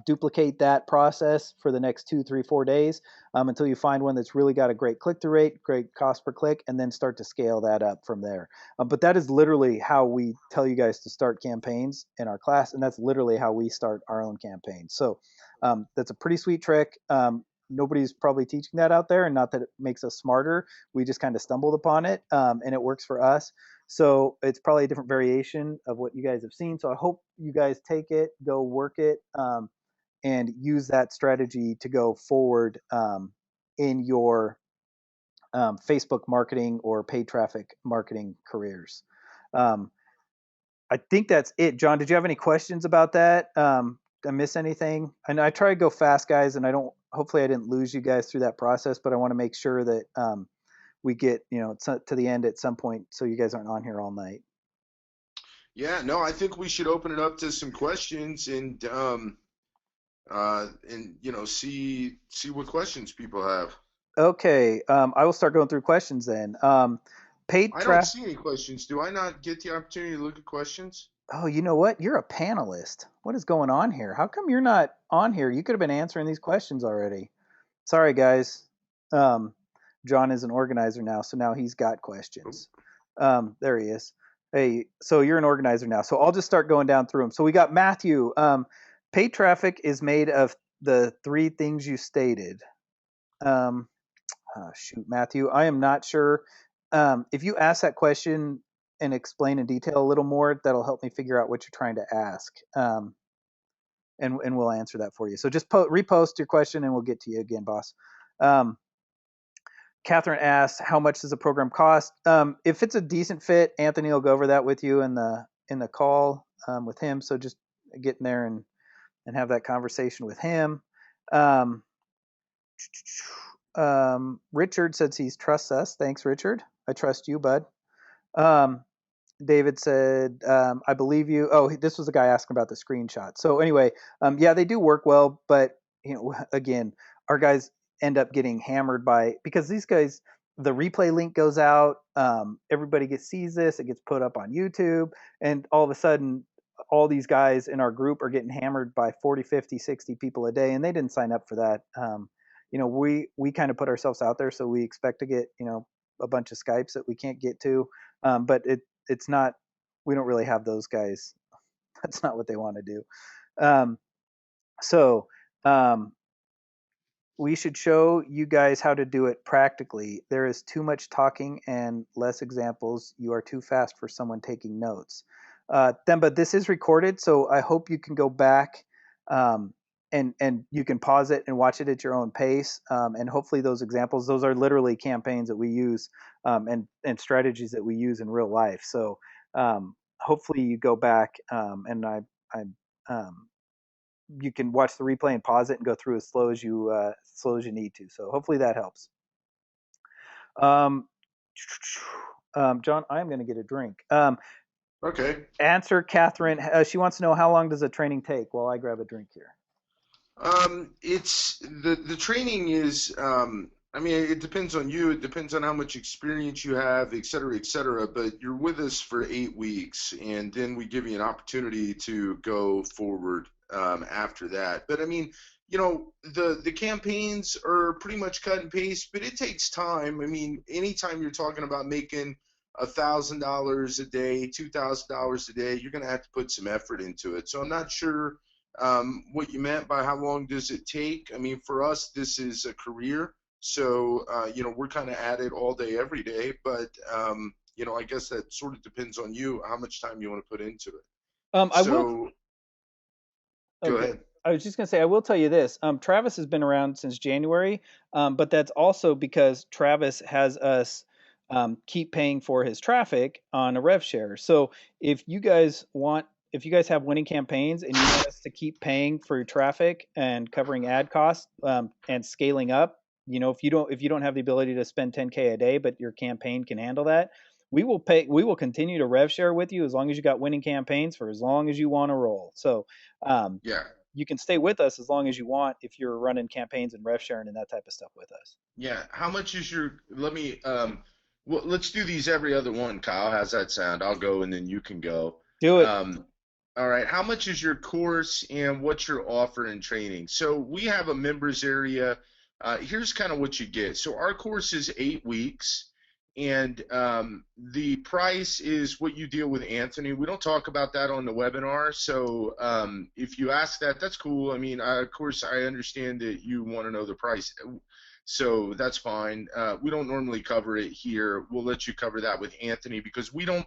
Duplicate that process for the next 2, 3, 4 days until you find one that's really got a great click-through rate, great cost per click, and then start to scale that up from there. But that is literally how we tell you guys to start campaigns in our class, and that's literally how we start our own campaigns. So that's a pretty sweet trick. Nobody's probably teaching that out there, and not that it makes us smarter. We just kind of stumbled upon it, and it works for us. So it's probably a different variation of what you guys have seen. So I hope you guys take it, go work it, and use that strategy to go forward in your Facebook marketing or paid traffic marketing careers. I think that's it. John, did you have any questions about that? Did I miss anything? And I try to go fast, guys, and hopefully I didn't lose you guys through that process, but I want to make sure that we get to the end at some point, so you guys aren't on here all night. Yeah, no, I think we should open it up to some questions and see what questions people have. Okay, I will start going through questions then. Paid I don't traffic. see any questions. Do I not get the opportunity to look at questions? Oh, you know what? You're a panelist. What is going on here? How come you're not on here? You could have been answering these questions already. Sorry, guys. John is an organizer now, so now he's got questions. There he is. Hey, so you're an organizer now. So I'll just start going down through them. So we got Matthew. Paid traffic is made of the 3 things you stated. Shoot, Matthew, I am not sure. If you ask that question and explain in detail a little more, that'll help me figure out what you're trying to ask. And we'll answer that for you. So just repost your question and we'll get to you again, boss. Catherine asks, how much does a program cost? If it's a decent fit, Anthony will go over that with you in the call with him. So just get in there and have that conversation with him. Richard says he trusts us. Thanks, Richard. I trust you, bud. David said, I believe you. Oh, this was the guy asking about the screenshot. So anyway, yeah, they do work well, but again, our guys end up getting hammered because these guys, the replay link goes out, everybody sees this, it gets put up on YouTube, and all of a sudden, all these guys in our group are getting hammered by 40, 50, 60 people a day, and they didn't sign up for that. We kind of put ourselves out there, so we expect to get, a bunch of Skypes that we can't get to, but it's not, we don't really have those guys. That's not what they want to do. So we should show you guys how to do it practically. There is too much talking and less examples. You are too fast for someone taking notes. But this is recorded, so I hope you can go back and you can pause it and watch it at your own pace. And hopefully those examples, those are literally campaigns that we use and strategies that we use in real life. So hopefully you go back and you can watch the replay and pause it and go through as slow as you need to. So hopefully that helps. John, I'm going to get a drink. Okay. Answer Catherine. She wants to know, how long does a training take? While I grab a drink here. It's the training is, I mean, it depends on you. It depends on how much experience you have, et cetera, et cetera. But you're with us for 8 weeks, and then we give you an opportunity to go forward after that. But I mean, the campaigns are pretty much cut and paste, but it takes time. I mean, anytime you're talking about making $1,000 a day, $2,000 a day, you're going to have to put some effort into it. So I'm not sure what you meant by how long does it take. I mean, for us, this is a career. So, we're kind of at it all day, every day. But, I guess that sort of depends on you, how much time you want to put into it. I will. So, go Okay. ahead. I was just going to say, I will tell you this. Travis has been around since January, but that's also because Travis has us keep paying for his traffic on a rev share. So if you guys want, if you guys have winning campaigns and you want us to keep paying for your traffic and covering ad costs and scaling up, if you don't have the ability to spend 10K a day, but your campaign can handle that, we will continue to rev share with you as long as you got winning campaigns for as long as you want to roll. So um, Yeah. you can stay with us as long as you want if you're running campaigns and rev sharing and that type of stuff with us. Yeah. How much is let me, well, let's do these every other one, Kyle. How's that sound? I'll go and then you can go. Do it. All right. How much is your course and what's your offer and training? So we have a members area. Here's kind of what you get. So our course is 8 weeks, and the price is what you deal with Anthony. We don't talk about that on the webinar. So if you ask that, that's cool. I mean, of course, I understand that you want to know the price. So that's fine. We don't normally cover it here. We'll let you cover that with Anthony because we don't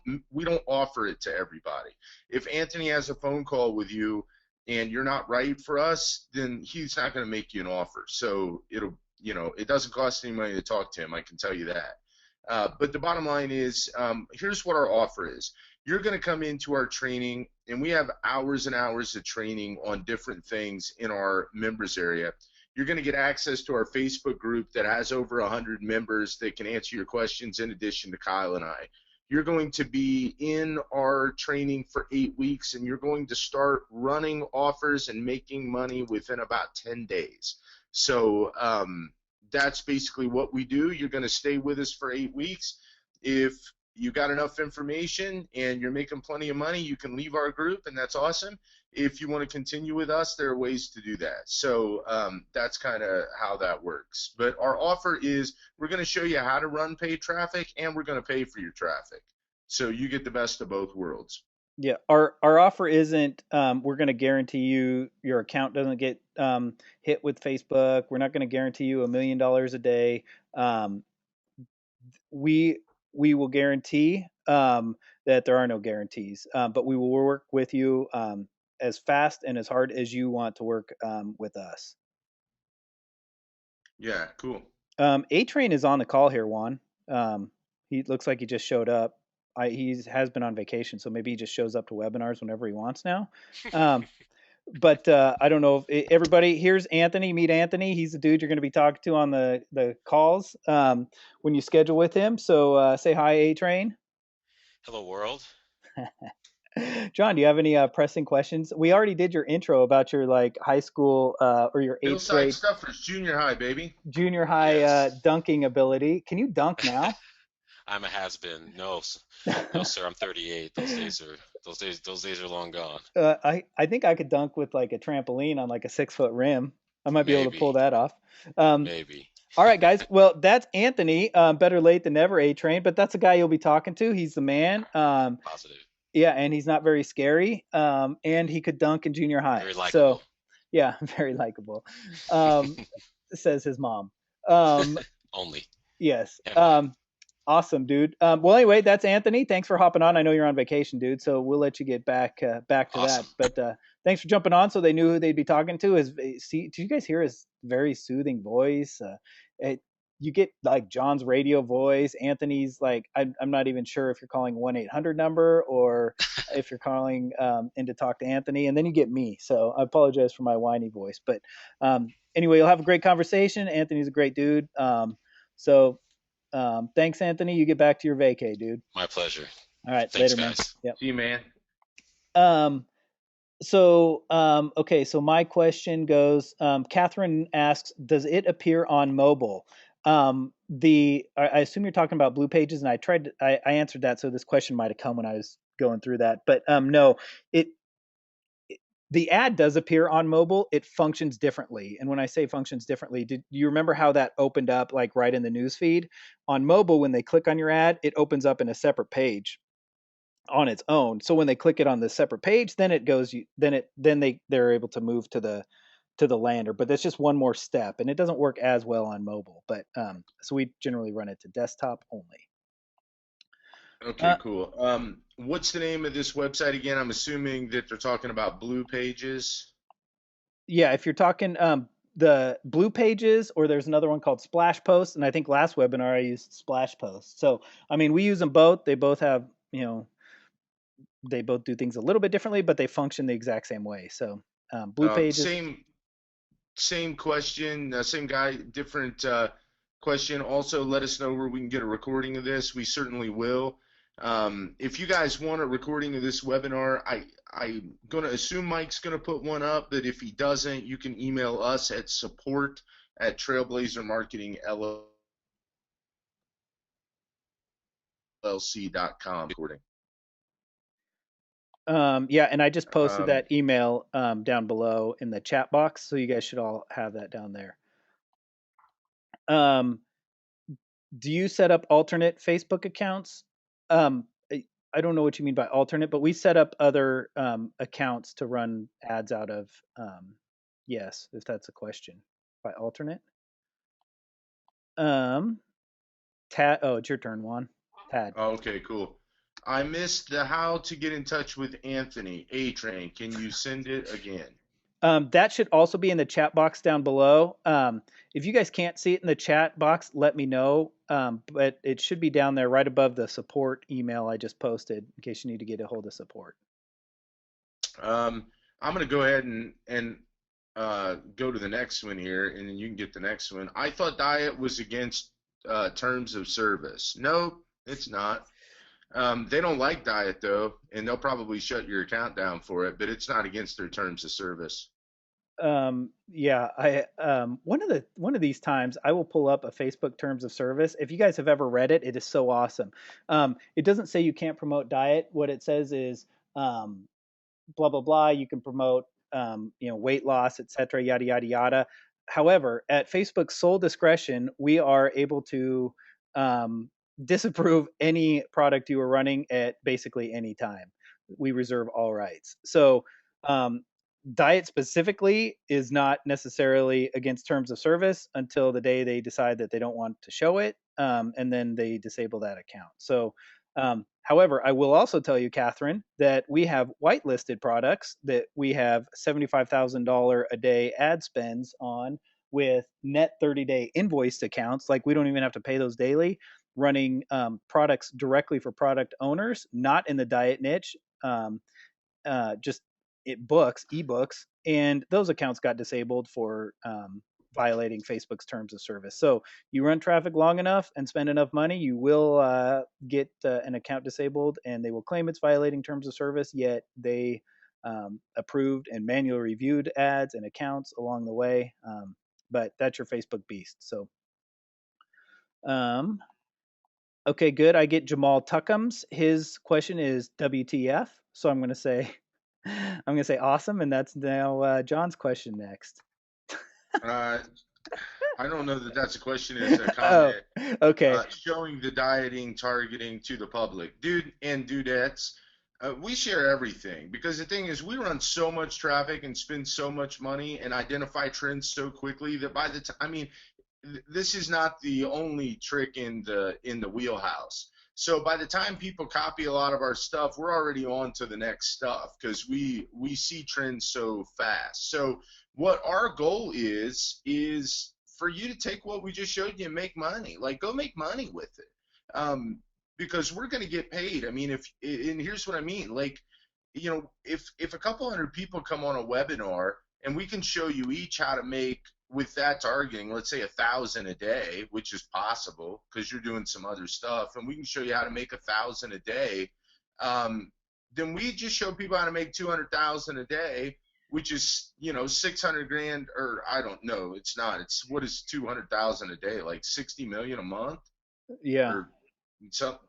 offer it to everybody. If Anthony has a phone call with you and you're not right for us, then he's not going to make you an offer. So it doesn't cost any money to talk to him. I can tell you that. But the bottom line is, here's what our offer is. You're going to come into our training, and we have hours and hours of training on different things in our members area. You're going to get access to our Facebook group that has over 100 members that can answer your questions in addition to Kyle and I. You're going to be in our training for 8 weeks, and you're going to start running offers and making money within about 10 days. So that's basically what we do. You're going to stay with us for 8 weeks. If you got enough information and you're making plenty of money, you can leave our group, and that's awesome. If you want to continue with us, there are ways to do that. So that's kind of how that works. But our offer is we're going to show you how to run paid traffic, and we're going to pay for your traffic. So you get the best of both worlds. Yeah, our offer isn't we're going to guarantee you your account doesn't get hit with Facebook. We're not going to guarantee you $1 million a day. We will guarantee that there are no guarantees, but we will work with you as fast and as hard as you want to work with us. Yeah, cool. A Train is on the call here, Juan. He looks like he just showed up. He has been on vacation, so maybe he just shows up to webinars whenever he wants now. But I don't know if everybody here's Anthony. Meet Anthony. He's the dude you're going to be talking to on the calls when you schedule with him. So say hi, A Train. Hello, world. John, do you have any pressing questions? We already did your intro about your high school or your eighth grade stuff for junior high, baby. Junior high Yes. dunking ability. Can you dunk now? I'm a has-been. No, sir. I'm 38. Those days are long gone. I think I could dunk with a trampoline on a 6-foot rim. I might be able to pull Maybe. that off. Maybe. All right, guys. Well, that's Anthony. Better late than never, A Train. But that's the guy you'll be talking to. He's the man. Positive. Yeah, and he's not very scary. And he could dunk in junior high. Very likable. So, yeah, very likable. Says his mom. Only. Yes. Emily. Awesome, dude. Well, anyway, that's Anthony. Thanks for hopping on. I know you're on vacation, dude. So we'll let you get back to Awesome. that. But thanks for jumping on, so they knew who they'd be talking to. Did you guys hear his very soothing voice? You get John's radio voice. Anthony's I'm not even sure if you're calling 1-800 number or if you're calling in to talk to Anthony, and then you get me. So I apologize for my whiny voice. But anyway, you'll have a great conversation. Anthony's a great dude. Thanks, Anthony. You get back to your vacay, dude. My pleasure. All right, Thanks, later, man. guys. Yep. See you, man. Okay, so my question goes, Catherine asks, does it appear on mobile? I assume you're talking about Blue Pages, and I answered that, so this question might have come when I was going through that. But no, it the ad does appear on mobile. It functions differently. And when I say functions differently, did you remember how that opened up like right in the news feed? On mobile, when they click on your ad, it opens up in a separate page on its own. So when they click it on the separate page, then it goes they're able to move to the lander. But that's just one more step, and it doesn't work as well on mobile. But so we generally run it to desktop only. Okay, cool. What's the name of this website again? I'm assuming that they're talking about Blue Pages. Yeah, if you're talking the Blue Pages, or there's another one called Splash Post, and I think last webinar I used Splash Post. So I mean, we use them both. They both have, they both do things a little bit differently, but they function the exact same way. So Blue Pages. Same question, same guy, different question. Also, let us know where we can get a recording of this. We certainly will. If you guys want a recording of this webinar, I'm going to assume Mike's going to put one up, but if he doesn't, you can email us at support@trailblazermarketingllc.com. Recording. Yeah, and I just posted Um, that email down below in the chat box, so you guys should all have that down there. Do you set up alternate Facebook accounts? Um, I don't know what you mean by alternate, but we set up other accounts to run ads out of. Yes, if that's a question. By alternate. Tad. Oh, it's your turn, Juan. Tad. okay, cool. I missed the how to get in touch with Anthony A-Train. Can you send it again? That should also be in the chat box down below. If you guys can't see it in the chat box, let me know. But it should be down there right above the support email I just posted in case you need to get a hold of support. I'm going to go ahead and go to the next one here, and then you can get the next one. I thought diet was against terms of service. No, it's not. They don't like diet though, and they'll probably shut your account down for it, but it's not against their terms of service. Yeah, I one of these times I will pull up a Facebook terms of service. If you guys have ever read it, it is so awesome. It doesn't say you can't promote diet. What it says is blah blah blah. You can promote weight loss, etc. Yada yada yada. However, at Facebook's sole discretion, we are able to disapprove any product you are running at basically any time. We reserve all rights. So diet specifically is not necessarily against terms of service until the day they decide that they don't want to show it, and then they disable that account. So however, I will also tell you, Catherine, that we have whitelisted products that we have $75,000 a day ad spends on with net 30-day invoiced accounts. Like we don't even have to pay those daily, running products directly for product owners, not in the diet niche, just ebooks, and those accounts got disabled for violating Facebook's terms of service. So you run traffic long enough and spend enough money, you will get an account disabled, and they will claim it's violating terms of service. Yet they approved and manually reviewed ads and accounts along the way. But that's your Facebook beast. So, okay, good. I get Jamal Tuckums. His question is WTF. So I'm going to say awesome, and that's now John's question next. Uh, I don't know that that's a question. It's a comment. Oh, okay. Showing the dieting targeting to the public, dude and dudettes. We share everything because the thing is, we run so much traffic and spend so much money and identify trends so quickly that by the time, I mean, this is not the only trick in the wheelhouse. So by the time people copy a lot of our stuff, we're already on to the next stuff because we see trends so fast. So what our goal is for you to take what we just showed you and make money. Like, go make money with it, because we're going to get paid. I mean, and here's what I mean. Like, if a couple hundred people come on a webinar and we can show you each how to make, with that targeting, let's say 1,000 a day, which is possible because you're doing some other stuff, and we can show you how to make 1,000 a day, then we just show people how to make 200,000 a day, which is 600 grand, or I don't know. It's not. It's what is 200,000 a day? Like 60 million a month, Yeah, or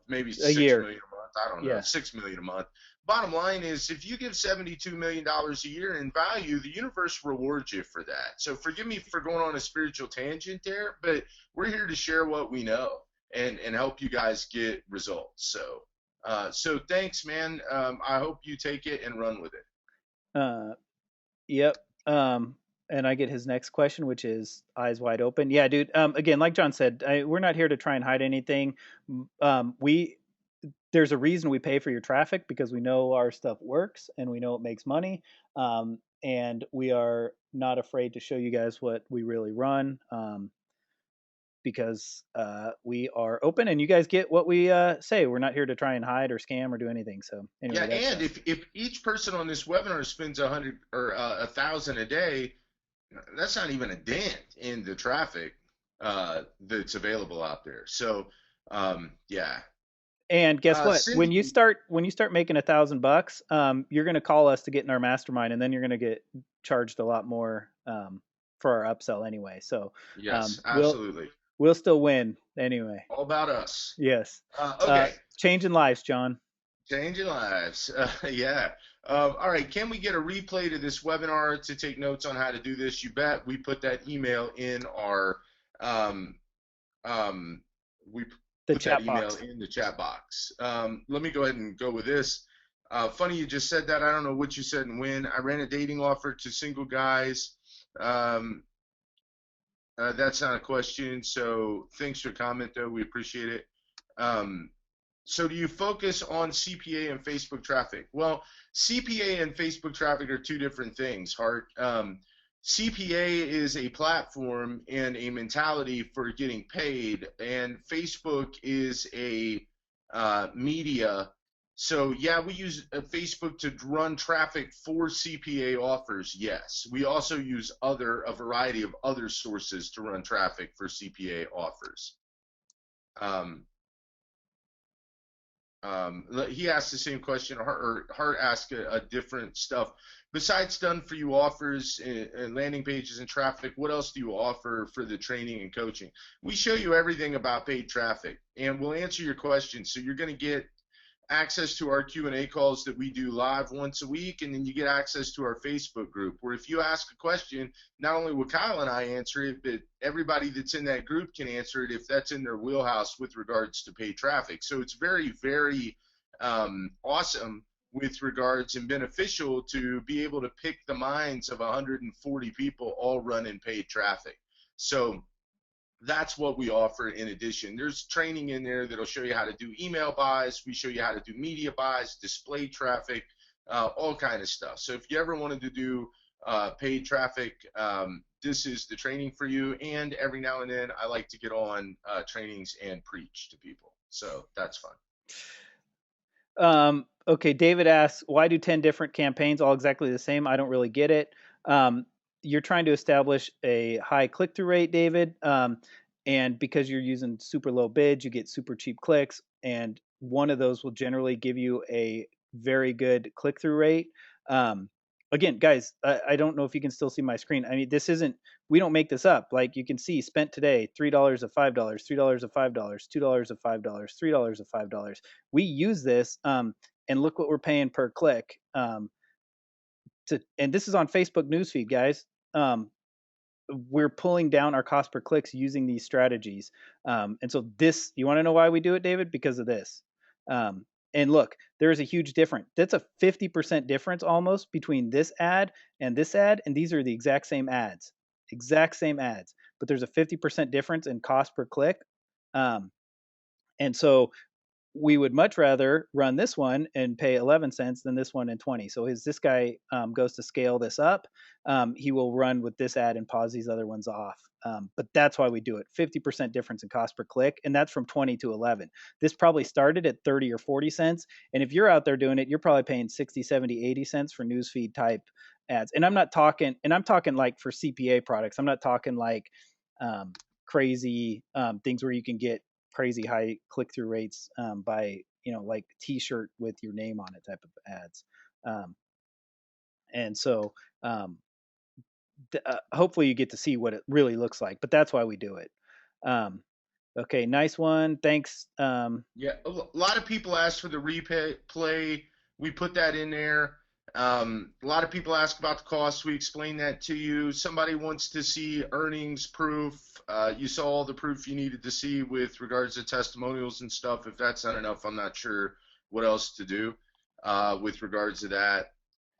maybe a 6 year. million a month. I don't know. Yeah. 6 million a month. Bottom line is, if you give $72 million a year in value, the universe rewards you for that. So forgive me for going on a spiritual tangent there, but we're here to share what we know and help you guys get results. So thanks, man. I hope you take it and run with it. Yep. And I get his next question, which is eyes wide open. Yeah, dude. Again, like John said, we're not here to try and hide anything. There's a reason we pay for your traffic, because we know our stuff works and we know it makes money. And we are not afraid to show you guys what we really run. Because we are open and you guys get what we say. We're not here to try and hide or scam or do anything. So anyway, Yeah, and if each person on this webinar spends 100 or 1,000 a day, that's not even a dent in the traffic that's available out there. So yeah. And guess what? Cindy, When you start making $1,000, you're going to call us to get in our mastermind, and then you're going to get charged a lot more for our upsell anyway. So yes, absolutely. We'll still win anyway. All about us. Yes. Okay. Changing lives, John. Changing lives. Yeah. All right. Can we get a replay to this webinar to take notes on how to do this? You bet. We put that email in our we put that email in the chat box. Let me go ahead and go with this. Funny you just said that. I don't know what you said and when. I ran a dating offer to single guys. That's not a question. So thanks for your comment, though. We appreciate it. So do you focus on CPA and Facebook traffic? Well, CPA and Facebook traffic are two different things, Hart. CPA is a platform and a mentality for getting paid, and Facebook is a media. So yeah, we use Facebook to run traffic for CPA offers. Yes, we also use a variety of other sources to run traffic for CPA offers. He asked the same question, or Hart asked a different stuff. Besides done for you offers and landing pages and traffic, what else do you offer for the training and coaching? We show you everything about paid traffic, and we'll answer your questions. So you're going to get access to our Q&A calls that we do live once a week, and then you get access to our Facebook group, where if you ask a question, not only will Kyle and I answer it, but everybody that's in that group can answer it if that's in their wheelhouse with regards to paid traffic. So it's very, very awesome with regards and beneficial to be able to pick the minds of 140 people all running paid traffic. So that's what we offer in addition. There's training in there that'll show you how to do email buys. We show you how to do media buys, display traffic, all kind of stuff. So if you ever wanted to do paid traffic, this is the training for you. And every now and then I like to get on trainings and preach to people. So that's fun. Okay, David asks, why do 10 different campaigns all exactly the same? I don't really get it. You're trying to establish a high click-through rate, David, and because you're using super low bids, you get super cheap clicks, and one of those will generally give you a very good click-through rate. Again, guys, I don't know if you can still see my screen. I mean, we don't make this up. Like you can see, spent today, $3 of $5, $3 of $5, $2 of $5, $3 of $5. We use this, and look what we're paying per click. And this is on Facebook newsfeed, guys. We're pulling down our cost per clicks using these strategies. And so this, you want to know why we do it, David? Because of this. And look, there is a huge difference. That's a 50% difference almost between this ad, and these are the exact same ads, but there's a 50% difference in cost per click. And so we would much rather run this one and pay 11 cents than this one and 20. So as this guy goes to scale this up, he will run with this ad and pause these other ones off. But that's why we do it. 50% difference in cost per click, and that's from 20 to 11. This probably started at 30 or 40 cents. And if you're out there doing it, you're probably paying 60, 70, 80 cents for newsfeed type ads. And I'm talking like for CPA products. I'm not talking like crazy things where you can get crazy high click-through rates by like T-shirt with your name on it type of ads. Um, and so um, hopefully you get to see what it really looks like. But that's why we do it. Um, okay, nice one. Thanks. Yeah, a lot of people ask for the replay. We put that in there. A lot of people ask about the cost. We explain that to you. Somebody wants to see earnings proof. You saw all the proof you needed to see with regards to testimonials and stuff. If that's not enough, I'm not sure what else to do with regards to that.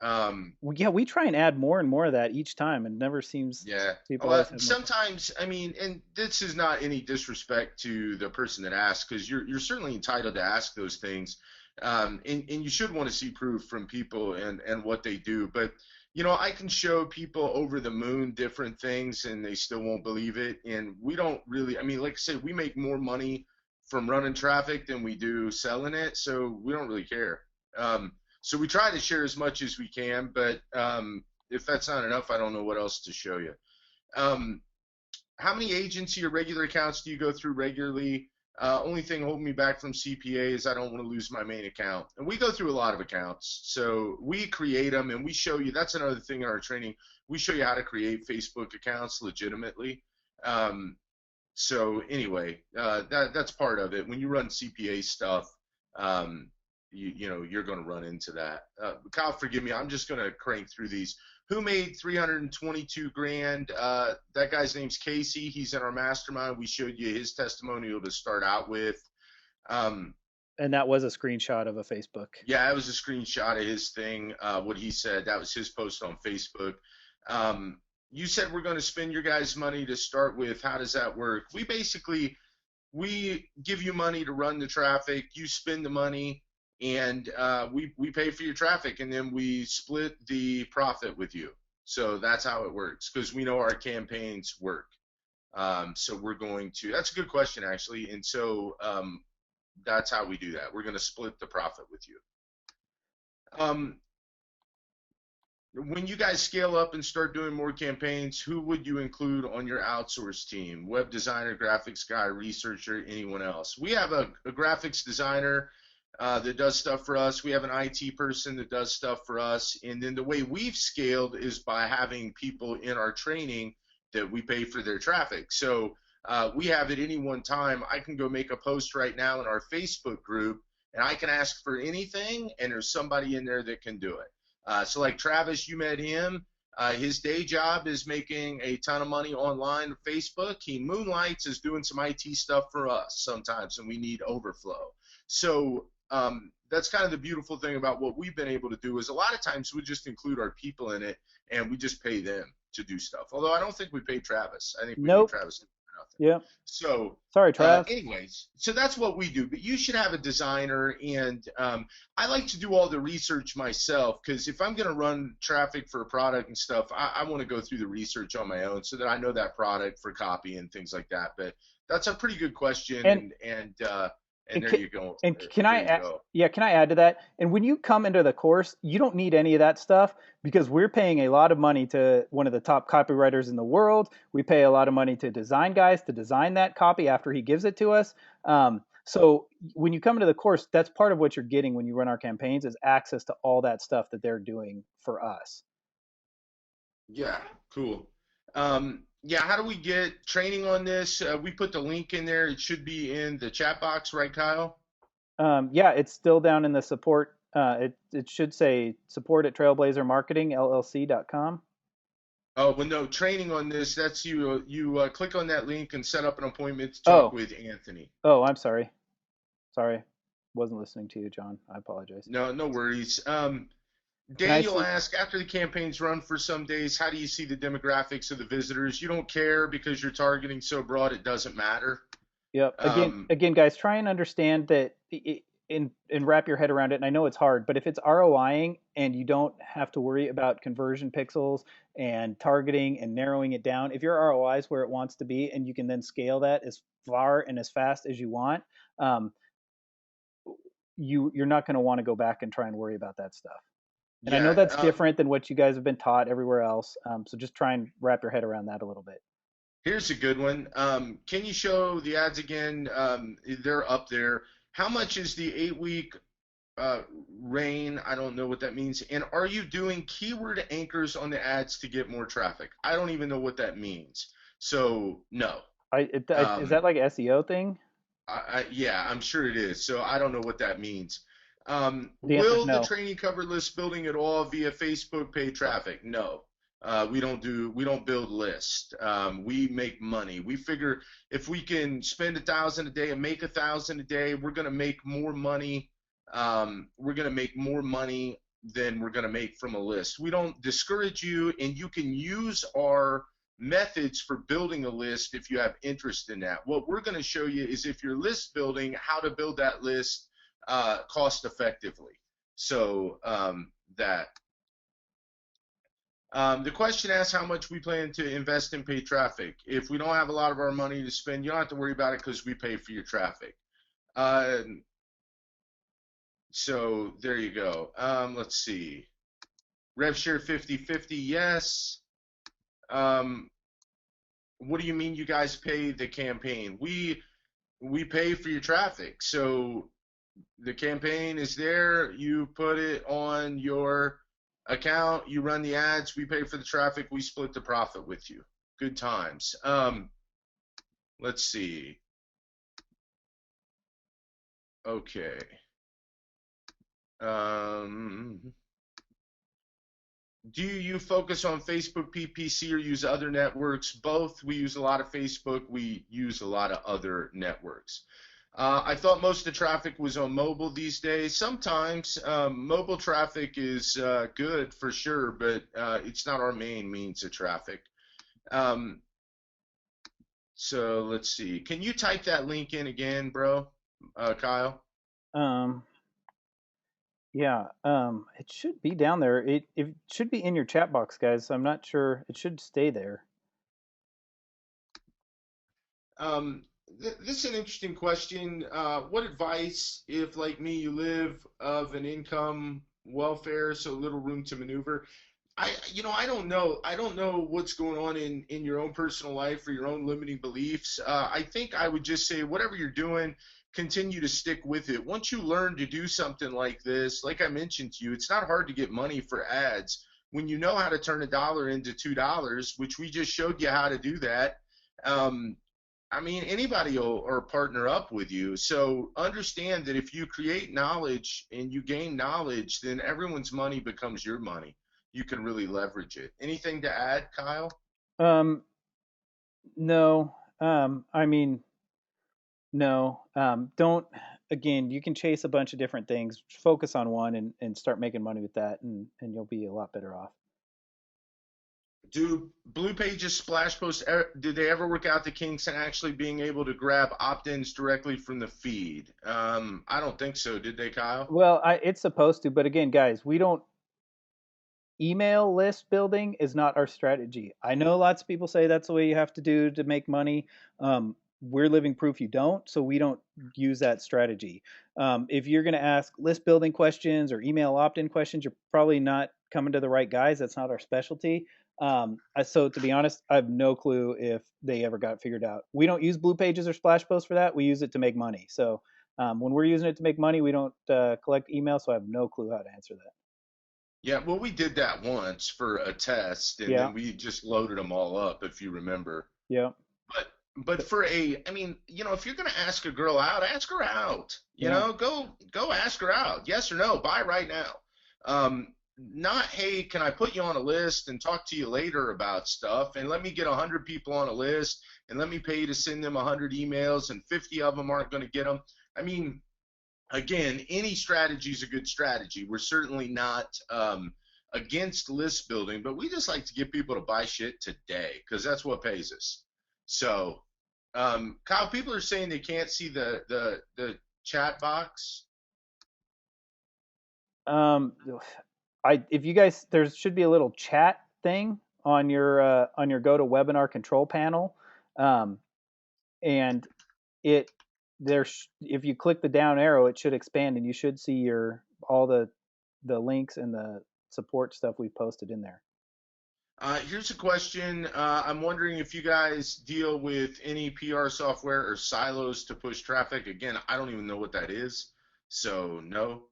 Yeah, we try and add more and more of that each time. It never seems Yeah. people always have more. Sometimes, I mean, and this is not any disrespect to the person that asked, because you're certainly entitled to ask those things, and you should want to see proof from people and what they do. But I can show people over the moon different things, and they still won't believe it. And we don't really, I mean, like I said, we make more money from running traffic than we do selling it, so we don't really care. So we try to share as much as we can, but if that's not enough, I don't know what else to show you. How many agency or regular accounts do you go through regularly? Only thing holding me back from CPA is I don't want to lose my main account. And we go through a lot of accounts. So we create them and we show you. That's another thing in our training. We show you how to create Facebook accounts legitimately. So anyway, that's part of it. When you run CPA stuff, you're going to run into that. Kyle, forgive me. I'm just going to crank through these. Who made 322 grand? That guy's name's Casey. He's in our mastermind. We showed you his testimonial to start out with. And that was a screenshot of a Facebook. Yeah, it was a screenshot of his thing. What he said, that was his post on Facebook. You said we're going to spend your guys' money to start with. How does that work? We give you money to run the traffic. You spend the money, and we pay for your traffic, and then we split the profit with you. So that's how it works, because we know our campaigns work. So we're going to – that's a good question, actually. And so that's how we do that. We're going to split the profit with you. When you guys scale up and start doing more campaigns, who would you include on your outsource team? Web designer, graphics guy, researcher, anyone else? We have a graphics designer that does stuff for us. We have an IT person that does stuff for us. And then the way we've scaled is by having people in our training that we pay for their traffic. So we have at any one time, I can go make a post right now in our Facebook group, and I can ask for anything, and there's somebody in there that can do it. So like Travis, you met him. His day job is making a ton of money online on Facebook. He moonlights as doing some IT stuff for us sometimes, and we need overflow. So that's kind of the beautiful thing about what we've been able to do is a lot of times we just include our people in it, and we just pay them to do stuff. Although I don't think we pay Travis. I think we pay Travis for nothing. Yeah. So sorry, Trav. Anyways, so that's what we do. But you should have a designer, and I like to do all the research myself, because if I'm going to run traffic for a product and stuff, I want to go through the research on my own so that I know that product for copy and things like that. But that's a pretty good question, and there you go. And can I add to that? And when you come into the course, you don't need any of that stuff, because we're paying a lot of money to one of the top copywriters in the world. We pay a lot of money to design guys to design that copy after he gives it to us. So when you come into the course, that's part of what you're getting when you run our campaigns is access to all that stuff that they're doing for us. Yeah, cool. Yeah, how do we get training on this? We put the link in there. It should be in the chat box, right, Kyle? Yeah, it's still down in the support. It should say support at trailblazermarketingllc.com. Oh, well, no, training on this, that's you. You click on that link and set up an appointment to talk with Anthony. Oh, I'm sorry. Sorry. Wasn't listening to you, John. I apologize. No worries. Daniel asked, after the campaign's run for some days, how do you see the demographics of the visitors? You don't care because you're targeting so broad, it doesn't matter. Yep. Again, guys, try and understand that and wrap your head around it. And I know it's hard, but if it's ROIing and you don't have to worry about conversion pixels and targeting and narrowing it down, if your ROI is where it wants to be and you can then scale that as far and as fast as you want, you're not going to want to go back and try and worry about that stuff. And I know that's different than what you guys have been taught everywhere else. So just try and wrap your head around that a little bit. Here's a good one. Can you show the ads again? They're up there. How much is the 8-week uh, reign? I don't know what that means. And are you doing keyword anchors on the ads to get more traffic? I don't even know what that means. So no. Is Um, that like SEO thing? yeah, I'm sure it is. So I don't know what that means. The answer is Will the no. training cover list building at all via Facebook paid traffic? No. We don't build lists. We make money. We figure if we can spend 1,000 a day and make 1,000 a day, we're gonna make more money. We're gonna make more money than we're gonna make from a list. We don't discourage you, and you can use our methods for building a list if you have interest in that. What we're going to show you is if you're list building, how to build that list cost effectively. So that the question asks how much we plan to invest in paid traffic. If we don't have a lot of our money to spend, you don't have to worry about it because we pay for your traffic. Uh, so there you go. Let's see. Rev share 50-50, yes. What do you mean you guys pay the campaign? We pay for your traffic. So the campaign is there, you put it on your account, you run the ads, we pay for the traffic, we split the profit with you. Good times. Let's see. Okay. Do you focus on Facebook PPC or use other networks? Both. We use a lot of Facebook. We use a lot of other networks. I thought most of the traffic was on mobile these days. Sometimes mobile traffic is good for sure, but it's not our main means of traffic. So let's see. Can you type that link in again, bro, Kyle? Um, yeah. It should be down there. It should be in your chat box, guys. I'm not sure. It should stay there. This is an interesting question. What advice, if like me, you live of an income welfare, so little room to maneuver? I don't know. I don't know what's going on in your own personal life or your own limiting beliefs. I think I would just say whatever you're doing, continue to stick with it. Once you learn to do something like this, like I mentioned to you, it's not hard to get money for ads. When you know how to turn $1 into $2, which we just showed you how to do that, um, I mean, anybody will or partner up with you. So understand that if you create knowledge and you gain knowledge, then everyone's money becomes your money. You can really leverage it. Anything to add, Kyle? Um, no. I mean, no. Don't. Again, you can chase a bunch of different things. Focus on one and start making money with that, and you'll be a lot better off. Do Blue Pages splash posts, did they ever work out the kinks and actually being able to grab opt-ins directly from the feed? I don't think so. Did they, Kyle? Well, it's supposed to, but again, guys, we don't. Email list building is not our strategy. I know lots of people say that's the way you have to do to make money. We're living proof you don't, so we don't use that strategy. If you're going to ask list building questions or email opt-in questions, you're probably not coming to the right guys. That's not our specialty. So to be honest, I have no clue if they ever got figured out. We don't use Blue Pages or Splash Posts for that. We use it to make money. So when we're using it to make money, we don't collect email. So I have no clue how to answer that. Yeah, well, we did that once for a test, and Yeah. then we just loaded them all up, if you remember. Yeah. But I mean, if you're gonna ask a girl out, ask her out. Yeah. Go ask her out. Yes or no, buy right now. Not, hey, can I put you on a list and talk to you later about stuff? And let me get 100 people on a list, and let me pay you to send them 100 emails, and 50 of them aren't going to get them. I mean, again, any strategy is a good strategy. We're certainly not against list building, but we just like to get people to buy shit today because that's what pays us. So, Kyle, people are saying they can't see the chat box. If you guys, there should be a little chat thing on your go to webinar control panel, and it if you click the down arrow, it should expand, and you should see all the links and the support stuff we posted in there. Here's a question. I'm wondering if you guys deal with any PR software or silos to push traffic. Again, I don't even know what that is, so no.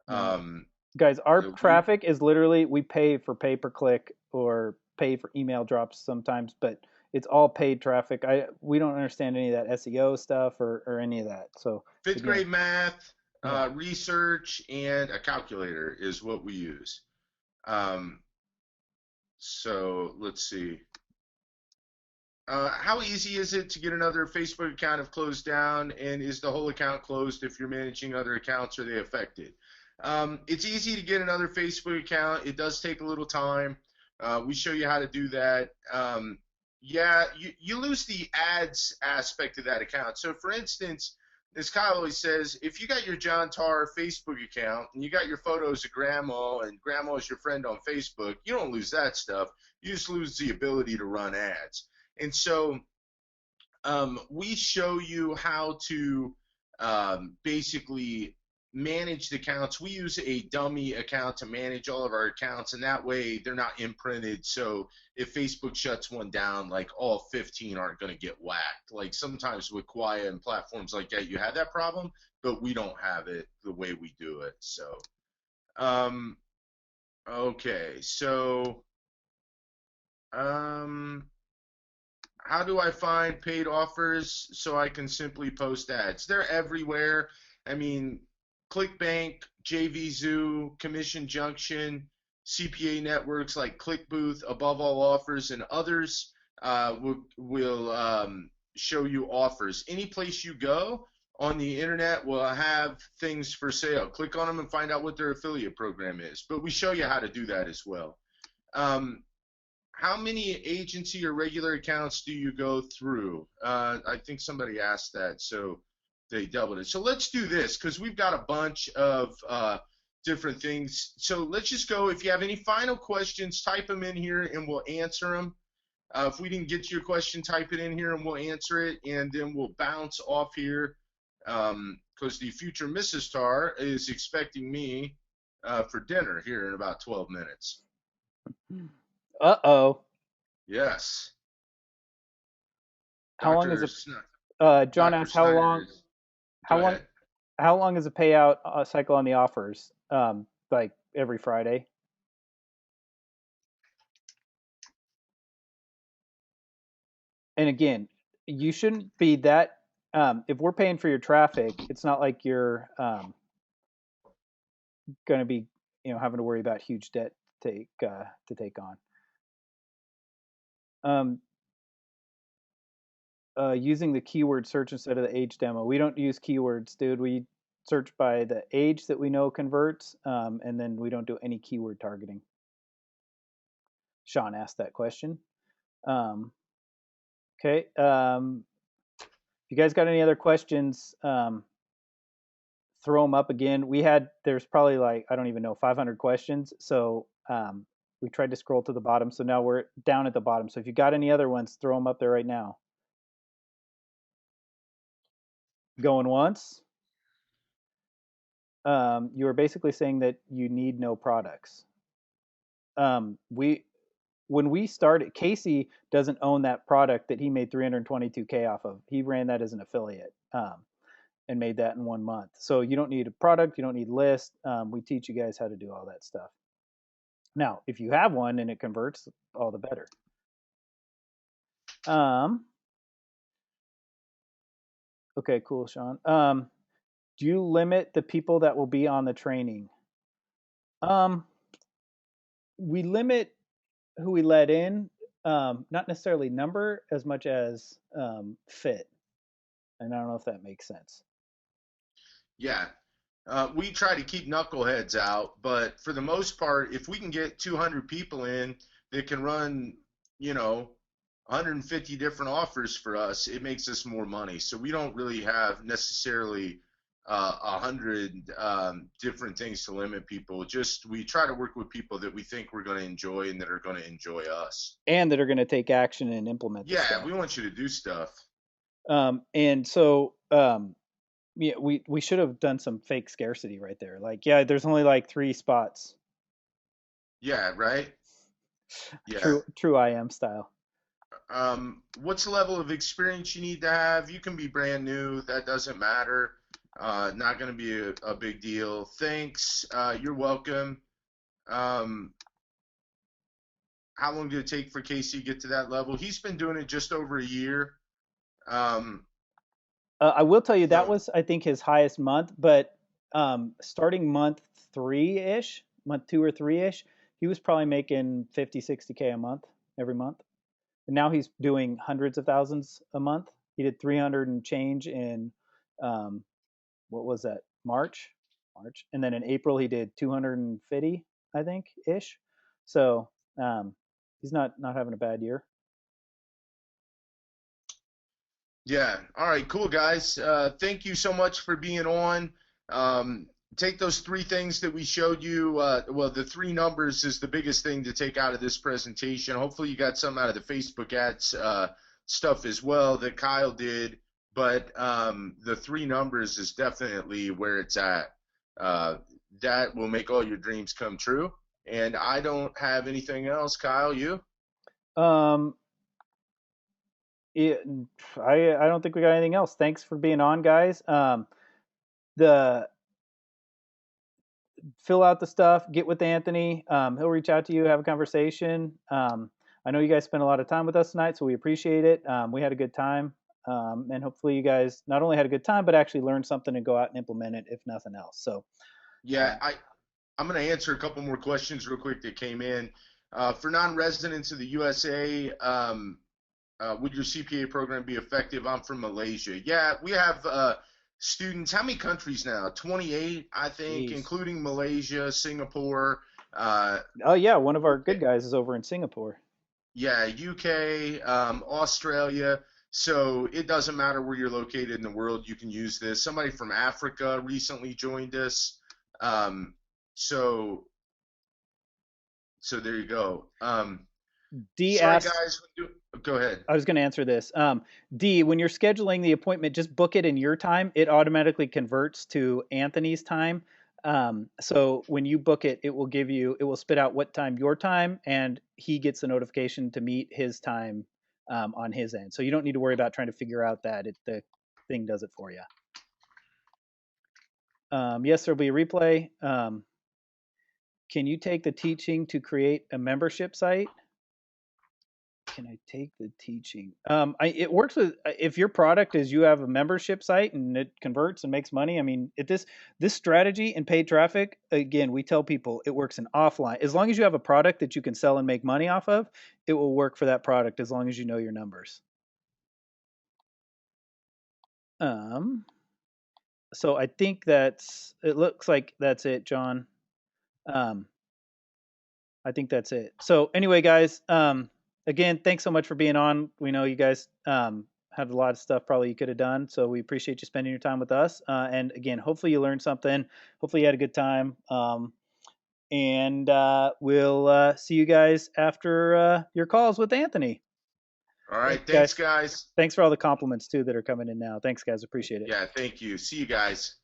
No. Um, Guys, our we traffic is literally we pay for pay per click or pay for email drops sometimes, but it's all paid traffic. We don't understand any of that SEO stuff or any of that. So fifth again, grade math, yeah. research, and a calculator is what we use. Um, so let's see. How easy is it to get another Facebook account if closed down? And is the whole account closed if you're managing other accounts? Are they affected? It's easy to get another Facebook account. It does take a little time. We show you how to do that. Yeah, you lose the ads aspect of that account. So, for instance, as Kyle always says, if you got your John Tar Facebook account and you got your photos of grandma and grandma is your friend on Facebook, you don't lose that stuff. You just lose the ability to run ads. And so we show you how to basically manage the accounts. We use a dummy account to manage all of our accounts, and that way they're not imprinted. So if Facebook shuts one down, like all 15 aren't going to get whacked. Like sometimes with Quia and platforms like that, you have that problem, but we don't have it the way we do it. So, um, okay. So, um, how do I find paid offers so I can simply post ads? They're everywhere. I mean, ClickBank, JVZoo, Commission Junction, CPA networks like ClickBooth, Above All Offers, and others will show you offers. Any place you go on the internet will have things for sale. Click on them and find out what their affiliate program is. But we show you how to do that as well. How many agency or regular accounts do you go through? I think somebody asked that, so they doubled it. So let's do this because we've got a bunch of different things. So let's just go. If you have any final questions, type them in here and we'll answer them. If we didn't get to your question, type it in here and we'll answer it, and then we'll bounce off here because the future Mrs. Tar is expecting me for dinner here in about 12 minutes. Uh-oh. Yes. How long is Dr. it? John Dr. asked how Snyder long is. how Go long ahead. how long is a payout cycle on the offers? Like every Friday. And again, you shouldn't be that if we're paying for your traffic, it's not like you're going to be, having to worry about huge debt to take on. Um, using the keyword search instead of the age demo. We don't use keywords, dude. We search by the age that we know converts, and then we don't do any keyword targeting. Sean asked that question. Okay. If you guys got any other questions, throw them up again. There's probably like, I don't even know, 500 questions. So we tried to scroll to the bottom. So now we're down at the bottom. So if you got any other ones, throw them up there right now. Going once. You are basically saying that you need no products. When we started, Casey doesn't own that product that he made 322K off of. He ran that as an affiliate and made that in 1 month. So you don't need a product, you don't need list. We teach you guys how to do all that stuff. Now, if you have one and it converts, all the better. Okay, cool, Sean. Do you limit the people that will be on the training? We limit who we let in, not necessarily number as much as fit. And I don't know if that makes sense. Yeah. We try to keep knuckleheads out, but for the most part, if we can get 200 people in that can run, 150 different offers for us, it makes us more money. So we don't really have necessarily 100 different things to limit people. Just we try to work with people that we think we're going to enjoy and that are going to enjoy us. And that are going to take action and implement the Yeah, stuff. we want you to do stuff. And so yeah, we should have done some fake scarcity right there. Like, yeah, there's only like 3 spots. Yeah, right? Yeah. True IM style. What's the level of experience you need to have? You can be brand new. That doesn't matter. Not going to be a big deal. Thanks. You're welcome. Um, how long did it take for Casey to get to that level? He's been doing it just over a year. Um, I will tell you that so was, I think, his highest month, but starting month 3-ish, month 2 or 3-ish, he was probably making 50, 60K a month every month. And now he's doing hundreds of thousands a month. He did 300 and change in, um, what was that, March. And then in April, he did 250, I think, ish. So he's not having a bad year. yeah. All right. Cool, guys. Thank you so much for being on. Um, take those three things that we showed you. Well, the three numbers is the biggest thing to take out of this presentation. Hopefully, you got some out of the Facebook ads stuff as well that Kyle did. But the three numbers is definitely where it's at. That will make all your dreams come true. And I don't have anything else. Kyle, you? Um, it, I don't think we got anything else. Thanks for being on, guys. The Fill out the stuff, get with Anthony. He'll reach out to you, have a conversation. I know you guys spent a lot of time with us tonight, so we appreciate it. We had a good time. And hopefully you guys not only had a good time, but actually learned something and go out and implement it, if nothing else. So, Yeah, I'm going to answer a couple more questions real quick that came in. For non-residents of the USA, would your CPA program be effective? I'm from Malaysia. Yeah, we have students. How many countries now? 28, I think, geez. including Malaysia, Singapore. Oh yeah, one of our good guys is over in Singapore. Yeah, UK, Australia. So it doesn't matter where you're located in the world, you can use this. Somebody from Africa recently joined us. Um, so so there you go. D Sorry, asks, guys. Go ahead. I was going to answer this. D, when you're scheduling the appointment, just book it in your time. It automatically converts to Anthony's time. So when you book it, it will spit out what time your time, and he gets a notification to meet his time on his end. So you don't need to worry about trying to figure out that. The thing does it for you. Yes, there'll be a replay. Can you take the teaching to create a membership site? Can I take the teaching? It works with if your product is you have a membership site and it converts and makes money. I mean, this strategy and paid traffic, again, we tell people it works in offline. As long as you have a product that you can sell and make money off of, it will work for that product as long as you know your numbers. So I think it looks like that's it, John. I think that's it. So anyway, guys, again, thanks so much for being on. We know you guys had a lot of stuff probably you could have done, so we appreciate you spending your time with us. And again, hopefully you learned something. Hopefully you had a good time. And we'll see you guys after your calls with Anthony. All right. Thanks, guys. Thanks for all the compliments too that are coming in now. Thanks, guys. Appreciate it. Yeah, thank you. See you guys.